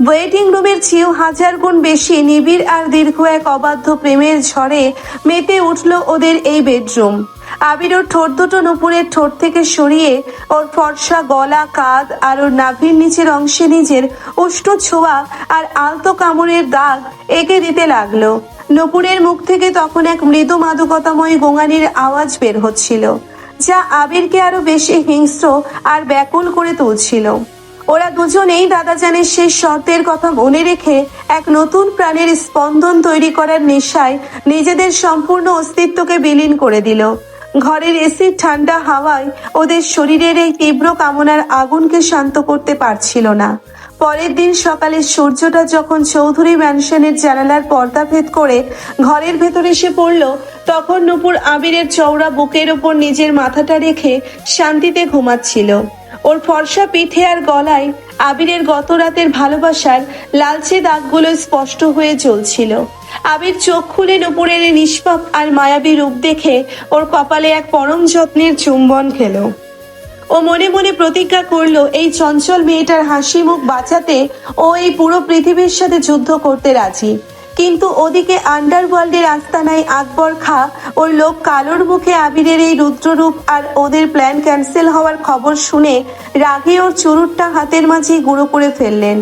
ওয়েটিং রুমের চেয়েও 1000 গুণ বেশি নিবিড় আর দীর্ঘ এক অবাধ্য প্রেমের ঝড়ে মেতে উঠল ওদের এই বেডরুম। আবির ওর ঠোঁট দুটো নুপুরের ঠোঁট থেকে সরিয়ে ওর ফর্সা গলা, কাঁধ আর ওর নাভির নিচের অংশে নিজের উষ্ণ ছোঁয়া আর আলতো কামড়ের দাগ এঁকে দিতে লাগলো। নুপুরের মুখ থেকে তখন এক মৃদু মাদকতাময় গোঙানির আওয়াজ বের হচ্ছিল, যা আবিরকে আরো বেশি হিংস্র আর ব্যাকুল করে তুলছিল। ওরা দুজনেই দাদাজানের সেই শর্তের কথা মনে রেখে এক নতুন প্রাণের স্পন্দন তৈরি করার নেশায় নিজেদের সম্পূর্ণ অস্তিত্বকে বিলীন করে দিল। ঘরের এসির ঠান্ডা হাওয়ায় ওদের শরীরের এই তীব্র কামনার আগুনকে শান্ত করতে পারছিল না। পরের দিন সকালে সূর্যটা যখন চৌধুরী ম্যানশনের জানালার পর্দা ভেদ করে ঘরের ভেতর এসে পড়ল, তখন নুপুর আবিরের চওড়া বুকের ওপর নিজের মাথাটা রেখে শান্তিতে ঘুমাচ্ছিল। ওর ফর্সা পিঠে আর গলায় আবিরের গত রাতের ভালোবাসার লালচে দাগগুলো স্পষ্ট হয়ে জ্বলছিল। আবির চোখ খুলে নুপুরের নিষ্পাপ আর মায়াবী রূপ দেখে ওর কপালে এক পরম যত্নের চুম্বন খেলো। ও মনে মনে প্রতিজ্ঞা করলো এই চঞ্চল মেয়েটার হাসি মুখ বাঁচাতে ও এই পুরো পৃথিবীর সাথে যুদ্ধ করতে রাজি। কিন্তু ওদিকে আন্ডারওয়ার্ল্ডের আস্তানায় আকবর খা ওর লোক কালোর মুখে আবিরের এই রুদ্ররূপ আর ওদের প্ল্যান ক্যান্সেল হওয়ার খবর শুনে রাগে ওর চুরুটটা হাতের মাঝেই গুঁড়ো করে ফেললেন।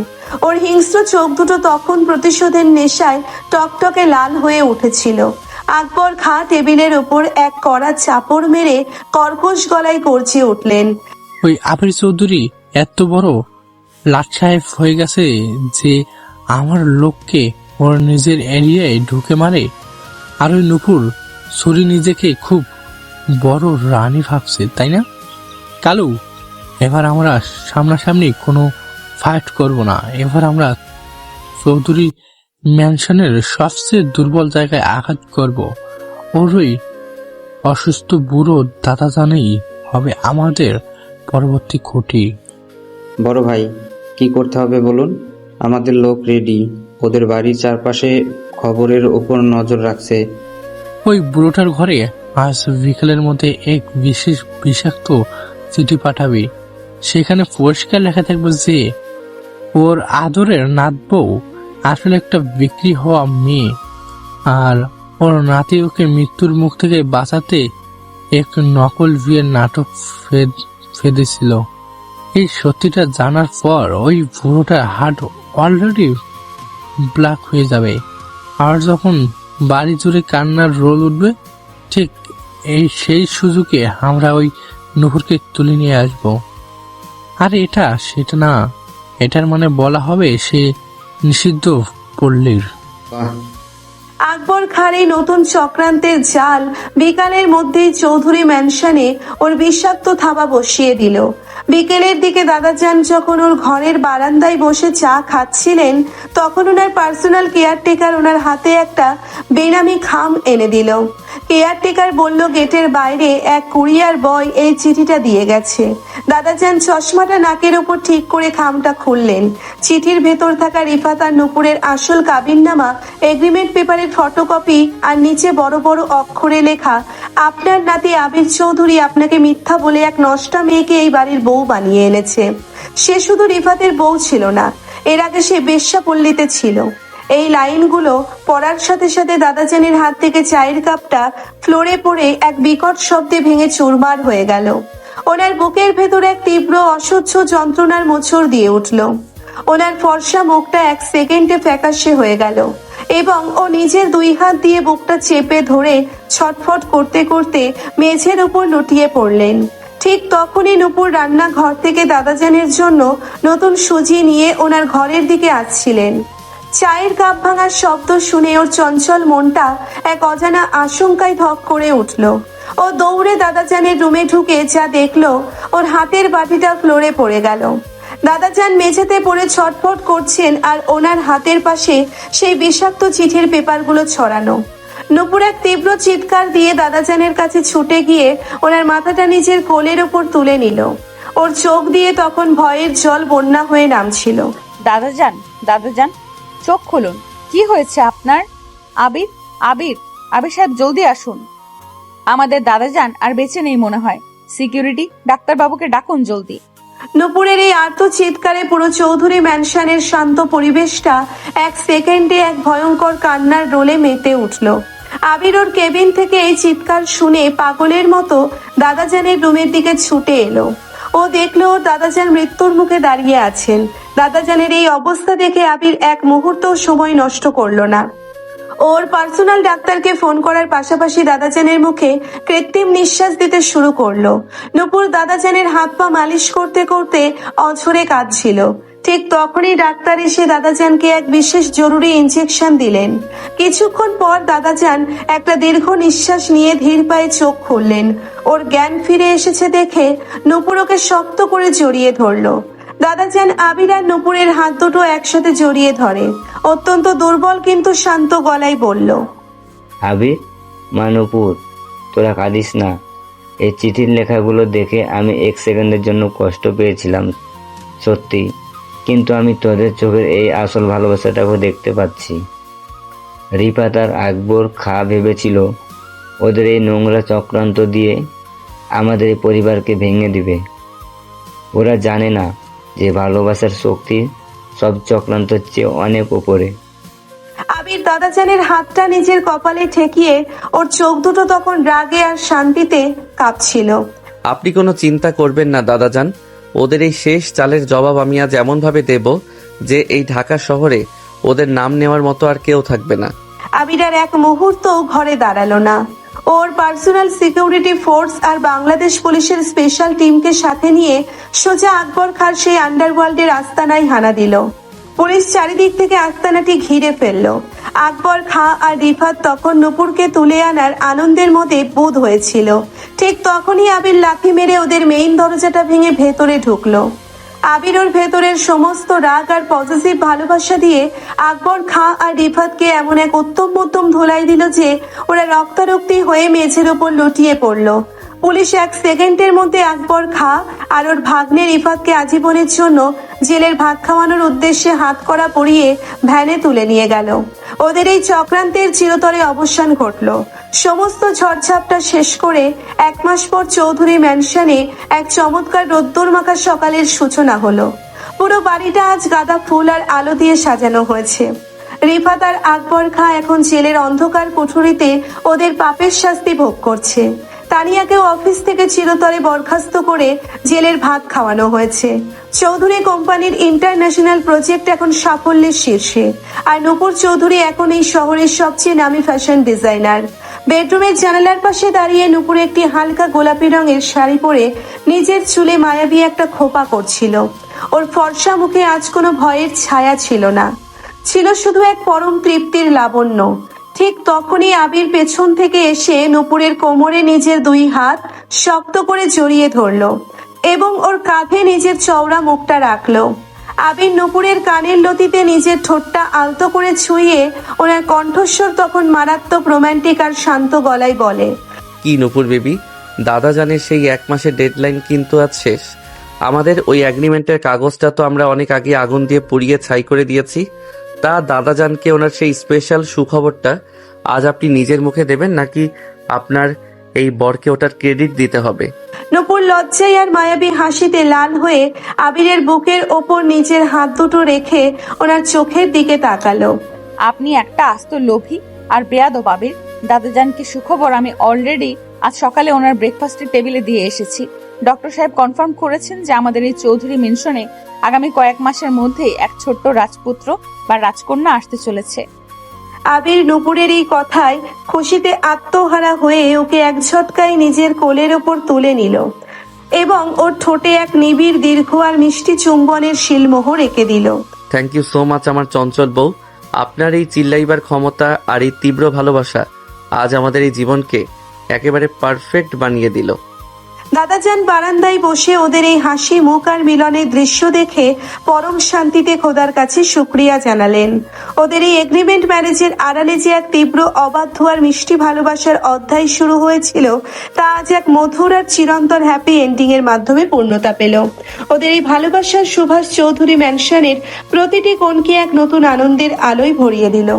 ওর হিংস্র চোখ দুটো তখন প্রতিশোধের নেশায় টকটকে লাল হয়ে উঠেছিল। আকবর খা টেবিলের ওপর এক কড়া চাপড় মেরে কর্কশ গলায় গর্জে উঠলেন, ওই আবির চৌধুরী এত বড় লাট সাহেব হয়ে গেছে যে আমার লোককে ওর নিজের এরিয়ায় ঢুকে মারে। আর ওই নুপুর ছুরি নিজেকে খুব বড় রানী ভাবছে, তাই না? কালু, এবার আমরা সামনাসামনি কোনো ফাইট করব না। এবার আমরা চৌধুরী ম্যানশনের সবচেয়ে দুর্বল জায়গায় আঘাত করব। ওর ওই অসুস্থ বুড়ো দাদা জানেই হবে আমাদের পরবর্তী খুঁটি। বড় ভাই, কি করতে হবে বলুন? আমাদের লোক রেডি, ওদের বাড়ির চারপাশে খবরের ওপর নজর রাখছে। ওই বুড়োটার ঘরে আজ বিকেলের মধ্যে এক বিশেষ বিষাক্ত চিঠি পাঠাবি। সেখানে পরিষ্কার লেখা থাকবে যে ওর আদরের নাত বউ আসলে একটা বিক্রি হওয়া মেয়ে, আর ওর নাতি ওকে মৃত্যুর মুখ থেকে বাঁচাতে এক নকল বিয়ের নাটক ফেঁদেছিল। এই সত্যিটা জানার পর ওই বুড়োটার হার্ট অলরেডি ব্ল্যাক হয়ে যাবে, আর যখন বাড়ি জুড়ে কান্নার রোল উঠবে, ঠিক সেই সুযোগে আমরা ওই নুপুরকে তুলে নিয়ে আসবো। আর এটা সেটা না, এটার মানে বলা হবে সে নিষিদ্ধ পল্লীর। আকবর খার এই নতুন চক্রান্তের জাল বিকালের মধ্যেই চৌধুরী ম্যানশনে ওর বিষাক্ত থাবা বসিয়ে দিল। বিকেলের দিকে দাদাজান যখন ওর ঘরের বারান্দায় বসে চা খাচ্ছিলেন, তখন ওনার পার্সোনাল কেয়ারটেকার ওনার হাতে একটা বেনামি খাম এনে দিল। কেয়ারটেকার বলল গেটের বাইরে এক কুরিয়ার বয় এই চিঠিটা দিয়ে গেছে। দাদাজান চশমাটা নাকের ওপর ঠিক করে খামটা খুললেন। চিঠির ভেতর থাকা রিফাত আর নুপুরের আসল কাবিননামা, এগ্রিমেন্ট পেপারের ফটোকপি আর নিচে বড় বড় অক্ষরে লেখা, আপনার নাতি আবির চৌধুরী আপনাকে মিথ্যা বলে এক নষ্টা মেয়েকে এই বাড়ির বউ বানিয়ে এনেছে। সে শুধু রিফাতের বউ ছিল না, এর আগে সে বেশ্যাপল্লীতে ছিল। এই লাইনগুলো পড়ার সাথে সাথে দাদাজানের হাত থেকে চায়ের কাপটা ফ্লোরে পড়ে এক বিকট শব্দে ভেঙে চুরমার হয়ে গেল। ওনার বুকের ভেতর এক তীব্র অসহ্য যন্ত্রণার মোচড় দিয়ে উঠল। ওনার ফর্সা মুখটা এক সেকেন্ডে ফ্যাকাশে হয়ে গেল। এবং ও নিজের দুই হাত দিয়ে বুকটা চেপে ধরে ছটফট করতে করতে মেঝের উপর লুটিয়ে পড়লেন। ঠিক তখনই নূপুর রান্নাঘর থেকে দাদাজানের জন্য নতুন সুজি নিয়ে ওনার ঘরের দিকে আসছিলেন। চায়ের কাপ ভাঙার শব্দ শুনে ওর চঞ্চল মনটা এক অজানা আশঙ্কায় ধক করে উঠল। ও দৌড়ে দাদাজানের রুমে ঢুকে যা দেখলো, ওর হাতের বাটিটা ফ্লোরে পড়ে গেল। দাদাজান মেঝেতে পড়ে ছটফট করছেন আর ওনার হাতের পাশে সেই বিষাক্ত চিঠির পেপারগুলো ছড়ানো। নূপুর এক তীব্র চিৎকার দিয়ে দাদাজানের কাছে ছুটে গিয়ে ওনার মাথাটা নিজের কোলের ওপর তুলে নিল। ওর চোখ দিয়ে তখন ভয়ের জল বন্যা হয়ে নামছিল। দাদাজান, দাদাজান, চোখ খুলুন। কি হয়েছে আপনার? আবির, আবির, আবির সাহেব জলদি আসুন। আমাদের দাদাজান আর বেঁচে নেই মনে হয়। সিকিউরিটি, ডাক্তারবাবুকে ডাকুন জলদি। নূপুরের এই আর্ত চিৎকারে পুরো চৌধুরী ম্যানশনের শান্ত পরিবেশটা এক সেকেন্ডে এক ভয়ঙ্কর কান্নার রোলে মেতে উঠল। আবির ওর কেবিন থেকে এই চিৎকার শুনে পাগলের মতো দাদাজানের রুমের দিকে ছুটে এলো। ও দেখলো ওর দাদাজান মৃত্যুর মুখে দাঁড়িয়ে আছেন। দাদাজানের এই অবস্থা দেখে আবির এক মুহূর্ত সময় নষ্ট করলো না। ওর পার্সোনাল ডাক্তারকে ফোন করার পাশাপাশি দাদাজানের মুখে কৃত্রিম নিঃশ্বাস দিতে শুরু করলো। নূপুর দাদাজানের হাত পা মালিশ করতে করতে অঝরে কাঁদছিল। ঠিক তখনই ডাক্তার এসে দাদাজানকে এক বিশেষ জরুরি ইনজেকশন দিলেন। কিছুক্ষণ পর দাদাজান একটা দীর্ঘ নিঃশ্বাস নিয়ে ধীর পায়ে চোখ খুললেন। ওর জ্ঞান ফিরে এসেছে দেখে নূপুর ওকে শক্ত করে জড়িয়ে ধরলো। দাদাজান আবির আর নূপুরের হাত দুটো একসাথে জড়িয়ে ধরে অত্যন্ত দুর্বল কিন্তু শান্ত গলায় বলল, আবির, মা নূপুর, তোরা কাঁদিস না। এই চিঠির লেখাগুলো দেখে আমি এক সেকেন্ডের জন্য কষ্ট পেয়েছিলাম সত্যি, কিন্তু আমি তোদের চোখের এই আসল ভালোবাসাটাকে দেখতে পাচ্ছি। রিফাত আর আকবর খা ভেবেছিল ওদের এই নোংরা চক্রান্ত দিয়ে আমাদের এই পরিবারকে ভেঙে দিবে। ওরা জানে না যে ভালোবাসার শক্তি সব চক্রান্তের চেয়ে অনেক উপরে। আবির দাদাজানের হাতটা নিজের কপালে ঠেকিয়ে ওর চোখ দুটো তখন রাগে আর শান্তিতে কাঁপছিল। আপনি কোনো চিন্তা করবেন না দাদাজান, ওদের এই শেষ চালের জবাব আমি আজ এমন ভাবে দেব যে এই ঢাকা শহরে ওদের নাম নেওয়ার মতো আর কেউ থাকবে না। আবির আর এক মুহূর্ত ঘরে দাঁড়ালো না। ওর পার্সোনাল সিকিউরিটি ফোর্স আর বাংলাদেশ পুলিশের স্পেশাল টিমকে সাথে নিয়ে সোজা আকবর খাঁর সেই আন্ডারওয়ার্ল্ডের আস্তানায় হানা দিল। পুলিশ চারিদিক থেকে আস্তানাটি ঘিরে ফেললো। আকবর খাঁ আর রিফাত তখন নূপুরকে তুলে আনার আনন্দের মধ্যে বোধ হয়েছিল। ঠিক তখনই আবির লাথি মেরে ওদের মেইন দরজাটা ভেঙে ভেতরে ঢুকলো। আবির ওর ভেতরের সমস্ত রাগ আর পজিটিভ ভালোবাসা দিয়ে আকবর খাঁ আর রিফাতকে এমন এক উত্তম মধ্যম ধোলাই দিল যে ওরা রক্তারক্তি হয়ে মেঝের ওপর লুটিয়ে পড়লো। পুলিশ এক সেকেন্ডের মধ্যে আকবর খাঁ আর ওর ভাগ্নে রিফাতকে আজীবনের জন্য জেলের ভাত খাওয়ানোর উদ্দেশ্যে হাত করা পরিয়ে ভ্যানে তুলে নিয়ে গেল। ওদের এই চক্রান্তের চিরতরে অবসান ঘটল। সমস্ত ঝড়ঝাপটা শেষ করে 1 মাস পর চৌধুরী ম্যানশনে এক চমৎকার রোদ্দুর মাখা সকালের সূচনা হলো। পুরো বাড়িটা আজ গাঁদা ফুল আর আলো দিয়ে সাজানো হয়েছে। রিফাত আর আকবর খাঁ এখন জেলের অন্ধকার কুঠুরিতে ওদের পাপের শাস্তি ভোগ করছে। তানিয়াকেও অফিস থেকে চিরতরে বরখাস্ত করে জেলের ভাত খাওয়ানো হয়েছে। চৌধুরী কোম্পানির ইন্টারন্যাশনাল প্রজেক্ট এখন সাফল্যের শীর্ষে। আর নূপুর চৌধুরী এখন এই শহরের সবচেয়ে নামী ফ্যাশন ডিজাইনার। বেডরুমের জানালার পাশে দাঁড়িয়ে নূপুর একটি হালকা গোলাপি রঙের শাড়ি পরে নিজের চুলে মায়াবী একটা খোপা করছিল। ওর ফর্সা মুখে আজ কোনো ভয়ের ছায়া ছিল না, ছিল শুধু এক পরম তৃপ্তির লাবণ্য। ঠিক তখনই আবির পেছন থেকে এসে নূপুরের কোমরে নিজের 2 হাত শক্ত করে জড়িয়ে ধরলো এবং ওর কাঁধে নিজের চওড়া মুখটা রাখলো। আবির নূপুরের কানের লতিতে নিজের ঠোঁটটা আলতো করে ছুঁয়ে ওনার কণ্ঠস্বর তখন মারাত্মক রোমান্টিক আর শান্ত গলায় বলে, কি নূপুর বেবি, দাদাজানের সেই 1 মাসের ডেডলাইন কিন্তু আজ শেষ। আমাদের ওই এগ্রিমেন্টের কাগজটা তো আমরা অনেক আগে আগুন দিয়ে পুড়িয়ে ছাই করে দিয়েছি। তা দাদাজানকে ওনার সেই স্পেশাল সুখবরটা আজ আপনি নিজের মুখে দেবেন নাকি আপনার এই বরকে ওটার ক্রেডিট দিতে হবে? নূপুর লজ্জায় আর মায়াবী হাসিতে লাল হয়ে আবিরের বুকের ওপর নিজের হাত দুটো রেখে ওনার চোখের দিকে তাকালো। আপনি একটা আস্ত লোভী আর বেয়াদব আবির। দাদাজানকে সুখবর আমি অলরেডি আজ সকালে ওনার ব্রেকফাস্টের টেবিলে দিয়ে এসেছি। ডক্টর সাহেব কনফার্ম করেছেন যে আমাদের এই চৌধুরী মেনশনে আগামী কয়েক মাসের মধ্যেই এক ছোট্ট রাজপুত্র বা রাজকন্যা আসতে চলেছে। আবির নূপুরের এই কথায় খুশিতে আত্মহারা হয়ে ওকে এক ঝটকায় নিজের কোলের ওপর তুলে নিল এবং ওর ঠোঁটে এক নিবিড় দীর্ঘ আর মিষ্টি চুম্বনের শিলমোহর এঁকে দিল। থ্যাংক ইউ সো মাচ আমার চঞ্চল বউ। আপনার এই চিল্লাইবার ক্ষমতা আর এই তীব্র ভালোবাসা আজ আমাদের এই জীবনকে একেবারে পারফেক্ট বানিয়ে দিল। দাদাজান বারান্দায় বসে ওদের এই হাসি মুখ আর মিলনের দৃশ্য দেখে পরম শান্তিতে খোদার কাছে শুক্রিয়া জানালেন। ওদের এই এগ্রিমেন্ট ম্যারেজের আড়ালে যে এক তীব্র অবাধ্য আর মিষ্টি ভালোবাসার অধ্যায় শুরু হয়েছিল তা আজ এক মধুর আর চিরন্তন হ্যাপি এন্ডিং এর মাধ্যমে পূর্ণতা পেল। ওদের এই ভালোবাসার সুভাষ চৌধুরী ম্যানশনের প্রতিটি কোণকে এক নতুন আনন্দের আলোয় ভরিয়ে দিল।